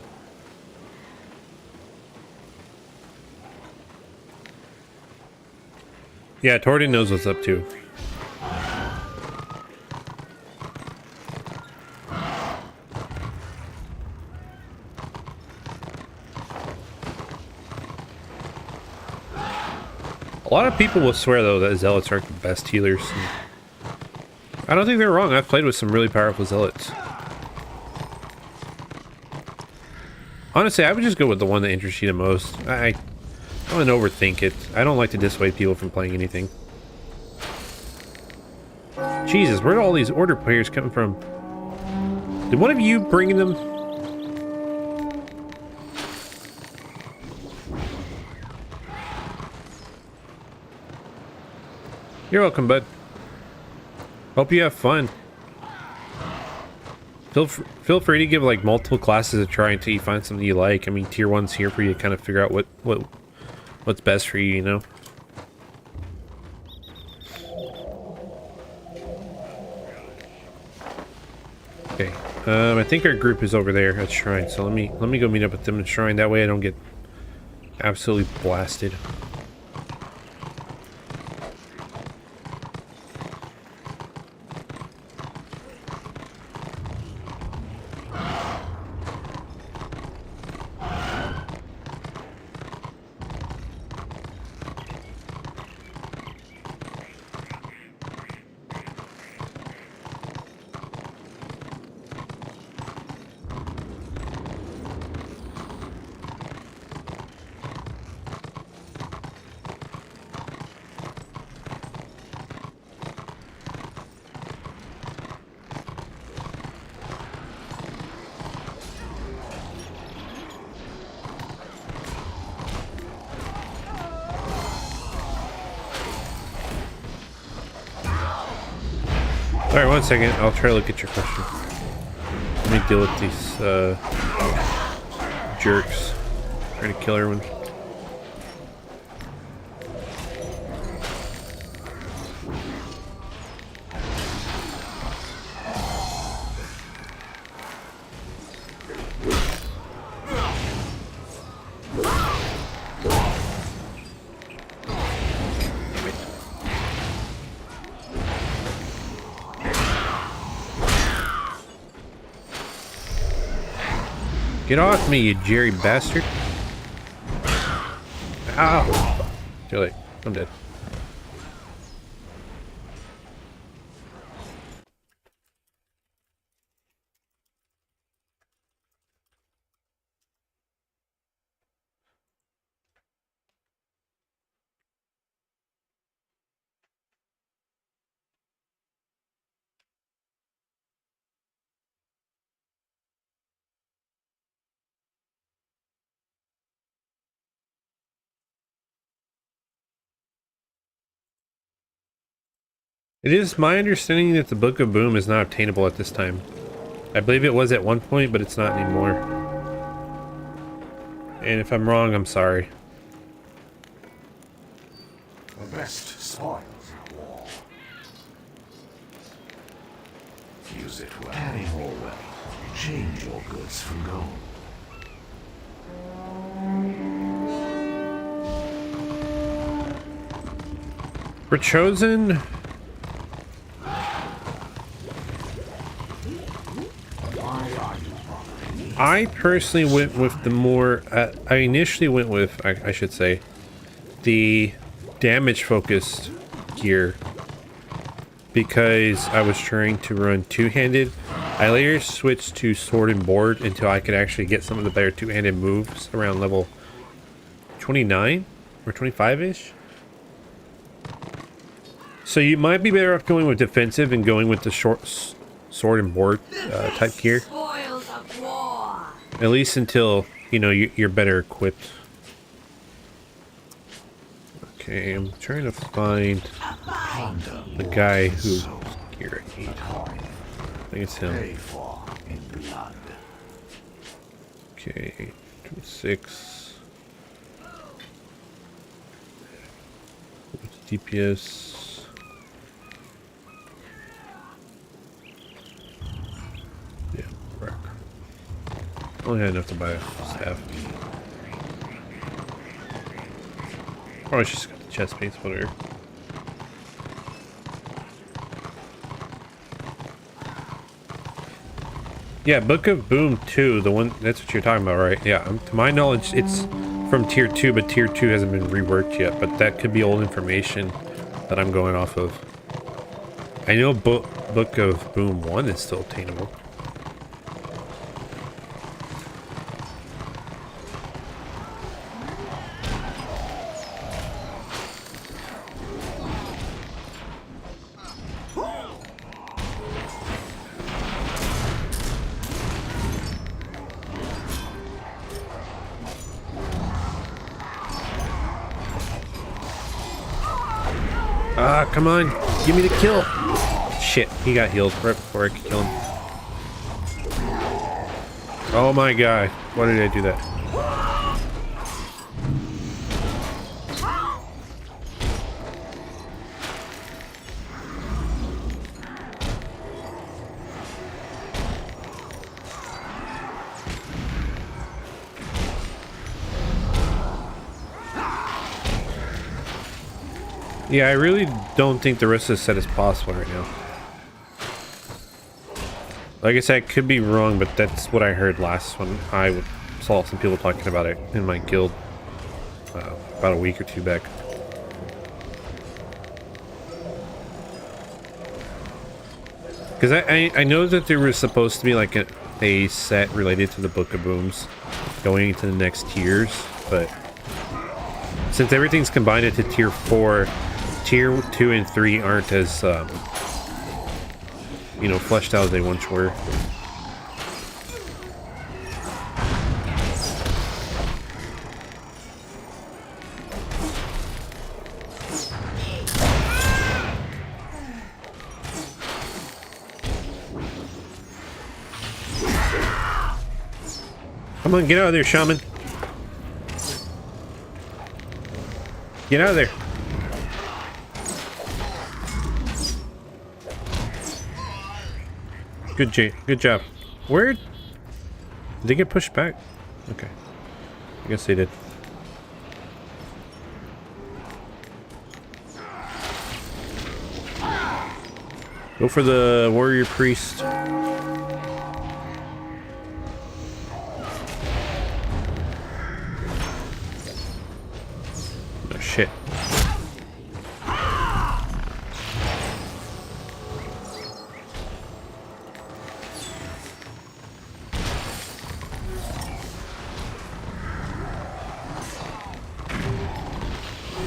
Yeah, Torden knows what's up too. A lot of people will swear, though, that Zealots aren't the best healers. I don't think they're wrong. I've played with some really powerful Zealots. Honestly, I would just go with the one that interests you the most. I don't overthink it. I don't like to dissuade people from playing anything. Jesus, where do all these Order players come from? Did one of you bring them? You're welcome, bud. Hope you have fun. Feel free to give like multiple classes a try until you find something you like. I mean, tier 1's here for you to kind of figure out what's best for you, you know. Okay, I think our group is over there at Shrine, so let me go meet up with them at Shrine. That way I don't get absolutely blasted. Alright, 1 second. I'll try to look at your question. Let me deal with these jerks trying to kill everyone. Get off me, you Jerry bastard. Ow. Too late. I'm dead. It is my understanding that the Book of Boom is not obtainable at this time. I believe it was at one point, but it's not anymore. And if I'm wrong, I'm sorry. The best spoils of war. Use it well. Carry more wealth. Change your goods for gold. For Chosen, I personally went with the more, I initially went with, I should say, the damage focused gear because I was trying to run two-handed I later switched to sword and board until I could actually get some of the better two-handed moves around level 29 or 25-ish. So you might be better off going with defensive and going with the short sword and board type gear. Spoils of war. At least until, you know, you're better equipped. Okay, I'm trying to find the guy who here I need. I think it's him. Pay for in blood. Okay, 26. DPS. Yeah, wreck. Only had enough to buy a staff. Probably just got the chest piece, whatever. Yeah, Book of Boom 2, the one, that's what you're talking about, right? Yeah, to my knowledge, it's from Tier 2, but Tier 2 hasn't been reworked yet, but that could be old information that I'm going off of. I know Book of Boom 1 is still attainable. Ah, come on. Give me the kill. Shit, he got healed right before I could kill him. Oh my god. Why did I do that? Yeah, I really don't think the rest of the set is possible right now. Like I said, I could be wrong, but that's what I heard last when I saw some people talking about it in my guild about a week or two back. Because I know that there was supposed to be like a set related to the Book of Booms going into the next tiers, but since everything's combined into Tier 4, Tier 2 and 3 aren't as, you know, fleshed out as they once were. Come on, get out of there, shaman. Get out of there. Good job. Where did they get pushed back? Okay. I guess they did. Go for the warrior priest. Oh shit.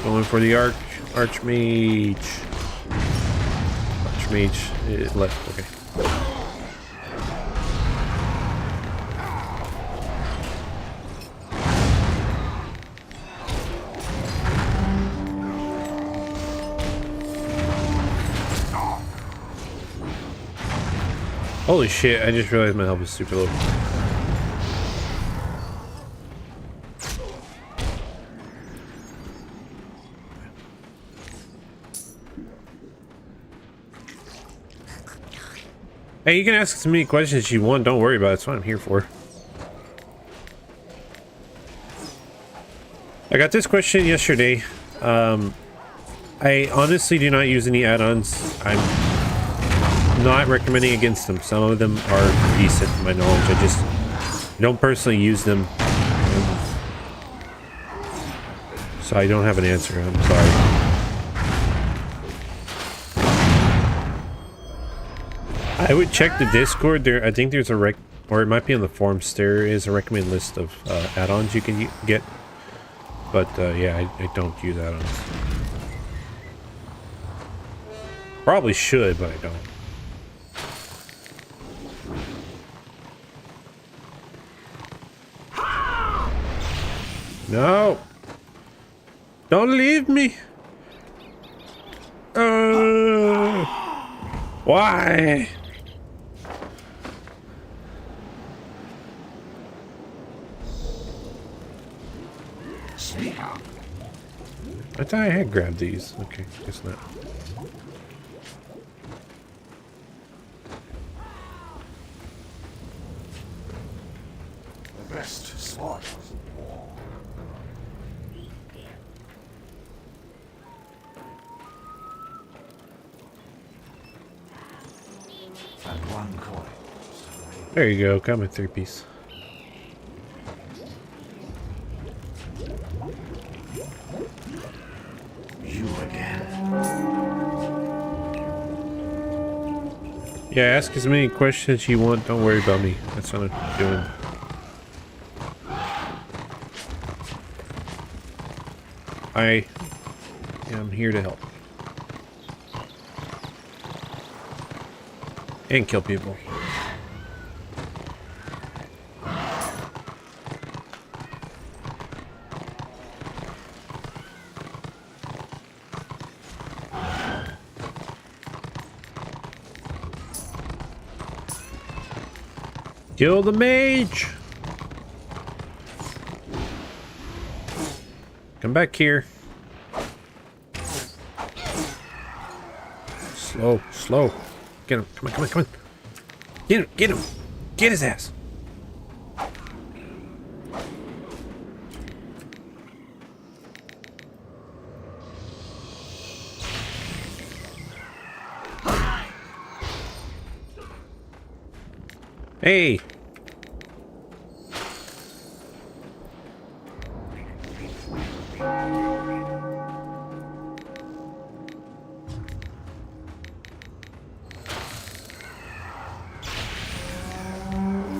Going for the archmage. Archmage is left. Okay. Holy shit! I just realized my health is super low. Hey, you can ask as many questions as you want. Don't worry about it. That's what I'm here for. I got this question yesterday. I honestly do not use any add-ons. I'm not recommending against them. Some of them are decent to my knowledge. I just don't personally use them. So I don't have an answer. I'm sorry. I would check the Discord. There, I think there's a or it might be on the forums. There is a recommended list of add-ons you can get. But yeah, I don't use add-ons. Probably should, but I don't. No! Don't leave me! Why? Speak up. I thought I had grabbed these. Okay, guess not. The best sport. And one coin. There you go. Got my 3-piece. You again. Yeah, ask as many questions you want. Don't worry about me. That's what I'm doing. I am here to help. And kill people. Kill the mage! Come back here. Slow, slow. Get him. Come on, come on, come on. Get him, get him. Get his ass. Hey.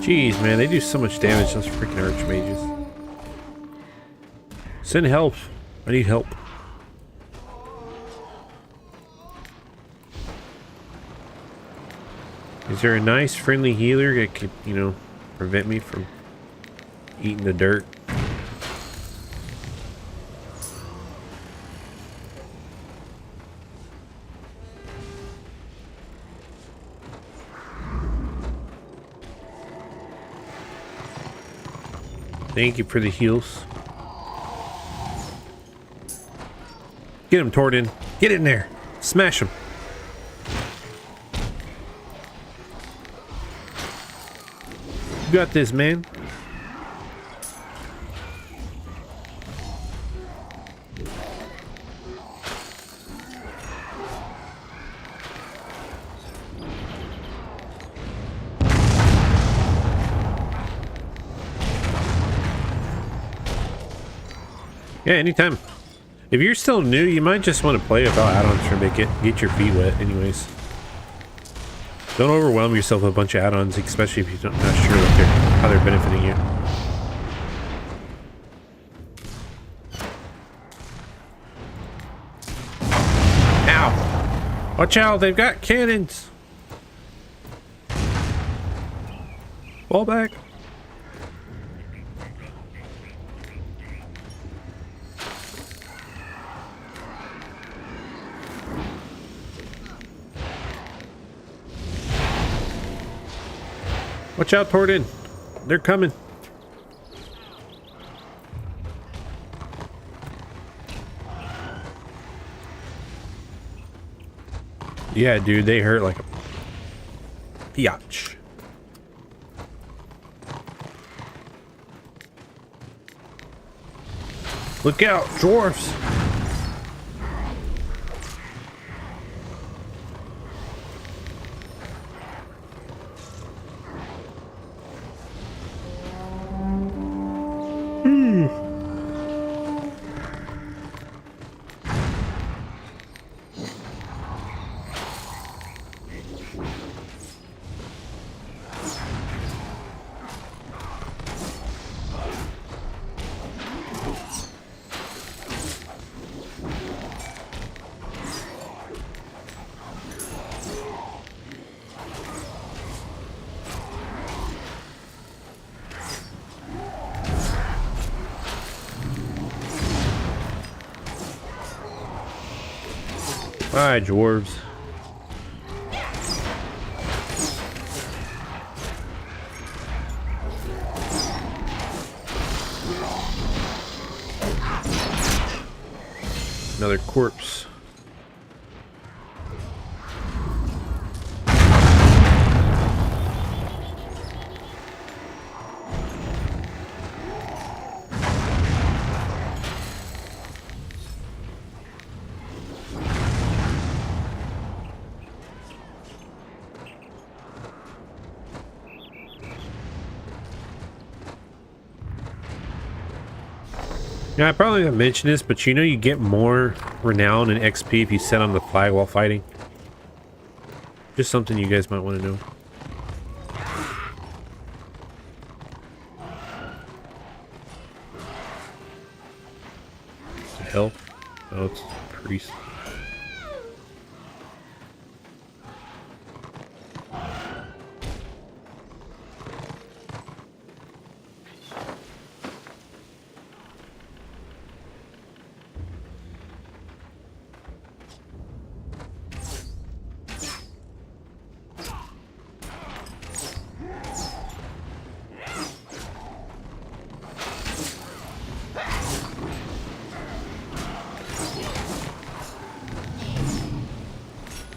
Jeez, man, they do so much damage, those freaking archmages. Send help. I need help. Is there a nice, friendly healer that could, you know, prevent me from eating the dirt? Thank you for the heals. Get him, Tordin. Get in there. Smash him. You got this, man. Yeah, anytime. If you're still new, you might just want to play without add-ons for a bit. Get your feet wet anyways. Don't overwhelm yourself with a bunch of add-ons, especially if you're not sure what how they're benefiting you. Ow! Watch out, they've got cannons! Fall back! Watch out, Tordin. They're coming. Yeah, dude, they hurt like a biatch. Look out, dwarfs. Bye, dwarves. Another corpse. Yeah, I probably haven't mentioned this, but you know you get more renown and XP if you set on the flag while fighting. Just something you guys might want to know. What the hell? Oh, it's a priest.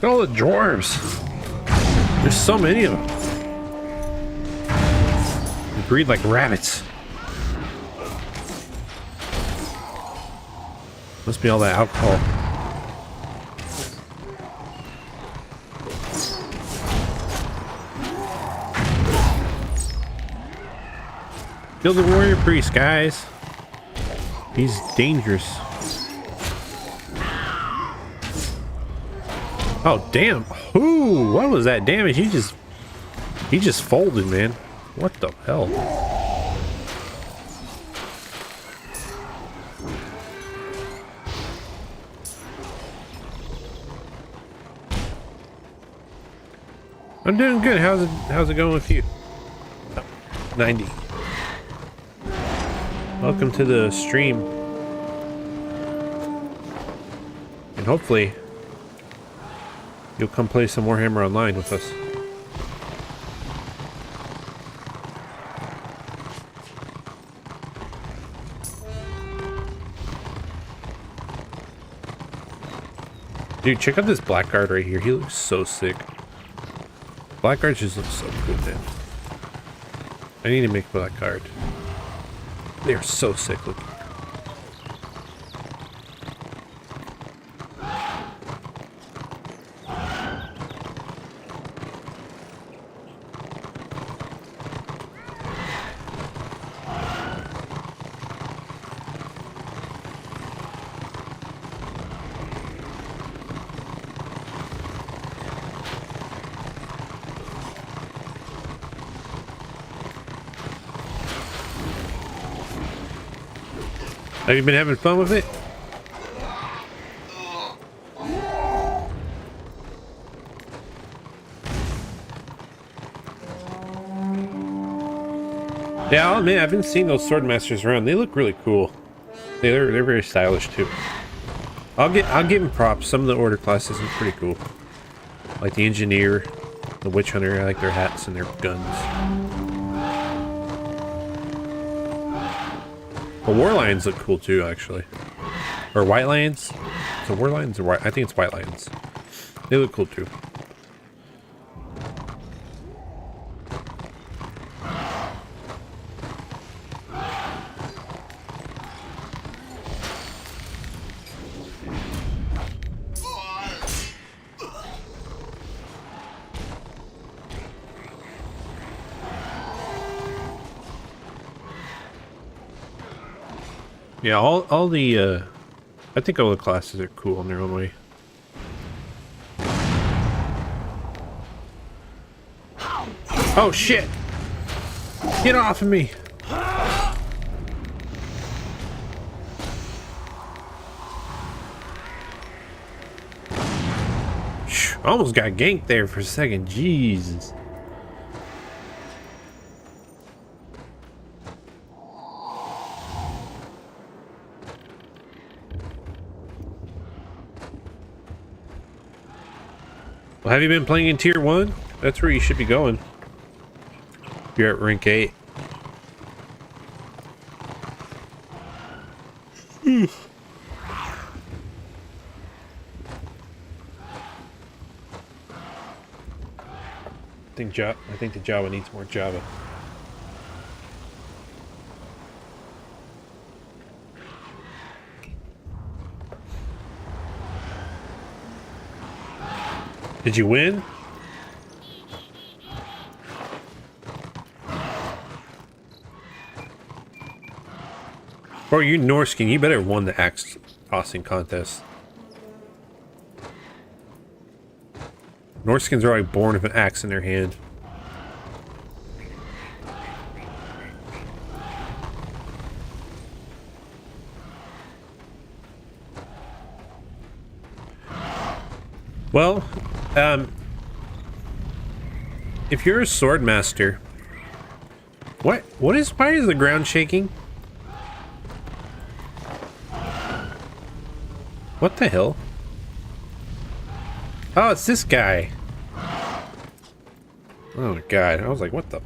All the dwarves. There's so many of them. They breed like rabbits. Must be all that alcohol. Kill the warrior priest, guys. He's dangerous. Oh damn! Ooh, what was that damage? He just folded, man. What the hell? I'm doing good. How's it going with you? Oh, 90. Welcome to the stream. And hopefully you'll come play some Warhammer Online with us. Dude, check out this blackguard right here. He looks so sick. Blackguards just look so cool, man. I need to make blackguard. They are so sick looking. Have you been having fun with it? Yeah, I'll admit, I've been seeing those sword masters around. They look really cool. They're very stylish too. I'll give them props. Some of the order classes are pretty cool. Like the engineer, the witch hunter. I like their hats and their guns. The war lions look cool too, actually. Or white lions. Is it war lions or white? I think it's white lions. They look cool too. Yeah, all the I think all the classes are cool in their own way. Oh shit! Get off of me! Almost got ganked there for a second. Jesus. Well, have you been playing in Tier 1? That's where you should be going. You're at rank 8. I think the Java needs more Java. Did you win? Or you Norskin, you better have won the axe tossing contest. Norskins are already born with an axe in their hand. Well, if you're a sword master, why is the ground shaking? What the hell? Oh, it's this guy. Oh god, I was like, what the?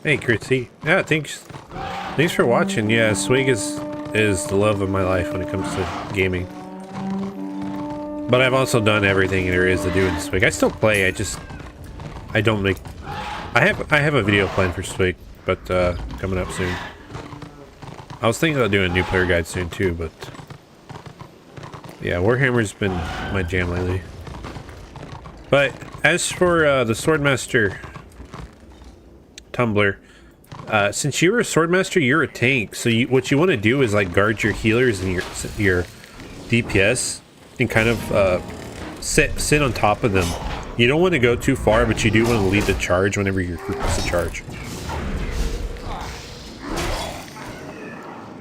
Hey, Chrissy. Yeah, thanks for watching. Yeah, Swig is the love of my life when it comes to gaming. But I've also done everything there is to do in Swig. I still play, I don't make... I have a video planned for Swig, but coming up soon. I was thinking about doing a new player guide soon too, but... yeah, Warhammer's been my jam lately. But as for the Swordmaster Tumblr, since you're a Swordmaster, you're a tank. So what you want to do is like guard your healers and your DPS and kind of sit on top of them. You don't want to go too far, but you do want to lead the charge whenever your group is to charge.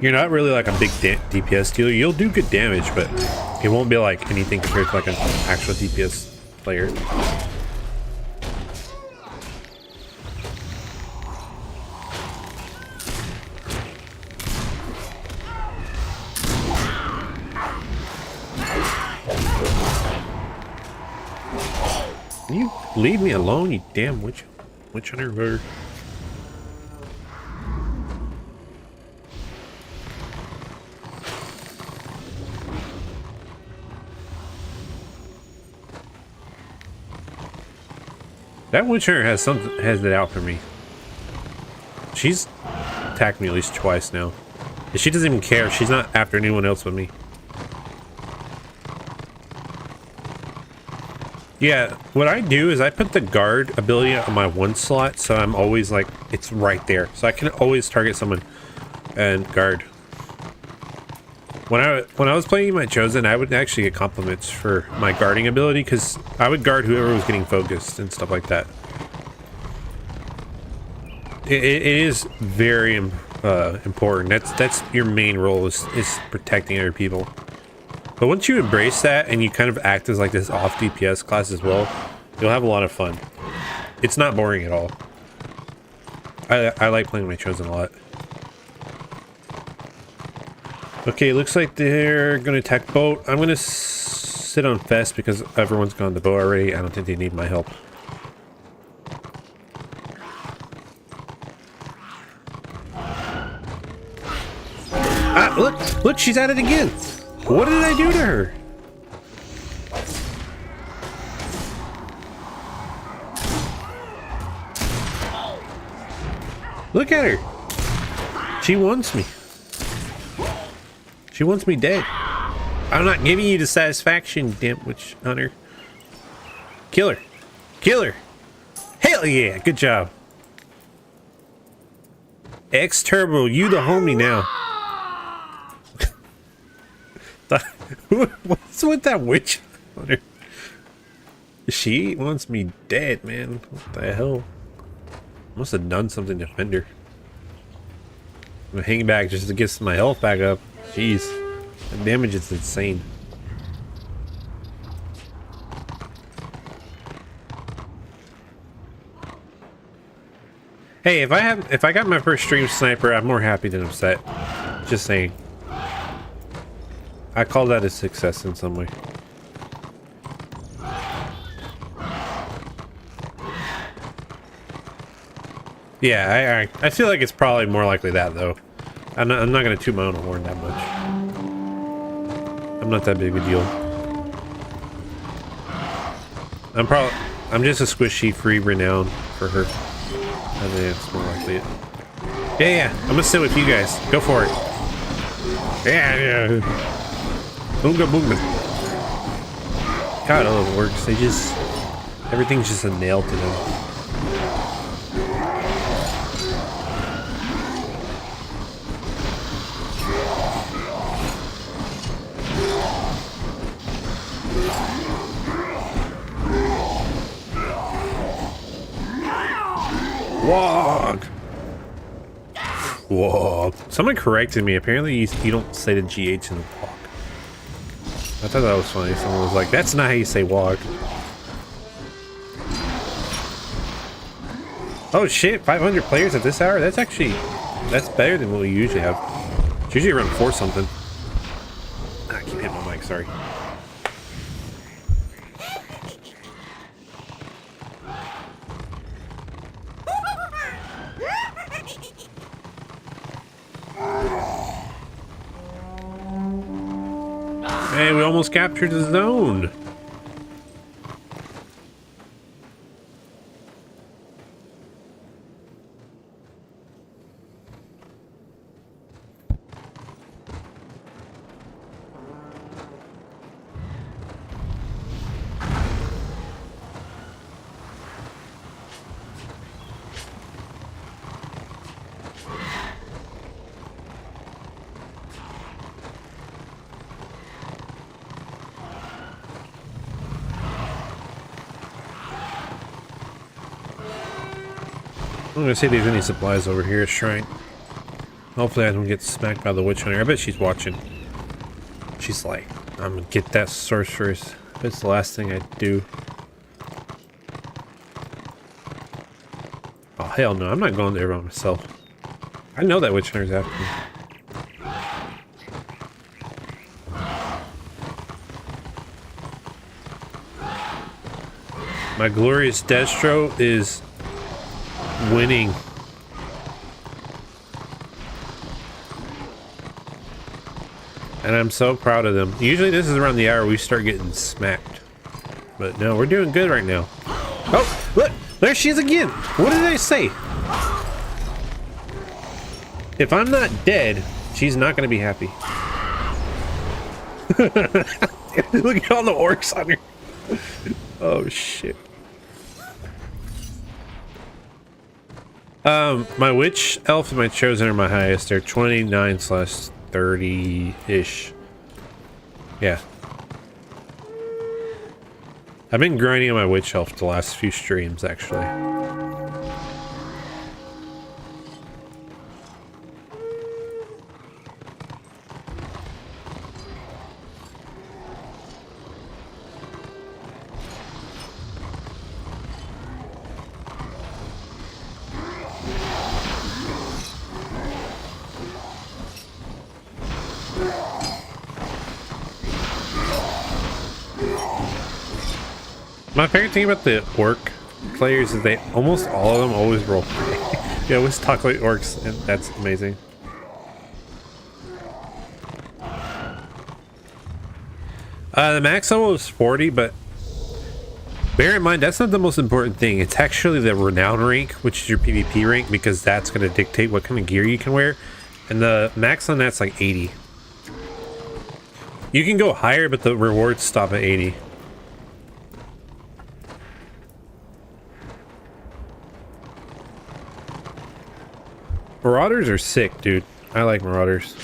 You're not really like a big DPS dealer. You'll do good damage, but it won't be like anything compared to like an actual DPS player. You leave me alone, you damn witch hunter bird. That witch hunter has it out for me. She's attacked me at least twice now. And she doesn't even care. She's not after anyone else but me. Yeah, what I do is I put the guard ability on my one slot, so I'm always like, it's right there. So I can always target someone and guard. When I was playing my Chosen, I would actually get compliments for my guarding ability, because I would guard whoever was getting focused and stuff like that. It is very important. That's your main role is protecting other people. But once you embrace that and you kind of act as like this off DPS class as well, you'll have a lot of fun. It's not boring at all. I like playing my Chosen a lot. Okay, looks like they're gonna attack boat. I'm gonna sit on Fest because everyone's gone to boat already. I don't think they need my help. Ah, look, she's at it again. What did I do to her? Look at her. She wants me. She wants me dead. I'm not giving you the satisfaction, damn witch hunter. Kill her. Kill her. Hell yeah, good job. X Turbo, you the homie now. What's with that witch hunter? She wants me dead, man. What the hell? Must have done something to offend her. I'm gonna hang back just to get my health back up. Jeez, the damage is insane. Hey, if I got my first stream sniper, I'm more happy than upset. Just saying. I call that a success in some way. Yeah, I feel like it's probably more likely that though. I'm not gonna toot my own horn that much. I'm not that big a deal. I'm just a squishy free renown for her. I think it's more likely it. Yeah, I'm gonna sit with you guys. Go for it. Yeah. Boonga boonga. God, I love orcs. They just... everything's just a nail to them. Wog! Wog. Someone corrected me. Apparently you don't say the GH in the walk. I thought that was funny. Someone was like, that's not how you say wog. Oh shit, 500 players at this hour? That's better than what we usually have. It's usually around 4 something. I keep hitting my mic, sorry. Hey, we almost captured the zone. I'm gonna see if there's any supplies over here at Shrine. Hopefully I don't get smacked by the witch hunter. I bet she's watching. She's like, I'm gonna get that sorceress. That's the last thing I do. Oh hell no, I'm not going there by myself. I know that witch hunter's after me. My glorious Destro is winning. And I'm so proud of them. Usually this is around the hour we start getting smacked. But no, we're doing good right now. Oh, look! There she is again! What did I say? If I'm not dead, she's not gonna be happy. Look at all the orcs on her. Oh shit. My witch, elf, and my chosen are my highest. They're 29/30-ish. Yeah. I've been grinding on my witch elf the last few streams, actually. My favorite thing about the orc players is they almost all of them always role play. They always talk like orcs, and that's amazing. The max level is 40, but bear in mind that's not the most important thing. It's actually the renown rank, which is your PvP rank, because that's going to dictate what kind of gear you can wear. And the max on that's like 80. You can go higher, but the rewards stop at 80. Marauders are sick, dude. I like Marauders.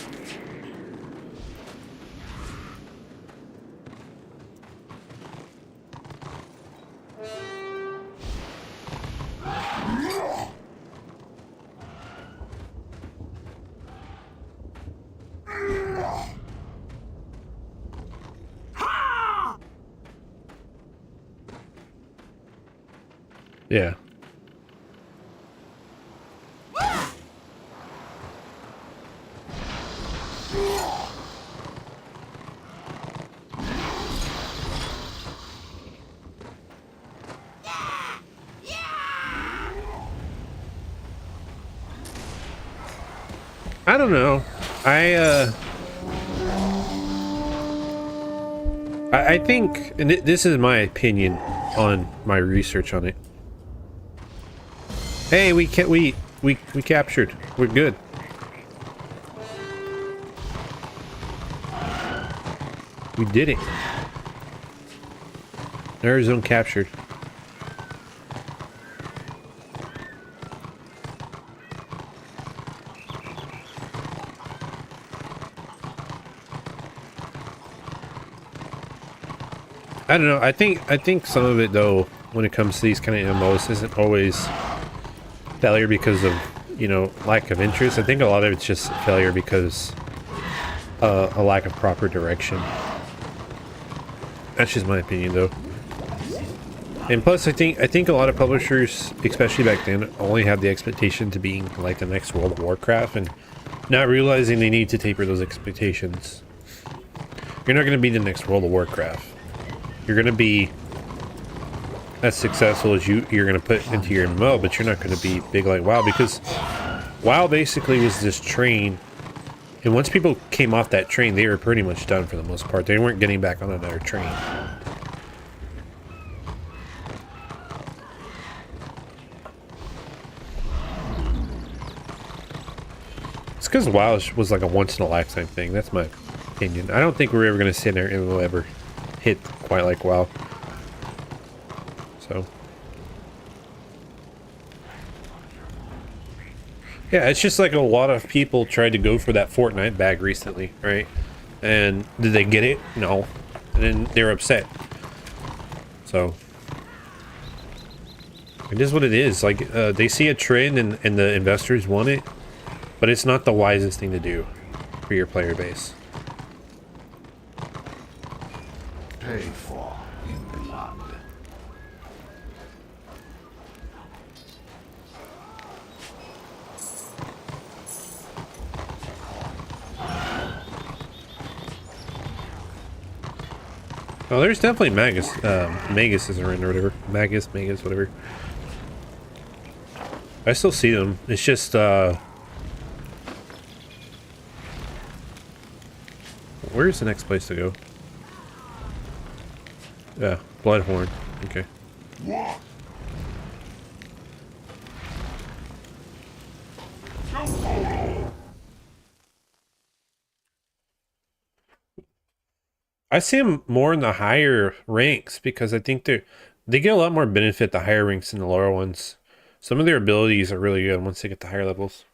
Yeah. I don't know. I think, and this is my opinion on my research on it. Hey, we captured. We're good. We did it. Arizona captured. I don't know. I think some of it though, when it comes to these kind of MMOs, isn't always failure because of, you know, lack of interest. I think a lot of it's just failure because a lack of proper direction. That's just my opinion though. And plus, I think a lot of publishers, especially back then, only had the expectation to being like the next World of Warcraft, and not realizing they need to taper those expectations. You're not going to be the next World of Warcraft. You're going to be as successful as you're going to put into your MMO, but you're not going to be big like WoW, because WoW basically was this train, and once people came off that train, they were pretty much done for the most part. They weren't getting back on another train. It's because WoW was like a once-in-a-lifetime thing. That's my opinion. I don't think we're ever going to see an MMO ever hit quite like WoW. So yeah, it's just like a lot of people tried to go for that Fortnite bag recently, right? And did they get it? No. And then they're upset. So it is what it is. Like they see a trend and the investors want it, but it's not the wisest thing to do for your player base. Pay for in blood. Oh, there's definitely Magus. Magus is around or whatever. Magus, whatever. I still see them. It's just where's the next place to go? Yeah, Bloodhorn. Okay. I see them more in the higher ranks because I think they get a lot more benefit the higher ranks than the lower ones. Some of their abilities are really good once they get to higher levels.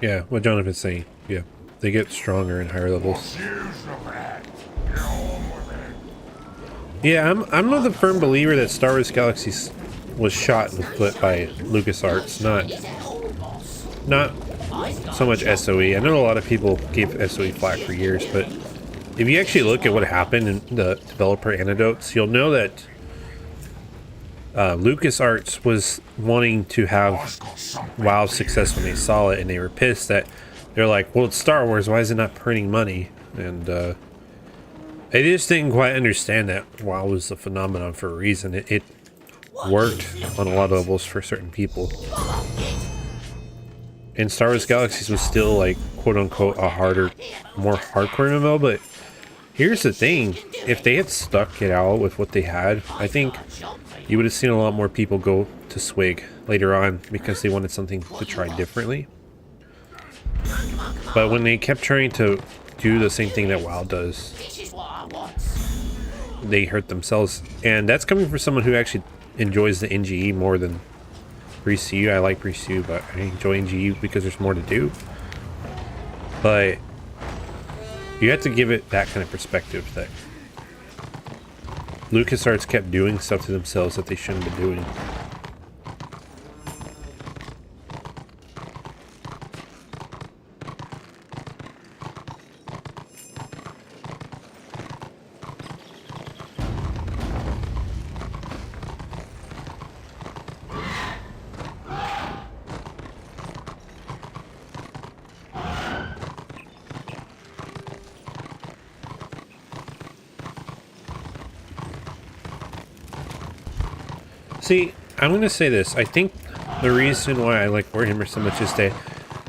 Yeah, what Jonathan's saying. Yeah, they get stronger in higher levels. Yeah, I'm of the firm believer that Star Wars Galaxies was shot in the foot by LucasArts, not so much SOE. I know a lot of people gave SOE flack for years, but if you actually look at what happened in the developer anecdotes, you'll know that LucasArts was wanting to have WoW's success when they saw it, and they were pissed that they're like, well, it's Star Wars, why is it not printing money? And I just didn't quite understand that WoW was a phenomenon for a reason. It worked on a lot of levels for certain people. And Star Wars Galaxies was still like, quote unquote, a harder, more hardcore MMO, but here's the thing. If they had stuck it out with what they had, I think you would have seen a lot more people go to Swig later on because they wanted something to try differently. But when they kept trying to do the same thing that WoW does, they hurt themselves. And that's coming from someone who actually enjoys the NGE more than Pre-CU. I like Pre-CU, but I enjoy NGE because there's more to do. But you have to give it that kind of perspective that LucasArts kept doing stuff to themselves that they shouldn't be doing. See, I'm going to say this. I think the reason why I like Warhammer so much is that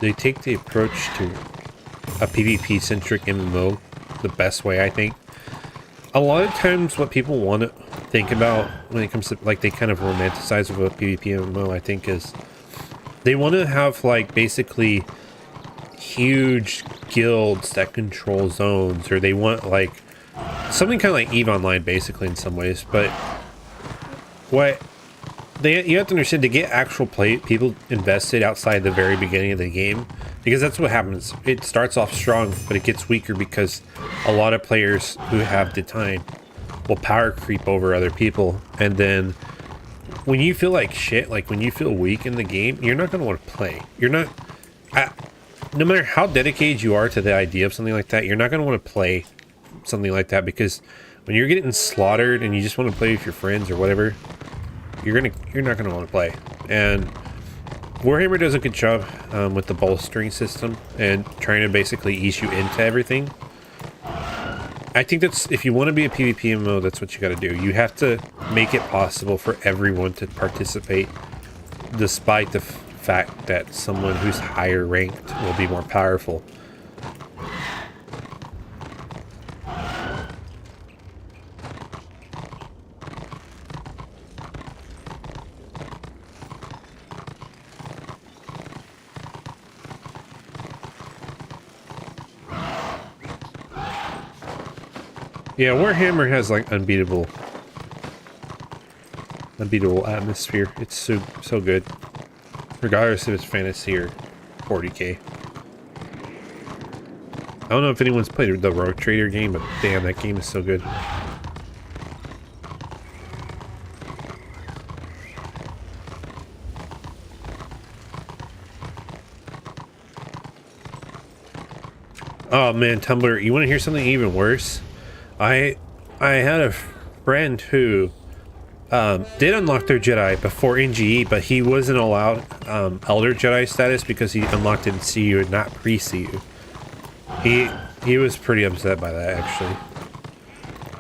they take the approach to a PvP-centric MMO the best way, I think. A lot of times what people want to think about when it comes to, like, they kind of romanticize of a PvP MMO, I think, is they want to have, like, basically huge guilds that control zones, or they want, like, something kind of like EVE Online, basically, in some ways. But what you have to understand, to get actual people invested outside the very beginning of the game, because that's what happens. It starts off strong, but it gets weaker because a lot of players who have the time will power creep over other people, and then when you feel like shit, like when you feel weak in the game, you're not going to want to play. You're not, no matter how dedicated you are to the idea of something like that, you're not going to want to play something like that, because when you're getting slaughtered and you just want to play with your friends or whatever, you're not gonna want to play. And Warhammer does a good job with the bolstering system and trying to basically ease you into everything. I think that's, if you want to be a PvP MMO, that's what you got to do. You have to make it possible for everyone to participate, despite the fact that someone who's higher ranked will be more powerful. Yeah, Warhammer has like unbeatable atmosphere. It's so good, regardless if it's fantasy or 40k. I don't know if anyone's played the Rogue Trader game, but damn, that game is so good. Oh man, Tumblr, you want to hear something even worse? I had a friend who did unlock their Jedi before NGE, but he wasn't allowed Elder Jedi status because he unlocked it in CU and not pre-CU. He was pretty upset by that, actually.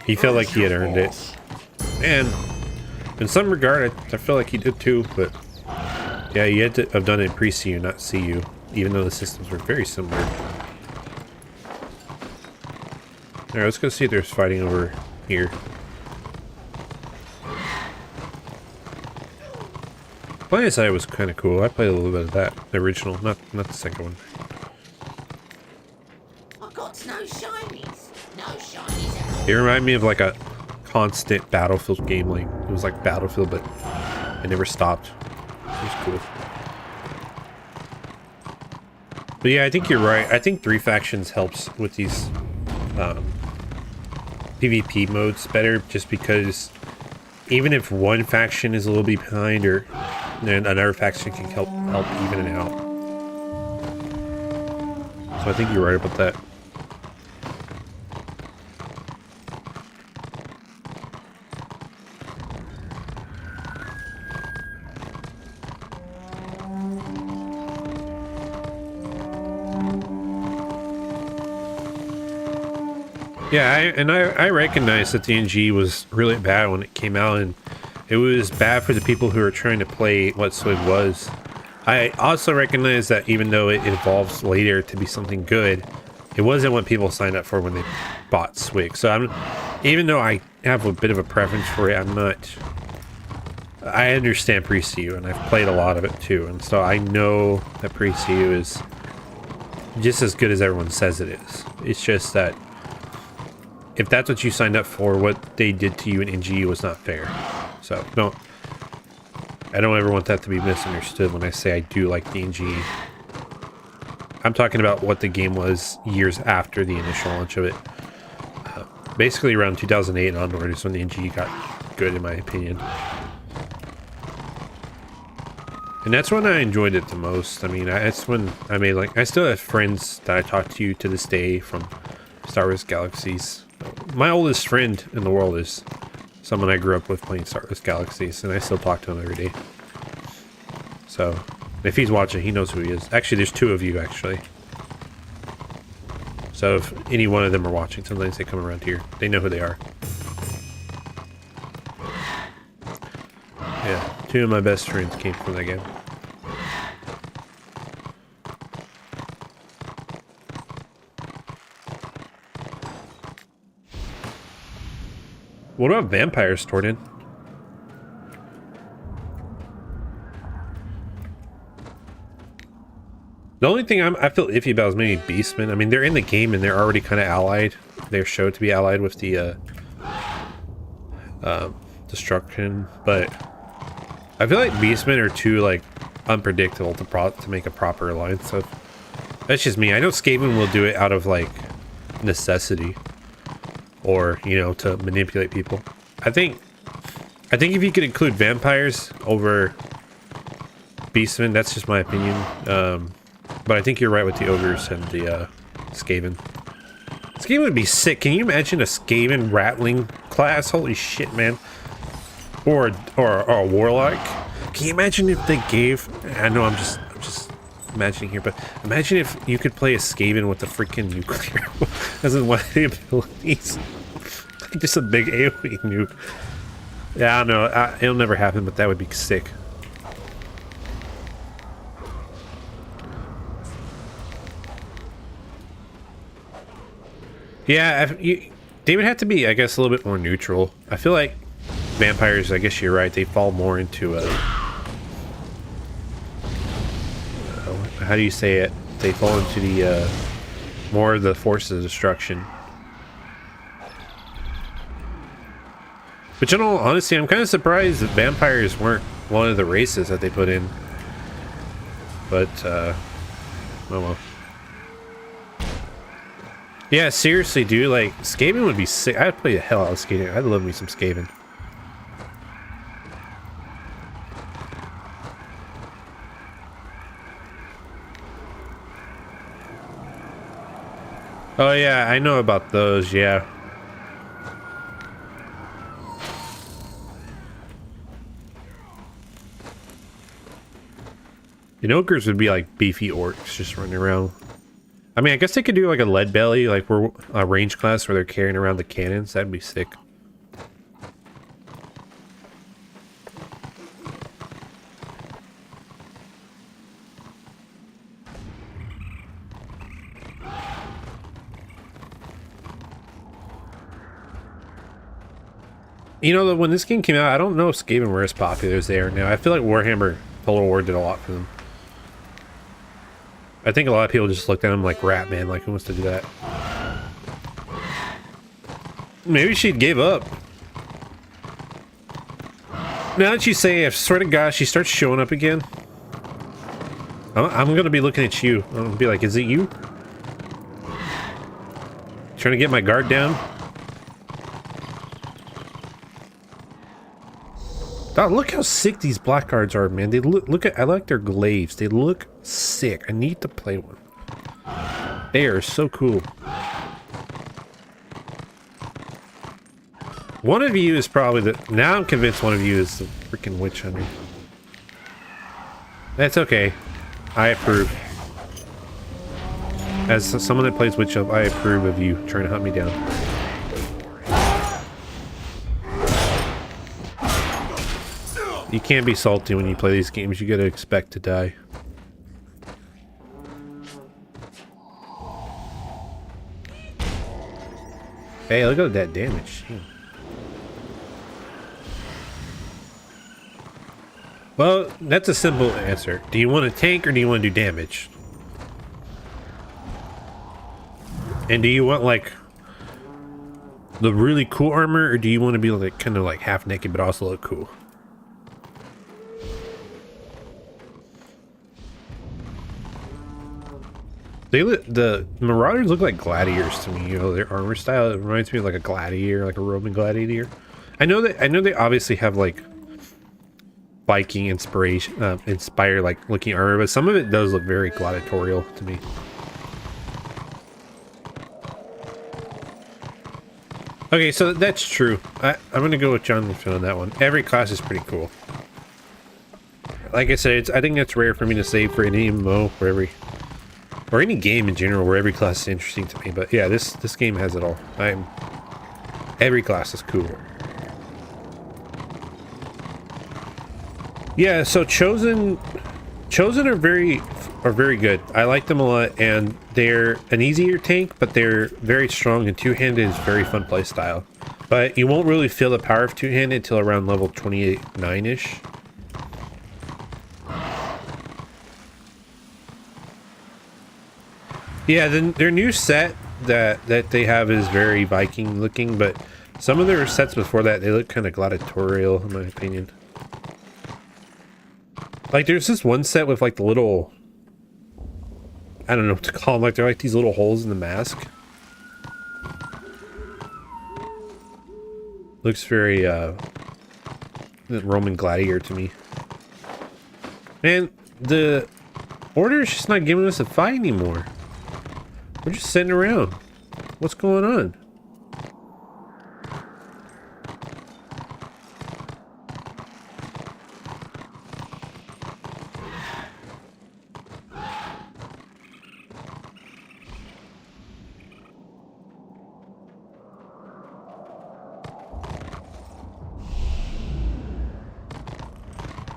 He felt like he had earned it. And in some regard, I feel like he did too, but yeah, you had to have done it pre-CU, not CU, even though the systems were very similar. Alright, let's go see if there's fighting over here. Planet Side was kind of cool. I played a little bit of that. The original, not the second one. I got no shinies. No shinies. It reminded me of like a constant Battlefield game. Like, it was like Battlefield, but it never stopped. It was cool. But yeah, I think you're right. I think 3 factions helps with these PvP modes better, just because even if one faction is a little behind, or then another faction can help even it out. So I think you're right about that. Yeah, I recognize that the NG was really bad when it came out, and it was bad for the people who were trying to play what SWIG was. I also recognize that even though it evolves later to be something good, it wasn't what people signed up for when they bought SWIG. So even though I have a bit of a preference for it, I understand pre-CU, and I've played a lot of it too, and so I know that pre-CU is just as good as everyone says it is. It's just that if that's what you signed up for, what they did to you in NGE was not fair. So I don't ever want that to be misunderstood when I say I do like the NGE. I'm talking about what the game was years after the initial launch of it. Basically around 2008 and onward is when the NGE got good, in my opinion. And that's when I enjoyed it the most. I mean, that's when I made, like, I still have friends that I talk to this day from Star Wars Galaxies. My oldest friend in the world is someone I grew up with playing Star Wars Galaxies, and I still talk to him every day. So, if he's watching, he knows who he is. Actually, there's 2 of you, actually. So, if any one of them are watching, sometimes they come around here. They know who they are. Yeah. Two of my best friends came from that game. What about vampires stored in? The only thing I feel iffy about is maybe beastmen. I mean, they're in the game and they're already kind of allied. They're showed to be allied with the destruction, but I feel like beastmen are too like unpredictable to make a proper alliance. So that's just me. I know Skaven will do it out of like necessity, or you know, to manipulate people. I think if you could include vampires over beastmen, that's just my opinion. But I think you're right with the ogres and the Skaven. Skaven would be sick. Can you imagine a Skaven rattling class? Holy shit, man. Or a warlock. Can you imagine if they gave? I know I'm just imagining here, but imagine if you could play a Skaven with the freaking nuclear as in one of the abilities. Like just a big AoE nuke. Yeah, I don't know. It'll never happen, but that would be sick. Yeah, they would have to be, I guess, a little bit more neutral. I feel like vampires, I guess you're right, they fall more into how do you say it? They fall into the more of the forces of destruction. But in all honesty, I'm kind of surprised that vampires weren't one of the races that they put in. But oh well. Yeah, seriously, dude, like, Skaven would be sick. I'd play the hell out of Skaven. I'd love me some Skaven. Oh, yeah, I know about those, yeah. The ogres would be like beefy orcs just running around. I mean, I guess they could do like a lead belly, like we're a range class where they're carrying around the cannons. That'd be sick. You know, when this game came out, I don't know if Skaven were as popular as they are now. I feel like Warhammer Total War did a lot for them. I think a lot of people just looked at him like, rat man, like who wants to do that? Maybe she gave up. Now that you say, I swear to God, she starts showing up again. I'm gonna be looking at you. I'm gonna be like, is it you? Trying to get my guard down? Oh, look how sick these blackguards are, man. They look at, I like their glaives. They look sick. I need to play one. They are so cool. One of you is probably the, now I'm convinced one of you is the freaking witch hunter. That's okay. I approve. As someone that plays witch up, I approve of you trying to hunt me down. You can't be salty when you play these games. You gotta expect to die. Hey, look at that damage. Well, that's a simple answer. Do you want to tank or do you want to do damage? And do you want like the really cool armor, or do you want to be like kind of like half naked but also look cool? The Marauders look like gladiators to me. You know, their armor style, it reminds me of like a gladiator, like a Roman gladiator. I know they obviously have like Viking inspiration, inspired like looking armor, but some of it does look very gladiatorial to me. Okay, so that's true. I'm gonna go with Jonathan on that one. Every class is pretty cool. Like I said, I think that's rare for me to say for any MMO for every. Or any game in general where every class is interesting to me, but yeah, this game has it all. Every class is cool. Yeah, so Chosen are very good. I like them a lot, and they're an easier tank, but they're very strong, and two-handed is very fun play style. But you won't really feel the power of two-handed until around level 28-9-ish. Yeah, their new set that they have is very Viking looking, but some of their sets before that, they look kind of gladiatorial, in my opinion. Like, there's this one set with, like, the little... I don't know what to call them. Like, they're like these little holes in the mask. Looks very, Roman gladiator to me. Man, the Order is just not giving us a fight anymore. We're just sitting around. What's going on?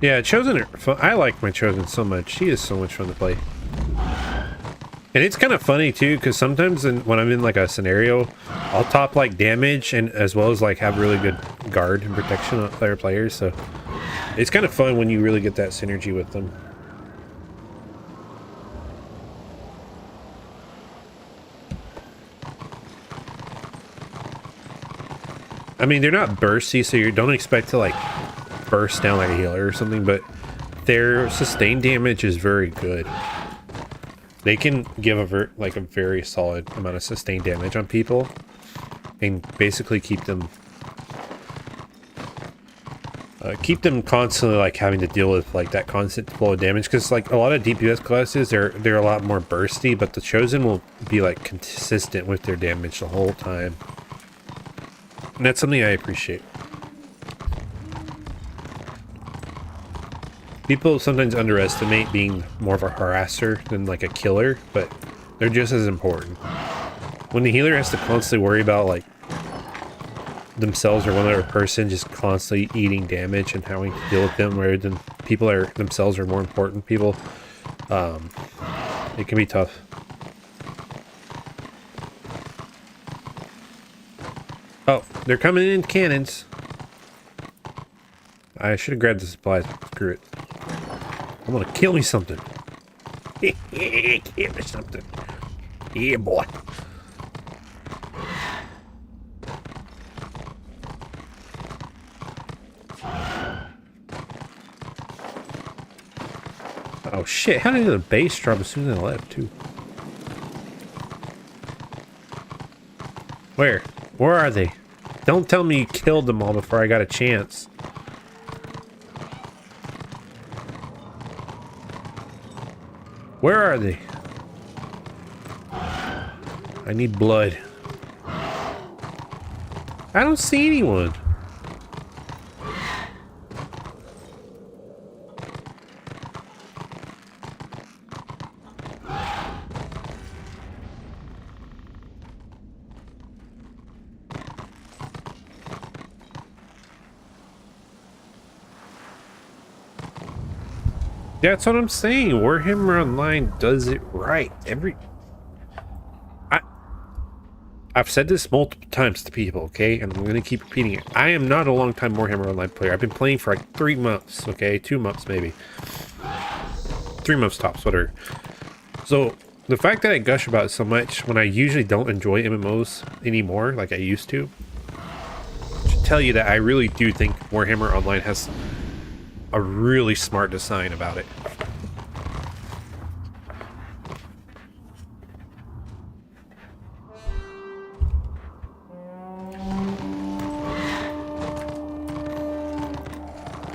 Yeah, Chosen are fun. I like my Chosen so much. She is so much fun to play. And it's kind of funny too, because sometimes when I'm in like a scenario, I'll top like damage and as well as like have really good guard and protection on other players. So it's kind of fun when you really get that synergy with them. I mean, they're not bursty, so you don't expect to like burst down like a healer or something, but their sustained damage is very good. They can give a very solid amount of sustained damage on people and basically keep them constantly like having to deal with like that constant flow of damage, because like a lot of DPS classes they're a lot more bursty, but the Chosen will be like consistent with their damage the whole time, and that's something I appreciate. People sometimes underestimate being more of a harasser than like a killer, but they're just as important. When the healer has to constantly worry about like themselves or one other person just constantly eating damage and having to deal with them, rather than people themselves are more important people, it can be tough. Oh, they're coming in cannons. I should have grabbed the supplies. Screw it. I'm gonna kill me something. Kill me something. Yeah, boy. Oh shit, how did the base drop as soon as I left too? Where? Where are they? Don't tell me you killed them all before I got a chance. Where are they? I need blood. I don't see anyone. That's what I'm saying. Warhammer Online does it right. I've said this multiple times to people, okay? And I'm going to keep repeating it. I am not a long-time Warhammer Online player. I've been playing for like 3 months, okay? 2 months maybe. 3 months tops, whatever. So, the fact that I gush about it so much when I usually don't enjoy MMOs anymore like I used to, should tell you that I really do think Warhammer Online has a really smart design about it.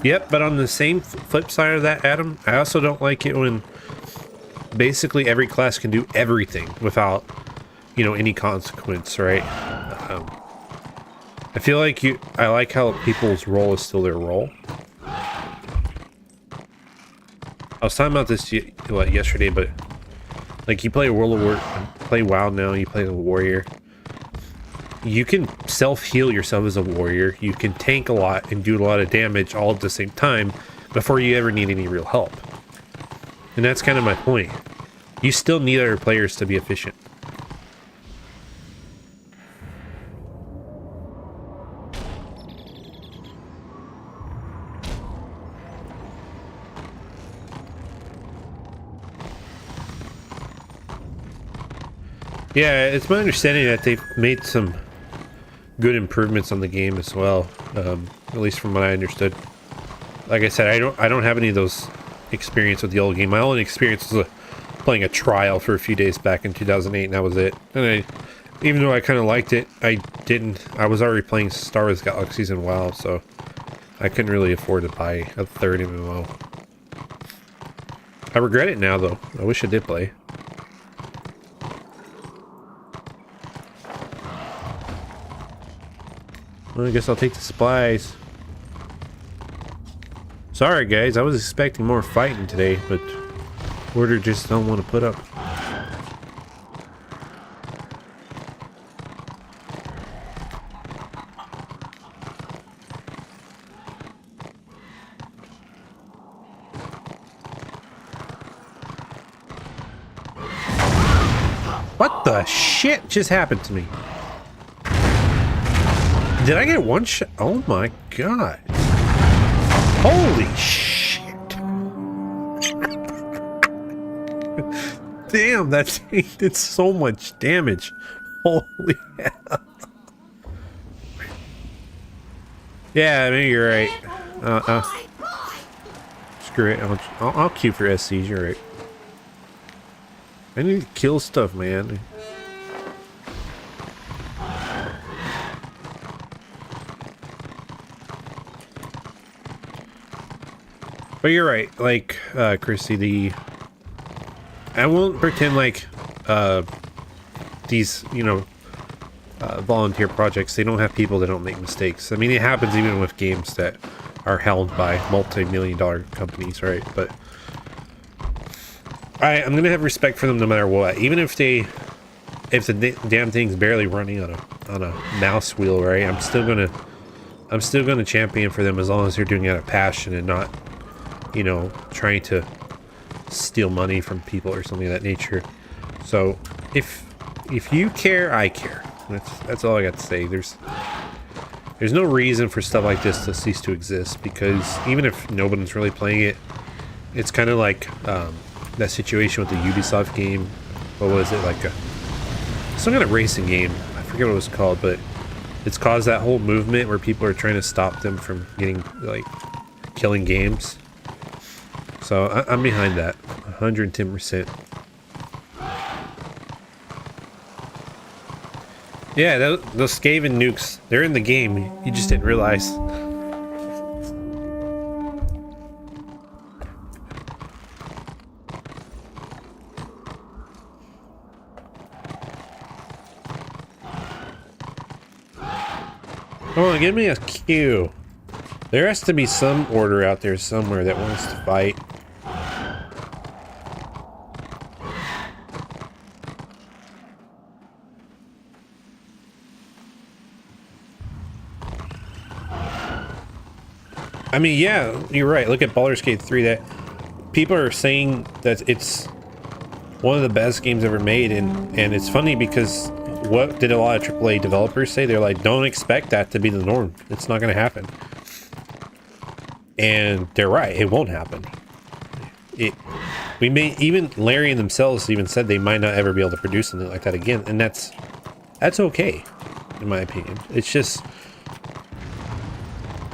Yep, but on the same flip side of that, Adam, I also don't like it when basically every class can do everything without, you know, any consequence, right? I feel like I like how people's role is still their role. I was talking about this yesterday, but like you play play WoW now, you play a warrior. You can self-heal yourself as a warrior. You can tank a lot and do a lot of damage all at the same time, before you ever need any real help. And that's kind of my point. You still need other players to be efficient. Yeah, it's my understanding that they've made some good improvements on the game as well, at least from what I understood. Like I said, I don't have any of those experience with the old game. My only experience was playing a trial for a few days back in 2008, and that was it. And even though I kind of liked it, I was already playing Star Wars Galaxies and WoW, so I couldn't really afford to buy a third MMO. I regret it now, though. I wish I did play. Well, I guess I'll take the supplies. Sorry guys, I was expecting more fighting today, but Order just don't want to put up. What the shit just happened to me? Did I get one shot? Oh my god. Holy shit. Damn, that thing did so much damage. Holy hell. Yeah, maybe you're right. Screw it. I'll queue for SCs, you're right. I need to kill stuff, man. But you're right, like, Chrissy, I won't pretend like, these, you know, volunteer projects, they don't have people that don't make mistakes. I mean, it happens even with games that are held by multi-million-dollar companies, right? But I'm gonna have respect for them no matter what. Even if the damn thing's barely running on a mouse wheel, right? I'm still gonna champion for them as long as they're doing it out of passion and not, you know, trying to steal money from people or something of that nature. So if you care, I care. That's all I got to say. There's no reason for stuff like this to cease to exist, because even if nobody's really playing it, it's kind of like that situation with the Ubisoft game. What was it, like some kind of racing game? I forget what it was called, but it's caused that whole movement where people are trying to stop them from getting, like, killing games. So I'm behind that 110%. Yeah, those Skaven nukes, they're in the game. You just didn't realize. Come on, give me a cue. There has to be some order out there somewhere that wants to fight. I mean, yeah, you're right. Look at Baldur's Gate 3. That people are saying that it's one of the best games ever made, and it's funny because what did a lot of AAA developers say? They're like, don't expect that to be the norm. It's not going to happen. And they're right. It won't happen. Even Larry and themselves even said they might not ever be able to produce something like that again, and that's okay, in my opinion. It's just,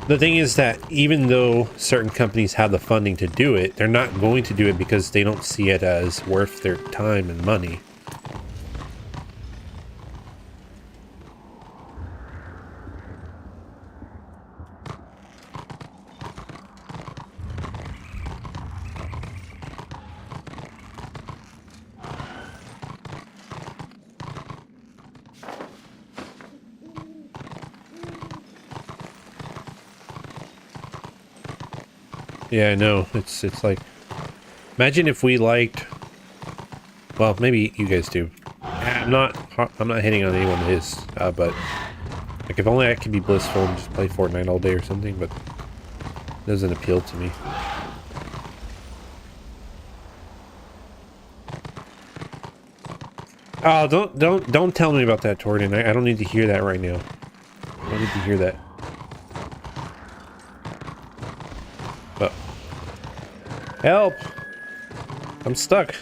the thing is that even though certain companies have the funding to do it, they're not going to do it because they don't see it as worth their time and money. Yeah, I know. It's like, imagine if we liked, well, maybe you guys do. I'm not hitting on anyone that is, but like, if only I could be blissful and just play Fortnite all day or something, but it doesn't appeal to me. Oh, don't tell me about that, Torden. I don't need to hear that right now. I don't need to hear that. Oh. Help! I'm stuck.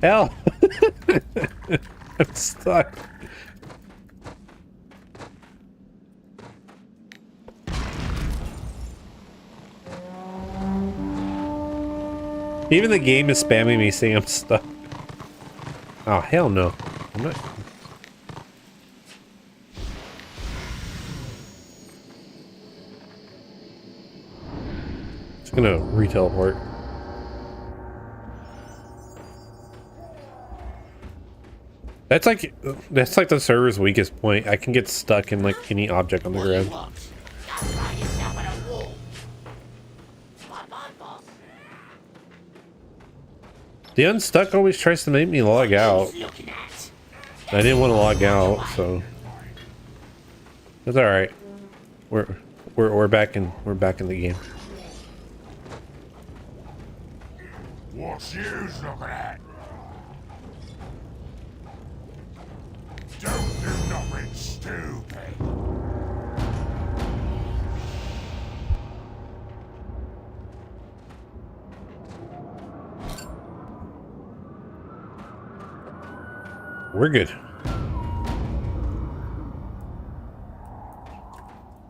Help! I'm stuck. Even the game is spamming me saying I'm stuck. Oh, hell no. I'm not. Just gonna re-teleport. That's like the server's weakest point. I can get stuck in like any object on the ground. The unstuck always tries to make me log out. I didn't want to log out, so that's all right. We're back in the game. What's you looking at? Don't do nothing stupid. We're good.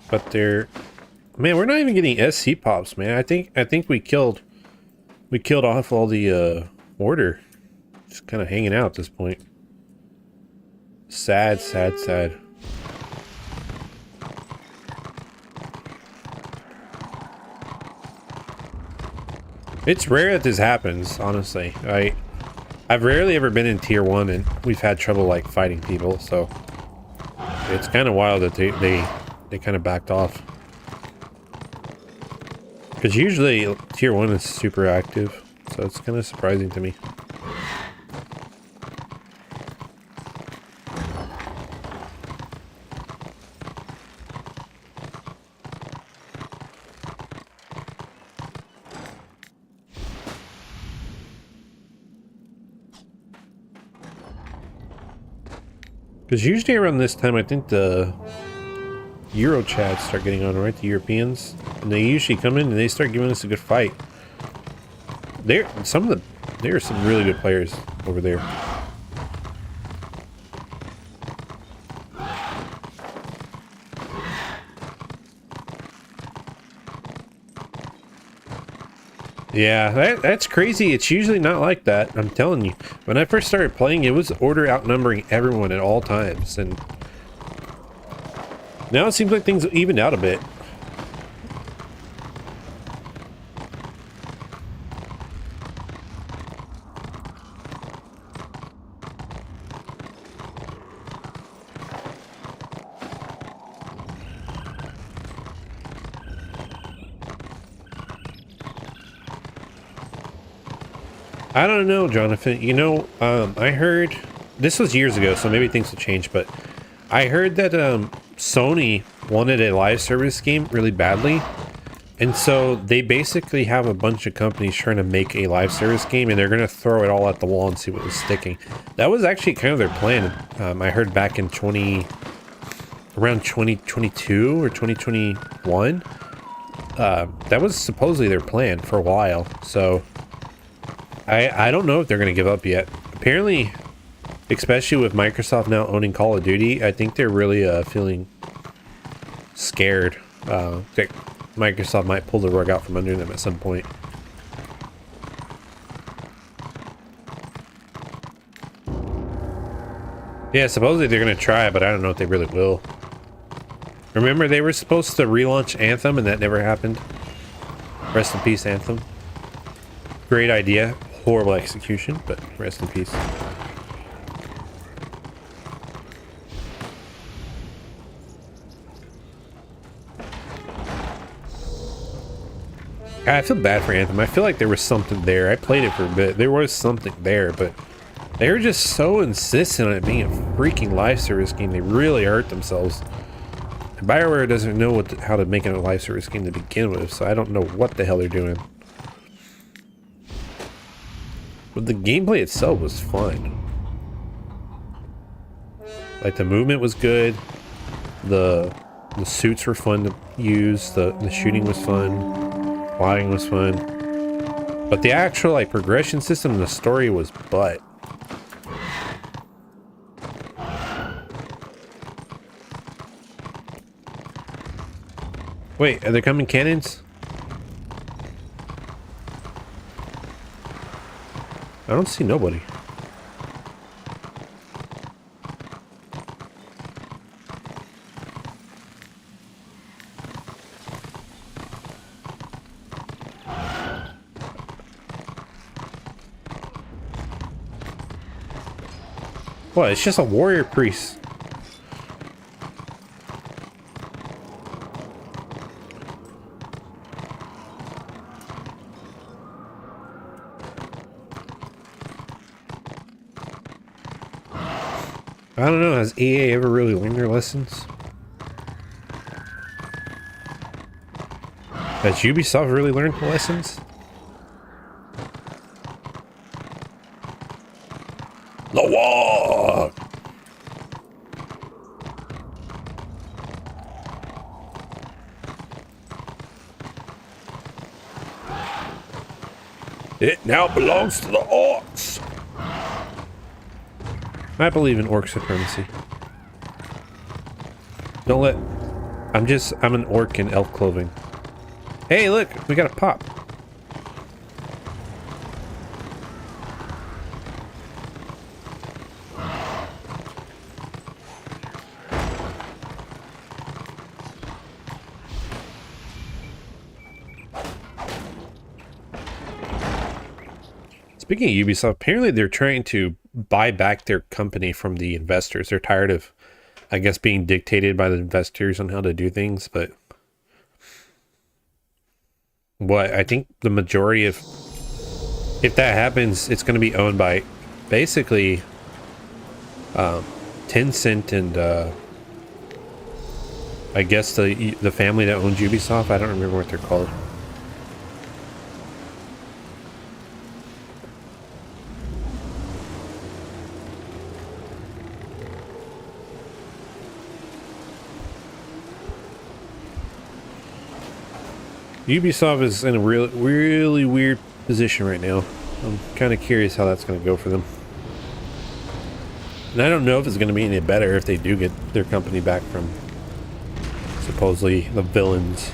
But they're, man, we're not even getting SC pops, man. I think we killed off all the order. Just kind of hanging out at this point. Sad, sad, sad. It's rare that this happens, honestly. I've rarely ever been in tier 1 and we've had trouble like fighting people, so it's kind of wild that they kind of backed off. Because usually tier 1 is super active, so it's kind of surprising to me. Because usually around this time, I think the Euro chads start getting on, right? The Europeans. And they usually come in and they start giving us a good fight. There are some really good players over there. Yeah, that's crazy. It's usually not like that. I'm telling you. When I first started playing, it was order outnumbering everyone at all times. And now it seems like things evened out a bit. I don't know, Jonathan. You know, I heard, this was years ago, so maybe things will change, but I heard that Sony wanted a live service game really badly, and so they basically have a bunch of companies trying to make a live service game, and they're going to throw it all at the wall and see what was sticking. That was actually kind of their plan. I heard back in around 2022 or 2021. That was supposedly their plan for a while, so I don't know if they're going to give up yet. Apparently, especially with Microsoft now owning Call of Duty, I think they're really feeling scared that Microsoft might pull the rug out from under them at some point. Yeah, supposedly they're going to try, but I don't know if they really will. Remember, they were supposed to relaunch Anthem, and that never happened. Rest in peace, Anthem. Great idea. Horrible execution, but rest in peace. I feel bad for Anthem. I feel like there was something there. I played it for a bit. There was something there, but they were just so insistent on it being a freaking live service game. They really hurt themselves. BioWare doesn't know how to make a live service game to begin with, so I don't know what the hell they're doing. But the gameplay itself was fun. Like, the movement was good. The suits were fun to use. The shooting was fun. Flying was fun. But the actual, like, progression system and the story was butt. Wait, are there coming cannons? I don't see nobody. What? It's just a warrior priest. I don't know, has EA ever really learned their lessons? Has Ubisoft really learned the lessons? The war! It now belongs to the orcs! I believe in orc supremacy. Don't let... I'm an orc in elf clothing. Hey, look! We got a pop. Speaking of Ubisoft, apparently they're trying to buy back their company from the investors. They're tired of, I guess, being dictated by the investors on how to do things, but what I think the majority of, if that happens, it's going to be owned by basically Tencent and I guess the family that owns Ubisoft. I don't remember what they're called. Ubisoft is in a really weird position right now. I'm kind of curious how that's going to go for them. And I don't know if it's going to be any better if they do get their company back from supposedly the villains.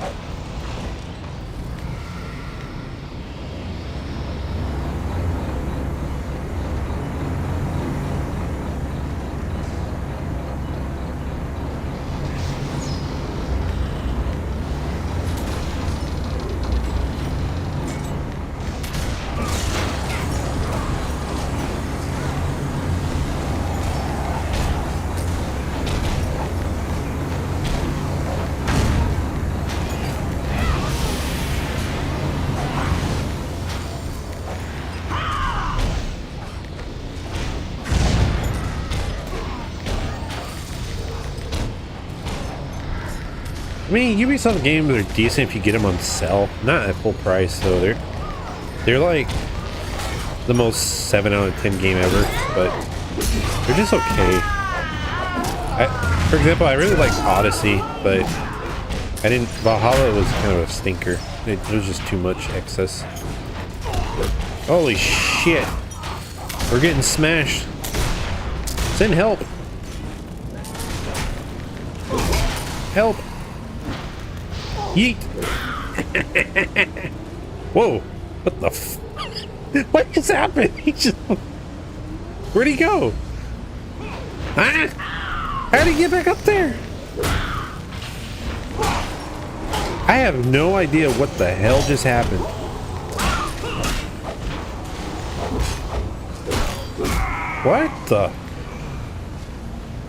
I mean, Ubisoft games are decent if you get them on sale, not at full price. So they're like the most 7 out of 10 game ever, but they're just okay. For example, I really liked Odyssey, but I didn't. Valhalla was kind of a stinker. It was just too much excess. Holy shit! We're getting smashed. Send help! Help! Yeet! Whoa! What the f... What just happened? He just... Where'd he go? Huh? How'd he get back up there? I have no idea what the hell just happened. What the...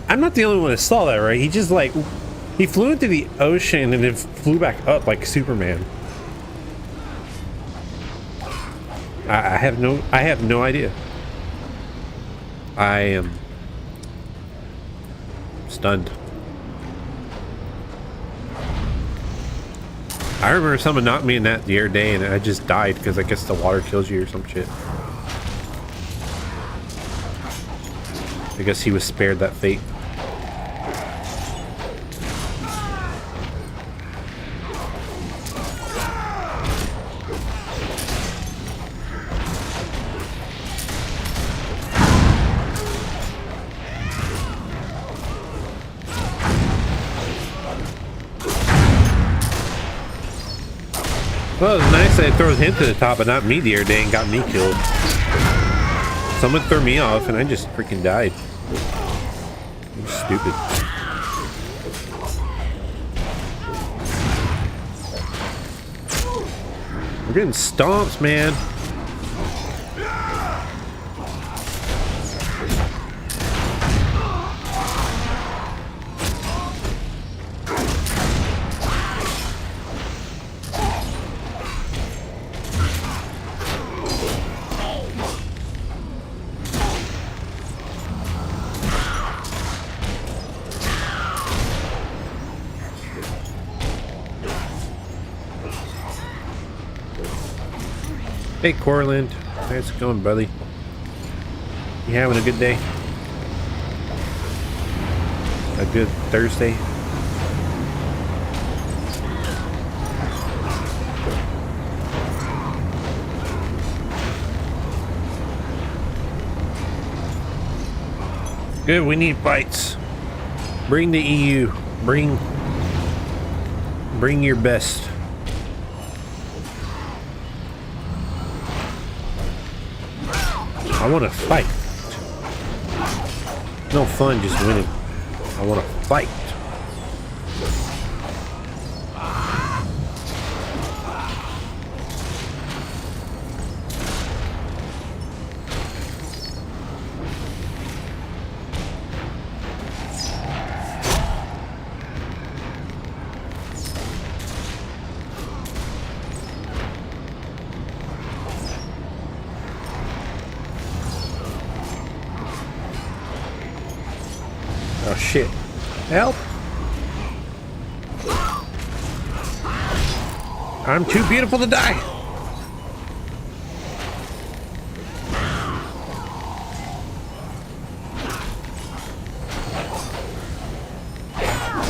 I'm not the only one that saw that, right? He just like... He flew into the ocean and then flew back up like Superman. I have no idea. I am stunned. I remember someone knocked me in that the other day and I just died because I guess the water kills you or some shit. I guess he was spared that fate. Well, it was nice that it throws him to the top, but not me the other day and got me killed. Someone threw me off and I just freaking died. I'm stupid. We're getting stomped, man. Hey, Corland. How's it going, buddy? You having a good day? A good Thursday? Good, we need fights. Bring the EU. Bring your best. I want to fight. No fun just winning. I want to fight. Oh shit. Help! I'm too beautiful to die!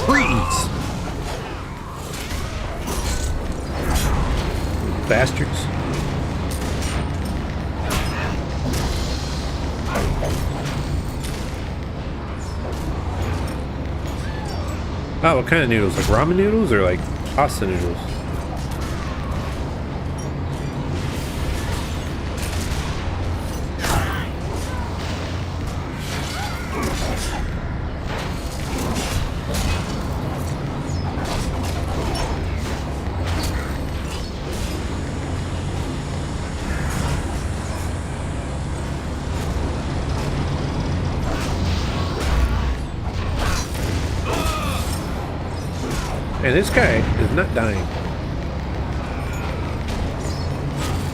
Freeze! Bastards. Oh, what kind of noodles? Like ramen noodles or like pasta noodles? And this guy is not dying.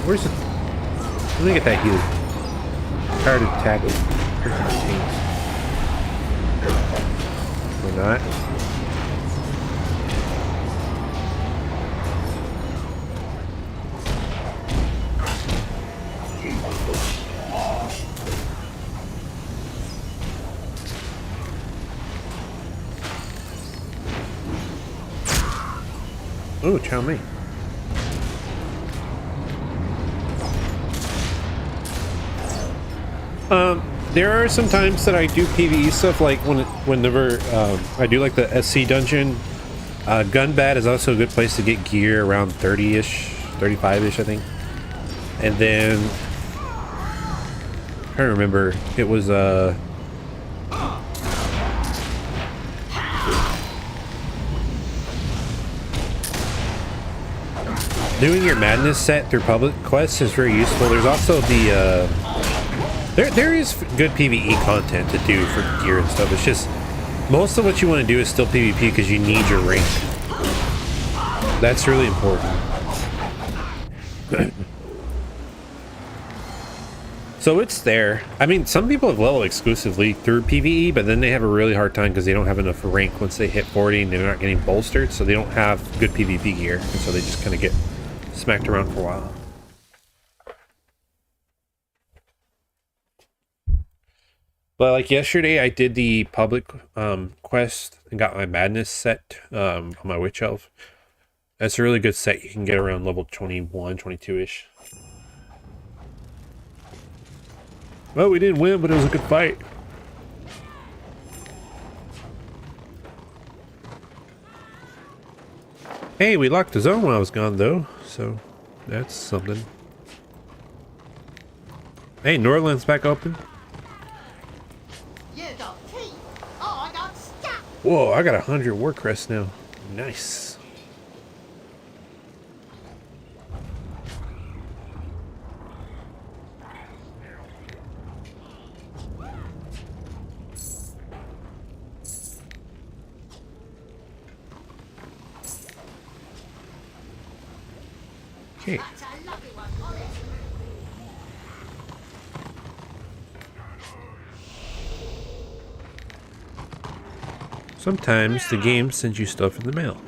Where's the... Let me get that heal. Tired of attacking. We're not. Oh, chow mein. There are some times that I do PvE stuff, like whenever I do like the SC dungeon. Gunbat is also a good place to get gear around 30-ish, 35-ish, I think. And then I'm trying to remember, it was doing your madness set through public quests is very useful. There's also the there is good PvE content to do for gear and stuff. It's just most of what you want to do is still PvP because you need your rank. That's really important. So it's there. I mean, some people have leveled exclusively through PvE, but then they have a really hard time because they don't have enough rank once they hit 40 and they're not getting bolstered, so they don't have good PvP gear, and so they just kind of get smacked around for a while. But like yesterday, I did the public quest and got my madness set on my witch elf. That's a really good set. You can get around level 21, 22-ish. Well, we didn't win, but it was a good fight. Hey, we locked the zone while I was gone, though, so that's something. Hey, Norland's back open. You got teeth. I got stuck. Whoa, I got 100 war crests now. Nice. Okay. That's a lovely one, Ollie. Sometimes the game sends you stuff in the mail.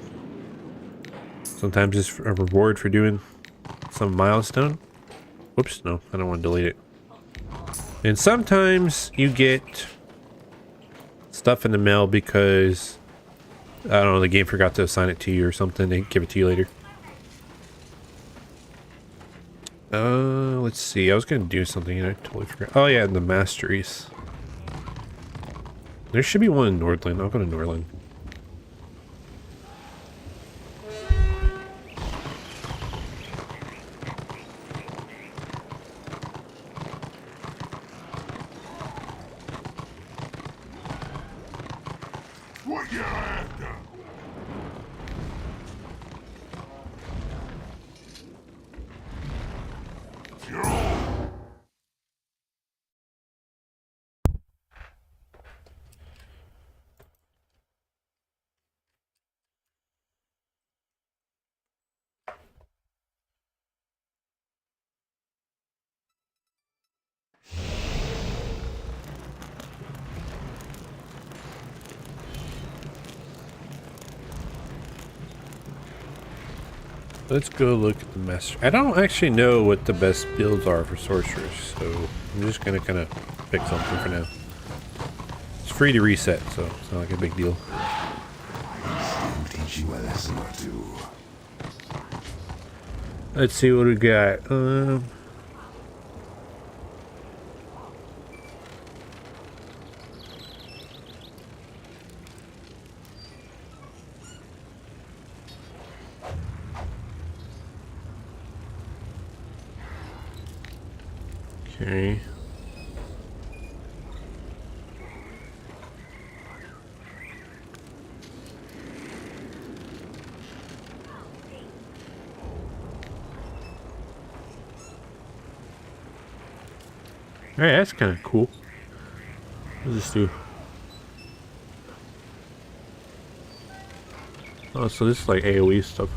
Sometimes it's a reward for doing some milestone. Whoops, no, I don't want to delete it. And sometimes you get stuff in the mail because, I don't know, the game forgot to assign it to you or something. They give it to you later. Let's see. I was going to do something and I totally forgot. Oh yeah, the masteries. There should be one in Nordland. I'll go to Nordland. What you after? Let's go look at the master. I don't actually know what the best builds are for sorcerers, so I'm just gonna kind of pick something for now. It's free to reset, so it's not like a big deal. I'll teach you a lesson or two. Let's see what we got. Okay. Alright, that's kind of cool. What does this do? Oh, so this is like AoE stuff.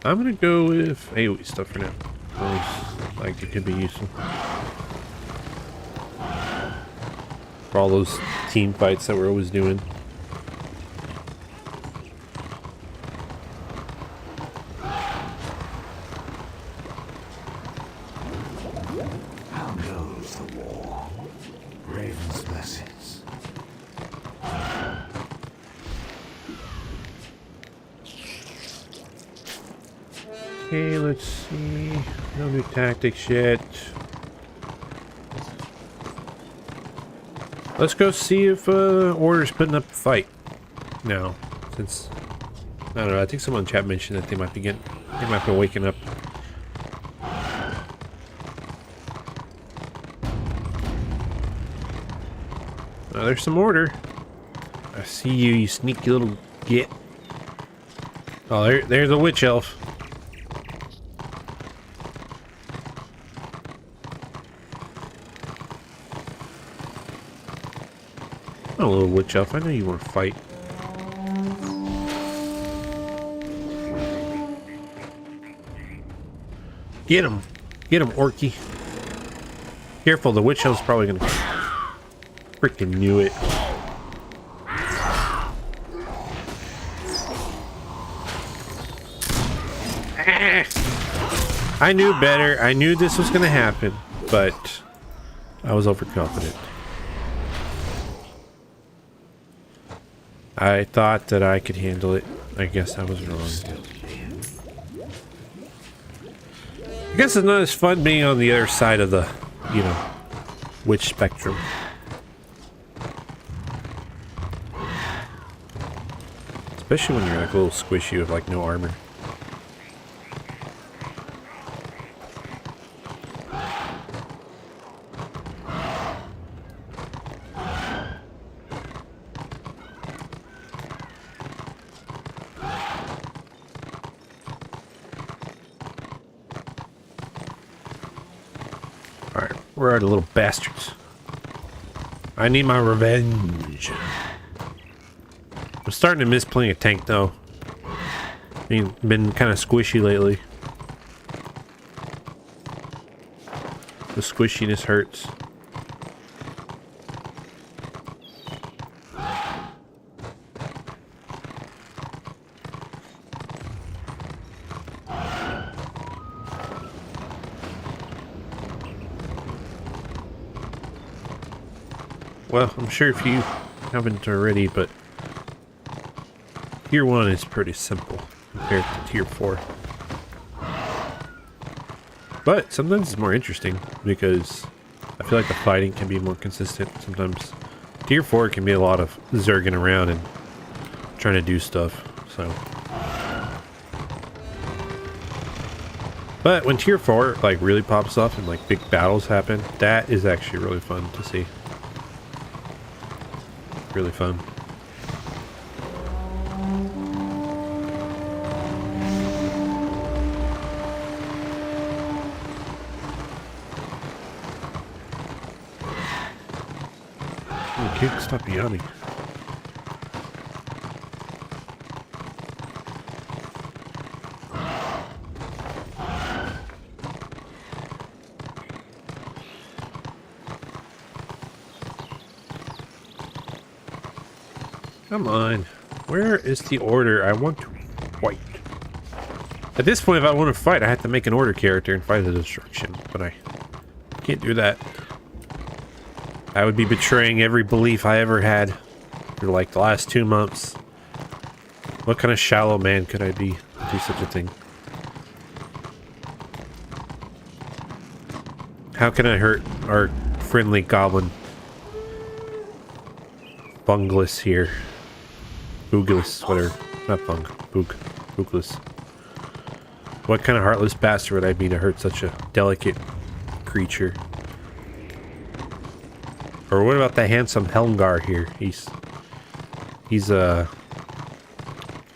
I'm gonna go with AoE stuff for now. Like it could be useful for all those team fights that we're always doing. How goes the war? Raven's blessings. Okay, let's see. No new tactics yet. Let's go see if Order's putting up a fight now. Since I don't know, I think someone in chat mentioned that they might be waking up. There's some Order. I see you, you sneaky little git. Oh, there's a witch elf. Oh, little witch elf, I know you want to fight. Get him. Get him, Orky. Careful, the witch hell's probably gonna... Freaking knew it. I knew better. I knew this was gonna happen, but I was overconfident. I thought that I could handle it. I guess I was wrong. I guess it's not as fun being on the other side of the, you know, witch spectrum. Especially when you're like a little squishy with like no armor. Alright, where are the little bastards? I need my revenge. I'm starting to miss playing a tank though. I mean, been kind of squishy lately. The squishiness hurts. Well, I'm sure if you haven't already, but Tier 1 is pretty simple compared to Tier 4. But sometimes it's more interesting because I feel like the fighting can be more consistent. Sometimes Tier 4 can be a lot of zerging around and trying to do stuff, so. But when Tier 4 like really pops off and like big battles happen, that is actually really fun to see. Really fun. Oh, kid, stop yawning. Come on. Where is the order? I want to fight. At this point, if I want to fight, I have to make an order character and fight the destruction. But I can't do that. I would be betraying every belief I ever had for like the last 2 months. What kind of shallow man could I be to do such a thing? How can I hurt our friendly goblin Bunglis here? Booglis, whatever. Not Bung. Booglis. What kind of heartless bastard would I be to hurt such a delicate creature? Or what about that handsome Helmgar here? He's sure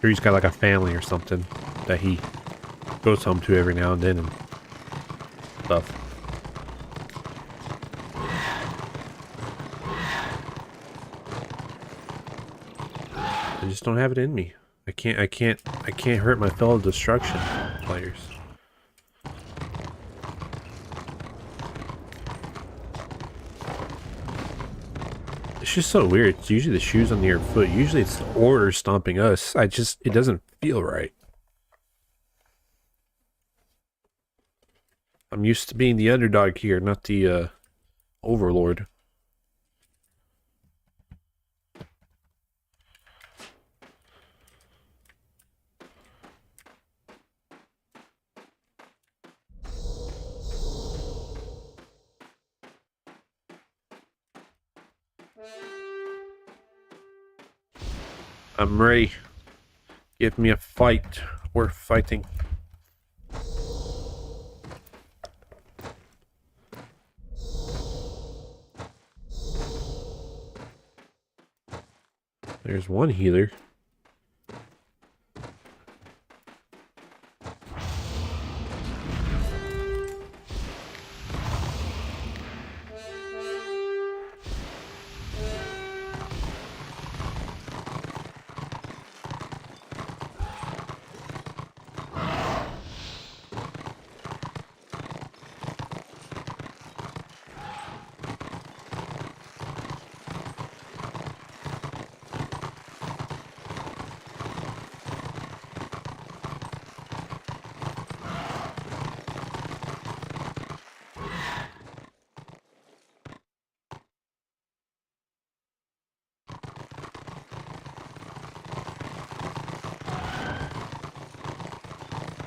he's got like a family or something that he goes home to every now and then and stuff. I just don't have it in me. I can't hurt my fellow destruction players. It's just so weird. It's usually the shoes on your foot. Usually it's the order stomping us. It doesn't feel right. I'm used to being the underdog here, not the overlord. I'm ready. Give me a fight. We're fighting. There's one healer.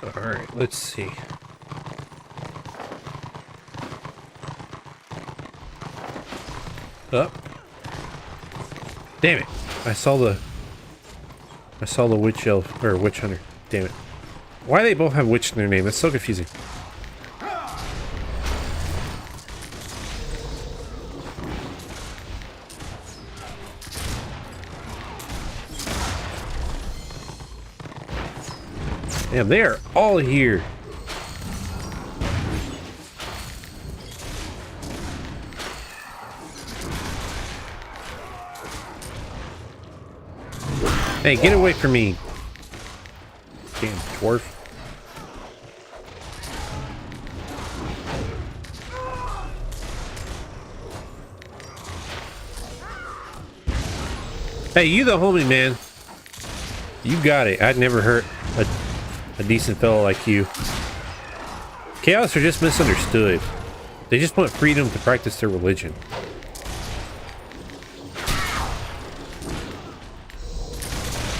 Alright, let's see. Up. Damn it. I saw the witch elf or witch hunter. Damn it. Why do they both have witch in their name? That's so confusing. Damn, they are all here. Hey, get away from me. Damn dwarf. Hey, you the homie, man. You got it. I'd never hurt a decent fellow like you. Chaos are just misunderstood. They just want freedom to practice their religion.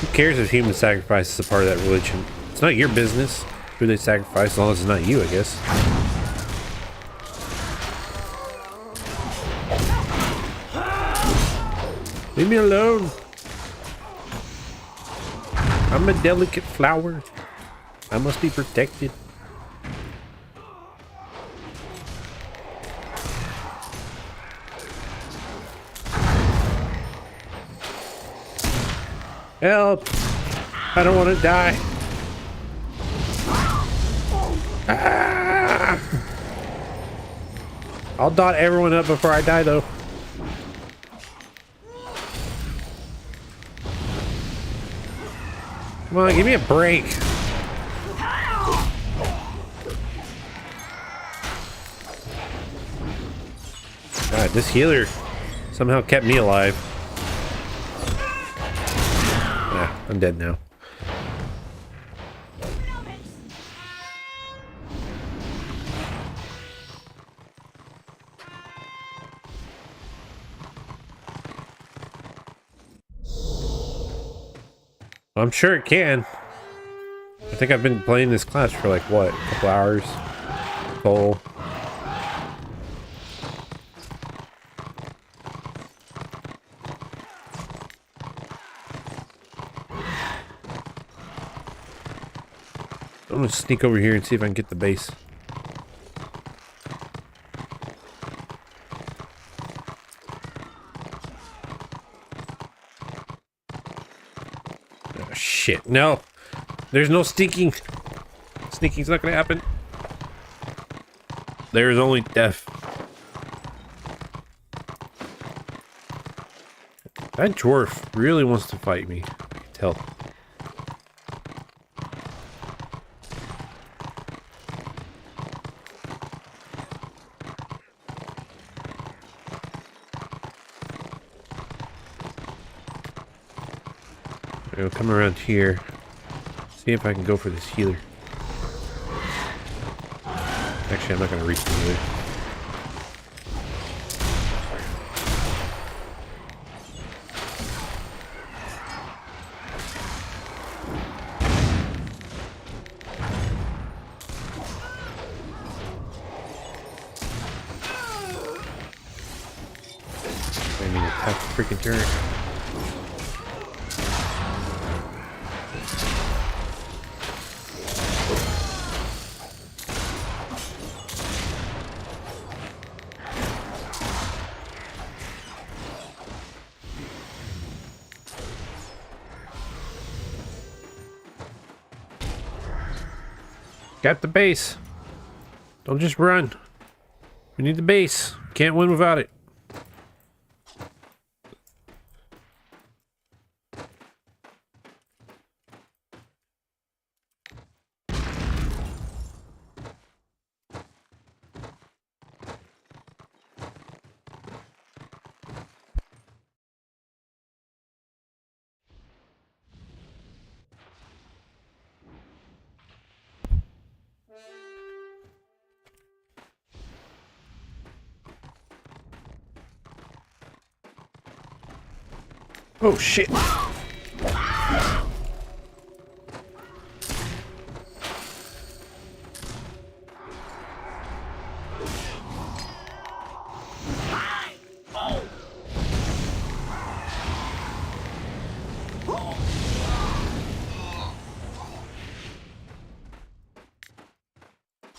Who cares if human sacrifice is a part of that religion? It's not your business who they sacrifice, as long as it's not you, I guess. Leave me alone. I'm a delicate flower. I must be protected. Help! I don't want to die. Ah! I'll dot everyone up before I die, though. Come on, give me a break. God, this healer somehow kept me alive. Ah, I'm dead now. I'm sure it can. I think I've been playing this class for like, what, a couple hours? Full. I'm gonna sneak over here and see if I can get the base. Oh, shit, no. There's no sneaking. Sneaking's not gonna happen. There is only death. That dwarf really wants to fight me. I can tell. I'll come around here. See if I can go for this healer. Actually, I'm not going to reach the healer. I need to attack the freaking turret. Got the base. Don't just run. We need the base. Can't win without it. Oh shit.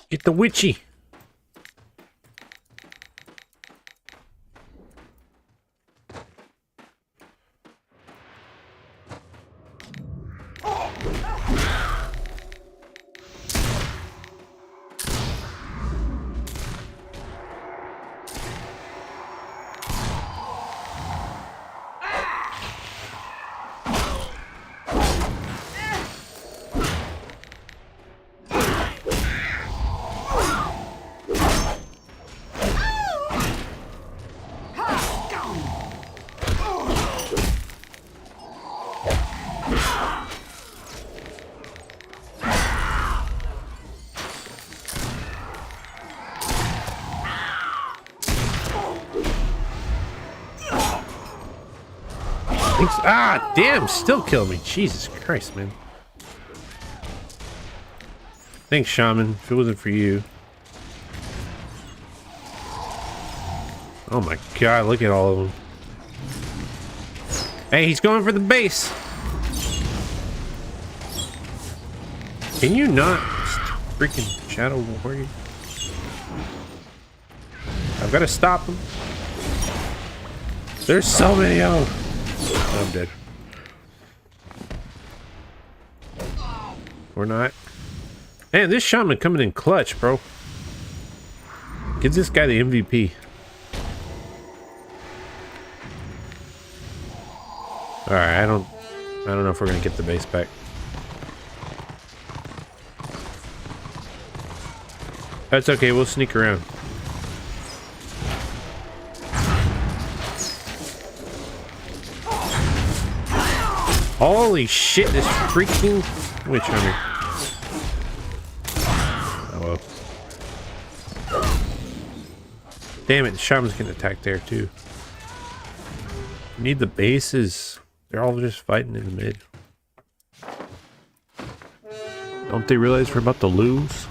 Get the witchy. Ah, damn, still killed me. Jesus Christ, man. Thanks, Shaman. If it wasn't for you. Oh my god, look at all of them. Hey, he's going for the base. Can you not freaking Shadow Warrior? I've got to stop him. There's so many of them. I'm dead. Or not. Man, this shaman coming in clutch, bro. Give this guy the MVP. Alright, I don't know if we're gonna get the base back. That's okay, we'll sneak around. Holy shit, this freaking witch hunter. Oh well. Damn it, the shaman's getting attacked there too. Need the bases. They're all just fighting in the mid. Don't they realize we're about to lose?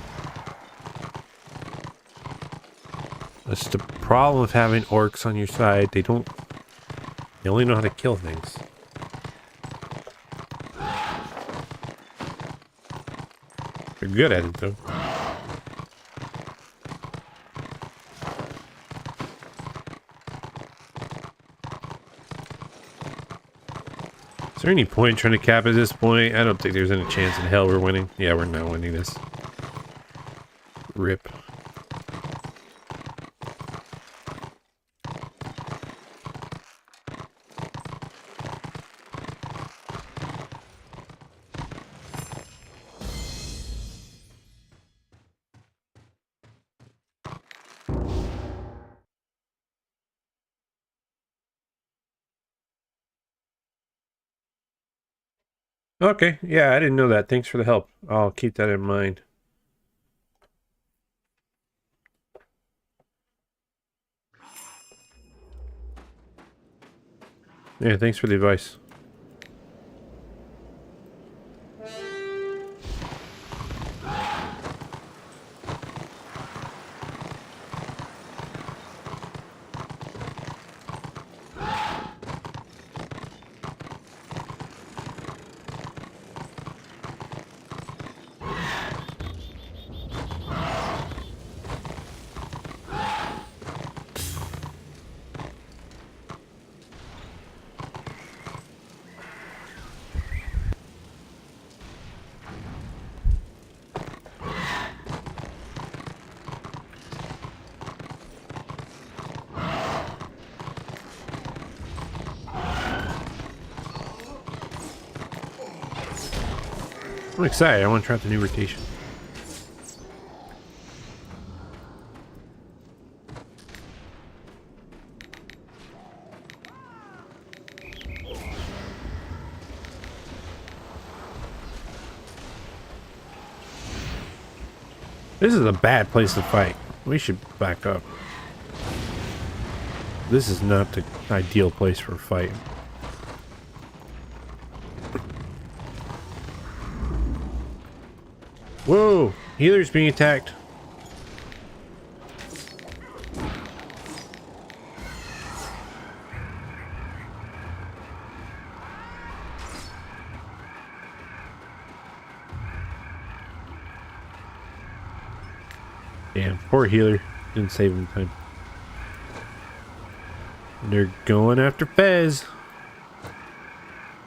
That's the problem of having orcs on your side. They only know how to kill things. They're good at it though. Is there any point trying to cap at this point? I don't think there's any chance in hell we're winning. Yeah, we're not winning this. Rip. Okay, yeah, I didn't know that. Thanks for the help. I'll keep that in mind. Yeah, thanks for the advice. I'm excited. I want to try out the new rotation. This is a bad place to fight. We should back up. This is not the ideal place for a fight. Whoa! Healer's being attacked. Damn, poor healer. Didn't save him in time. They're going after Fez.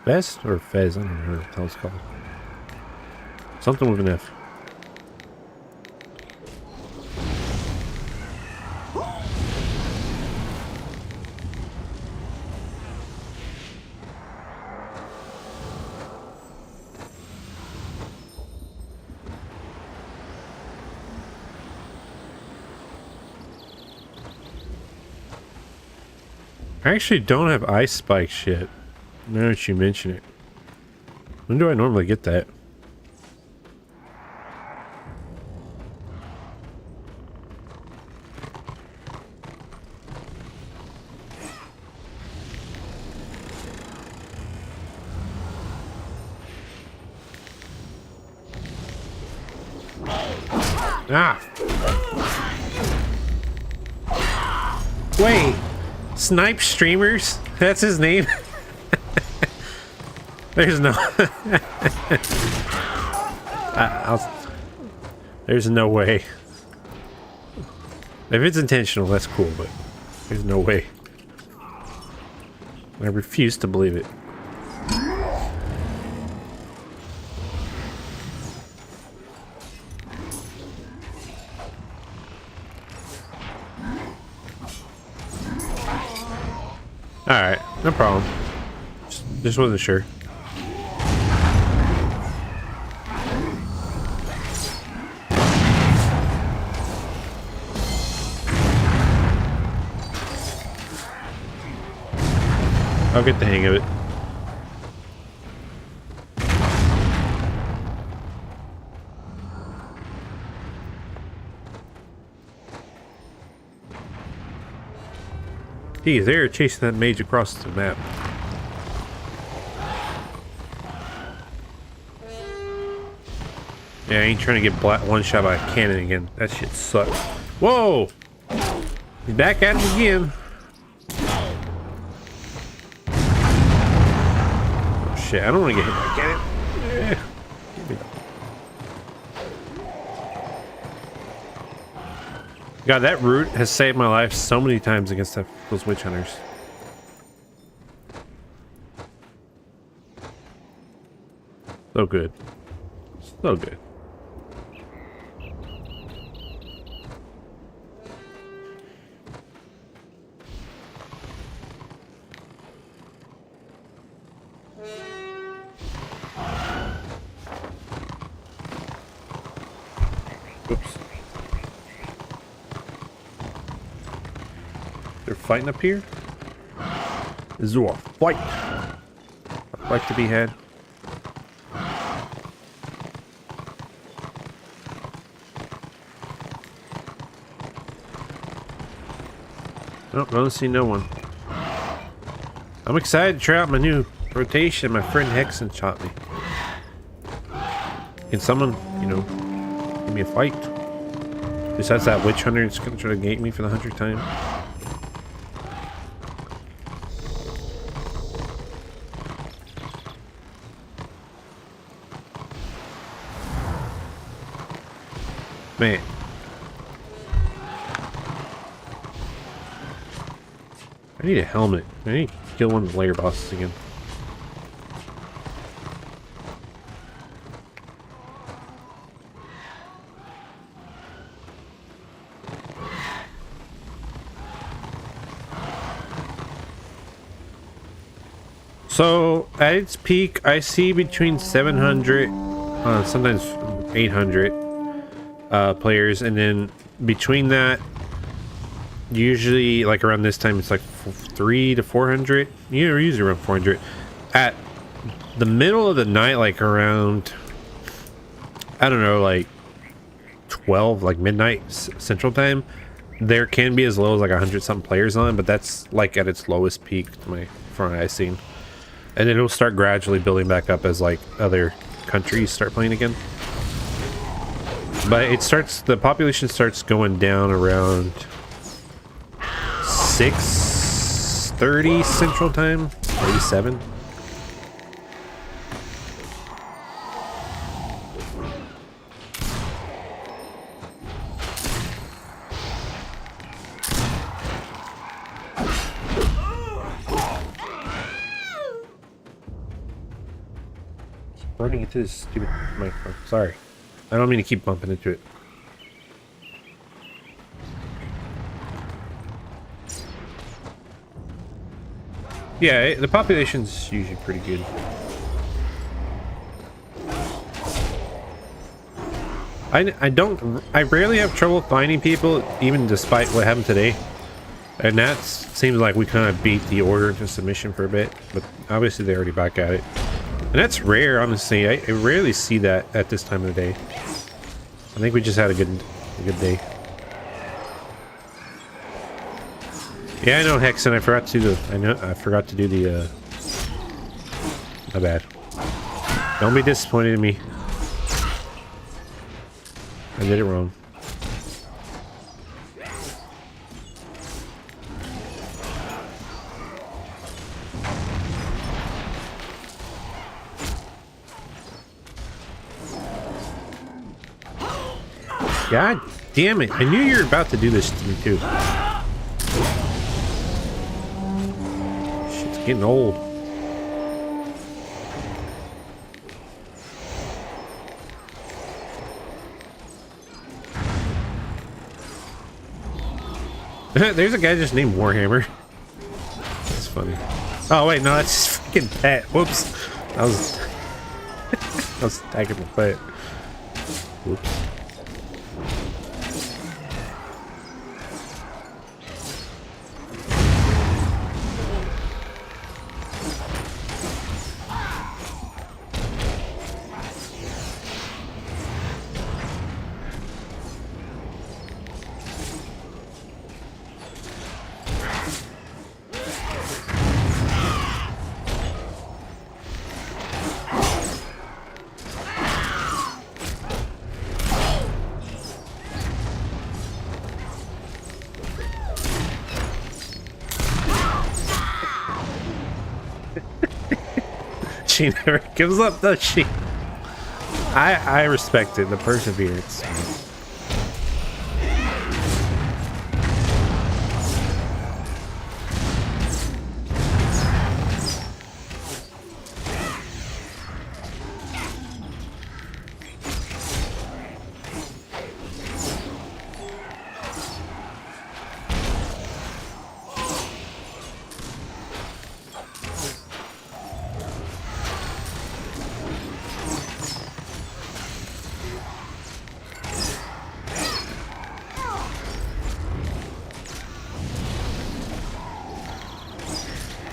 Fez or Fez? I don't know what the hell it's called. Something with an F. I actually don't have ice spikes yet. Now that you mention it. When do I normally get that? Ah! Wait! Snipe Streamers? That's his name? There's no... There's no way. If it's intentional, that's cool, but there's no way. I refuse to believe it. Alright, no problem. Just wasn't sure. I'll get the hang of it. Geez, they're chasing that mage across the map. Yeah, I ain't trying to get one shot by a cannon again. That shit sucks. Whoa! He's back at it again. Oh shit, I don't want to get hit by a cannon. Yeah. God, that route has saved my life so many times against those witch hunters. So good. So good. Oops. They're fighting up here? Is there a fight? A fight to be had? Oh, I don't see no one. I'm excited to try out my new rotation my friend Hexen shot me. Can someone, you know, give me a fight? Besides that witch hunter that's gonna try to gate me for the 100th time. Man. I need a helmet. I need to kill one of the layer bosses again. So, at its peak, I see between 700, sometimes 800 players, and then between that, usually like around this time, it's like 300 to 400. Yeah, usually around 400. At the middle of the night, like around, I don't know, like 12, like midnight Central Time, there can be as low as like 100 something players on, but that's like at its lowest peak from what I've seen. And then it'll start gradually building back up as like other countries start playing again. But it starts, the population starts going down around 6:30 Central Time, maybe 7. running into this stupid microphone. Sorry. I don't mean to keep bumping into it. Yeah, the population's usually pretty good. I rarely have trouble finding people, even despite what happened today. And that seems like we kind of beat the order to submission for a bit, but obviously they're already back at it. And that's rare, honestly. I rarely see that at this time of the day. I think we just had a good day. Yeah, I know, Hex, and I forgot to do the my bad. Don't be disappointed in me. I did it wrong. God damn it. I knew you were about to do this to me too. Shit's getting old. There's a guy just named Warhammer. That's funny. Oh wait, no, that's his fucking pet. Whoops. I was I was attacking the pet. Whoops. She never gives up, does she? I respect it, the perseverance.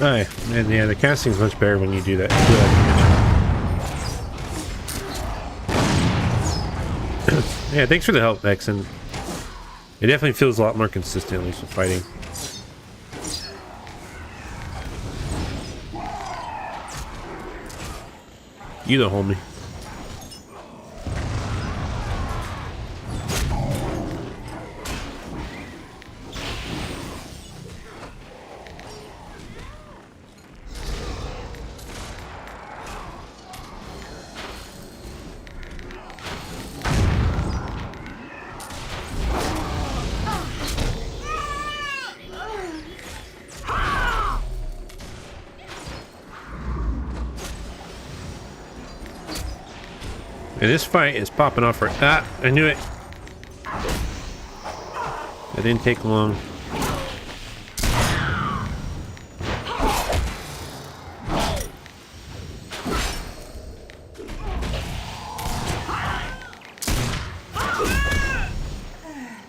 Alright, and yeah, the casting's much better when you do that. Yeah, thanks for the help, Vex, and it definitely feels a lot more consistent, at least with fighting. You the homie. And this fight is popping off right. Ah, I knew it. That didn't take long.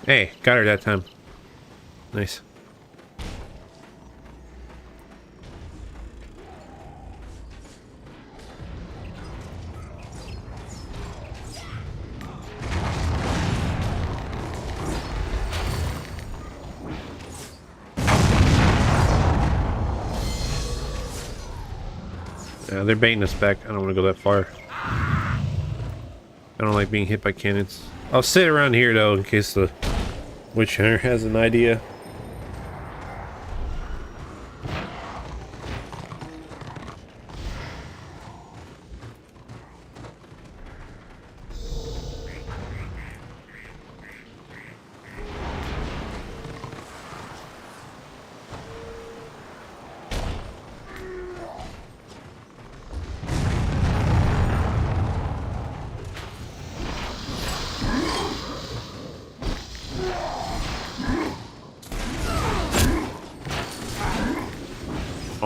Hey, got her that time. Nice. They're baiting us back. I don't want to go that far. I don't like being hit by cannons. I'll sit around here though in case the witch hunter has an idea.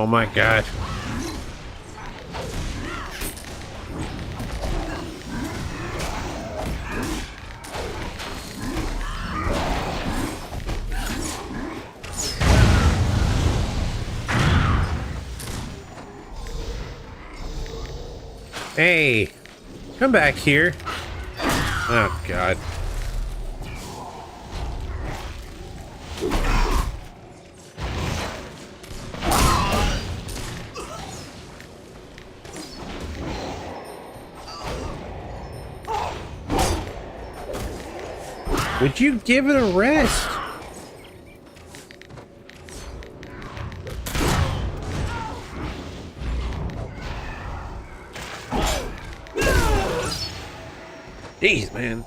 Oh my god. Hey, come back here. Oh god. Would you give it a rest? Jeez, man.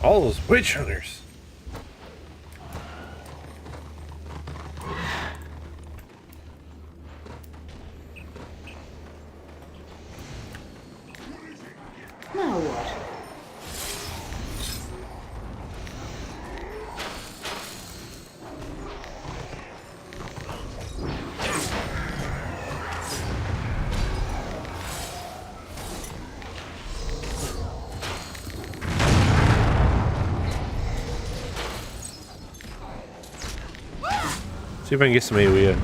All those witch hunters. Now what? See if I can get some AoE.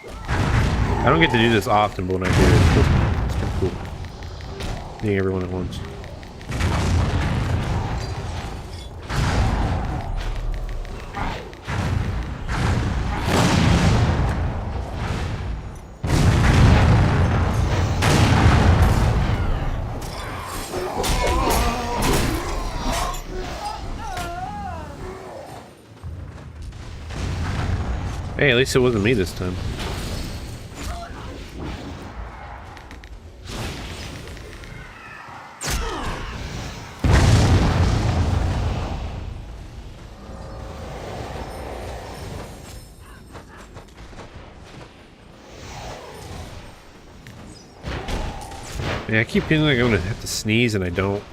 I don't get to do this often, but when I do, it's kind of cool. Hitting everyone at once. Hey, at least it wasn't me this time. Yeah, I keep feeling like I'm gonna have to sneeze and I don't.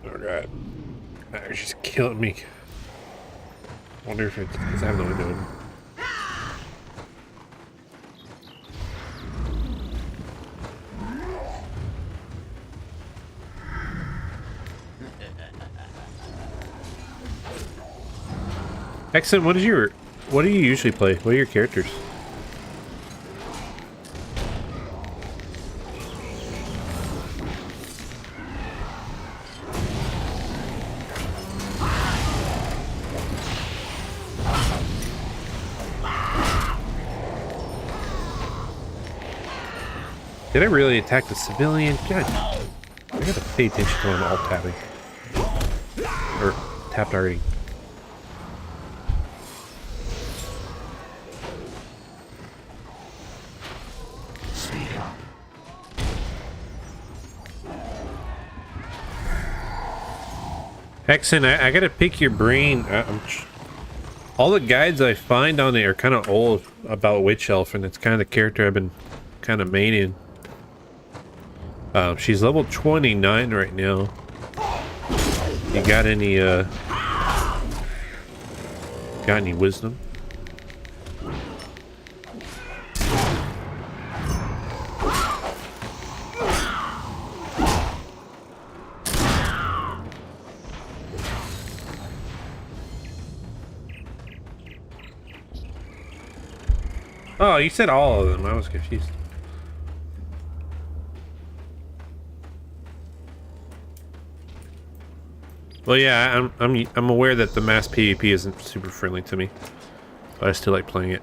Oh god. It's just killing me. I wonder if it's because I have no idea. Excellent, what do you usually play? What are your characters? Did I really attack the civilian? God, I gotta pay attention to when I'm alt tapping. Or tapped already. Hexen, I gotta pick your brain. All the guides I find on it are kind of old about Witch Elf, and it's kind of the character I've been kind of maining. She's level 29 right now. You got any wisdom? Oh, you said all of them. I was confused. Well, yeah, I'm aware that the mass PvP isn't super friendly to me, but I still like playing it.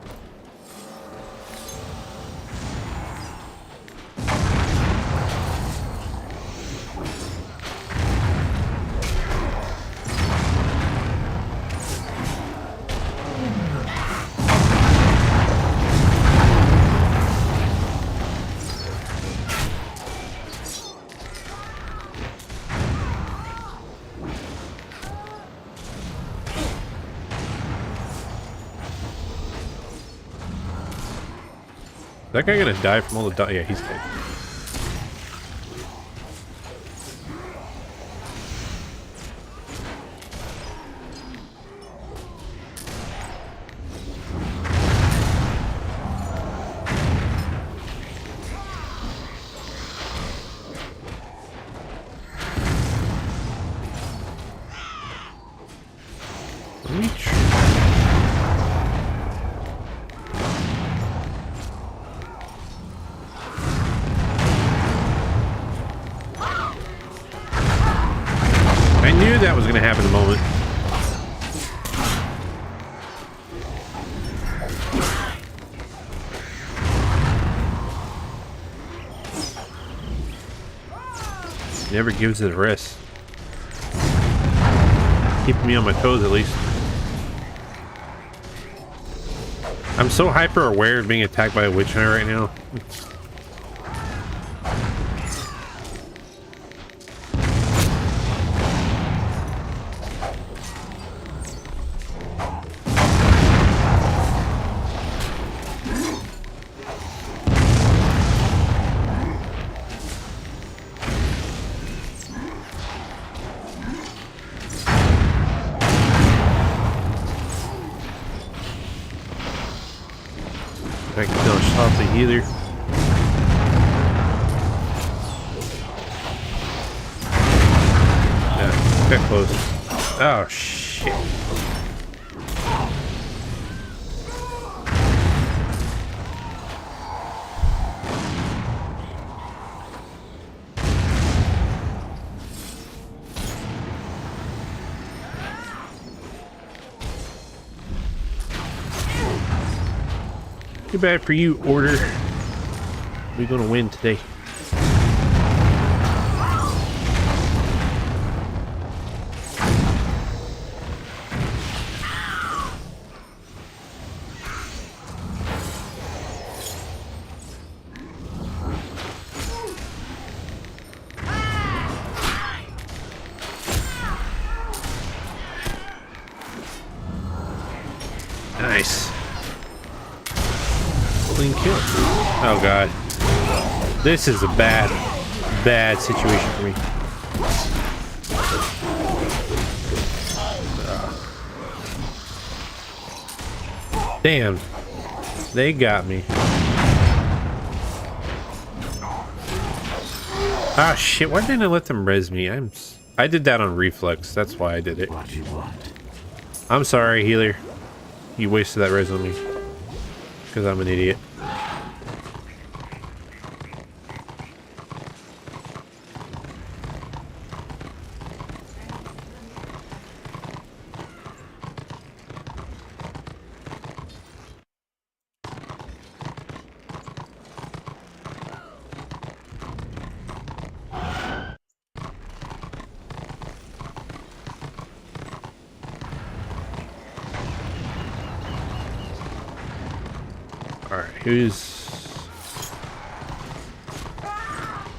Is that guy gonna die from all the yeah, he's dead. Reach. I knew that was going to happen in a moment. Never gives it a rest. Keeping me on my toes at least. I'm so hyper aware of being attacked by a witch hunter right now. I can finish off the healer. Yeah, got close. Oh shit. Too bad for you, Order. We're gonna win today. Nice. Clean kill. Oh god. This is a bad situation for me. Damn. They got me. Ah shit, why didn't I let them res me? I did that on reflex, that's why I did it. What you want? I'm sorry, healer. You wasted that res on me. Because I'm an idiot. Alright, who's...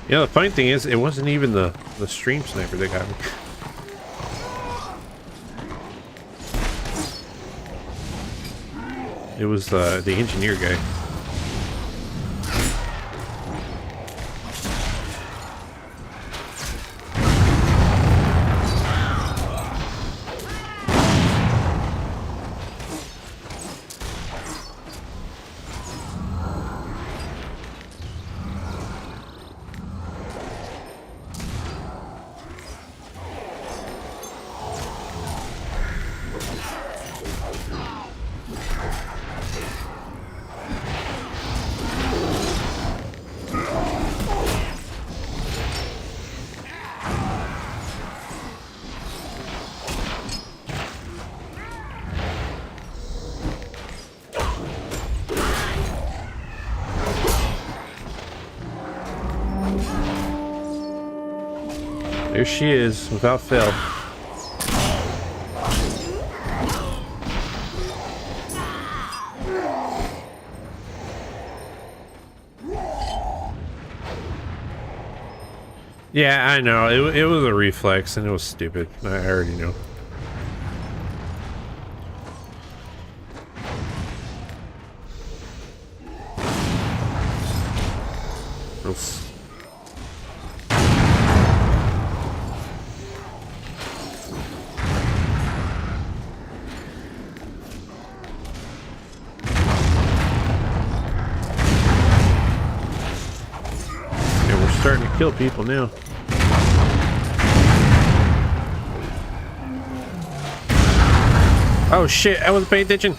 Yeah, the funny thing is, it wasn't even the stream sniper that got me. It was the engineer guy. There she is, without fail. Yeah, I know. It was a reflex, and it was stupid. I already know. Let's... starting to kill people now. Oh shit, I wasn't paying attention.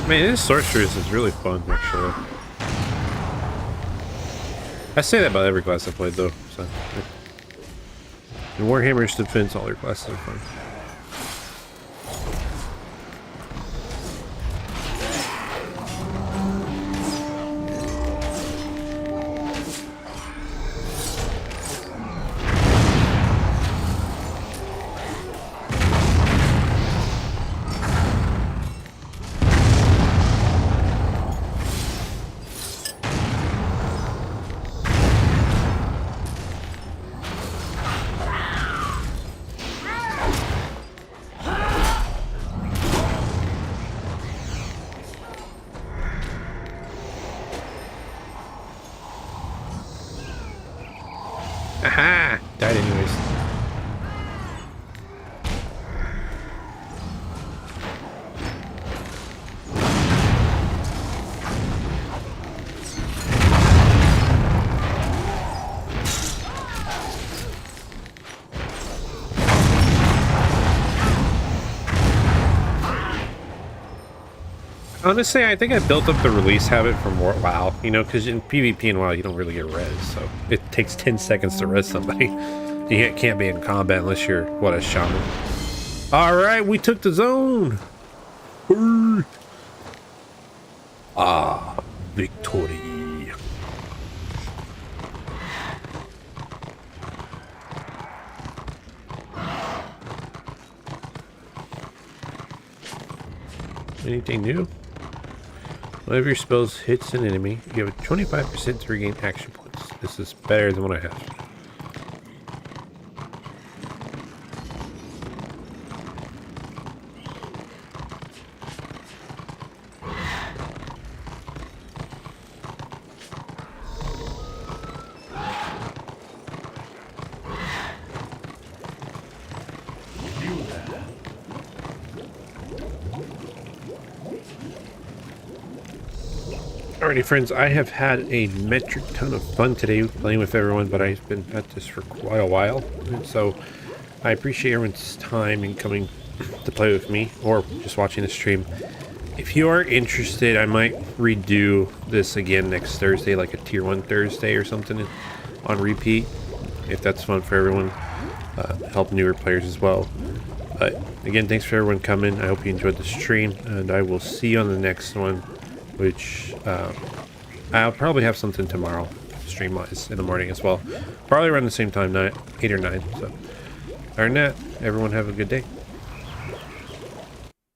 Man, this sorceress is really fun, actually. I say that about every class I played, though. So, in Warhammer's defense, all their classes are fun. Aha! Died anyways. Honestly, I think I built up the release habit from WoW, you know, because in PvP and WoW, you don't really get res, so it takes 10 seconds to res somebody. You can't be in combat unless you're, what, a shaman. Alright, we took the zone! Ah, victory. Anything new? One of your spells hits an enemy, you have a 25% to regain action points. This is better than what I have. Alrighty friends, I have had a metric ton of fun today playing with everyone, but I've been at this for quite a while, and so I appreciate everyone's time in coming to play with me, or just watching the stream. If you are interested, I might redo this again next Thursday, like a tier 1 Thursday or something on repeat, if that's fun for everyone, help newer players as well. But again, thanks for everyone coming. I hope you enjoyed the stream, and I will see you on the next one, which I'll probably have something tomorrow, stream-wise, in the morning as well. Probably around the same time, 8 or 9. So, other than that, everyone have a good day.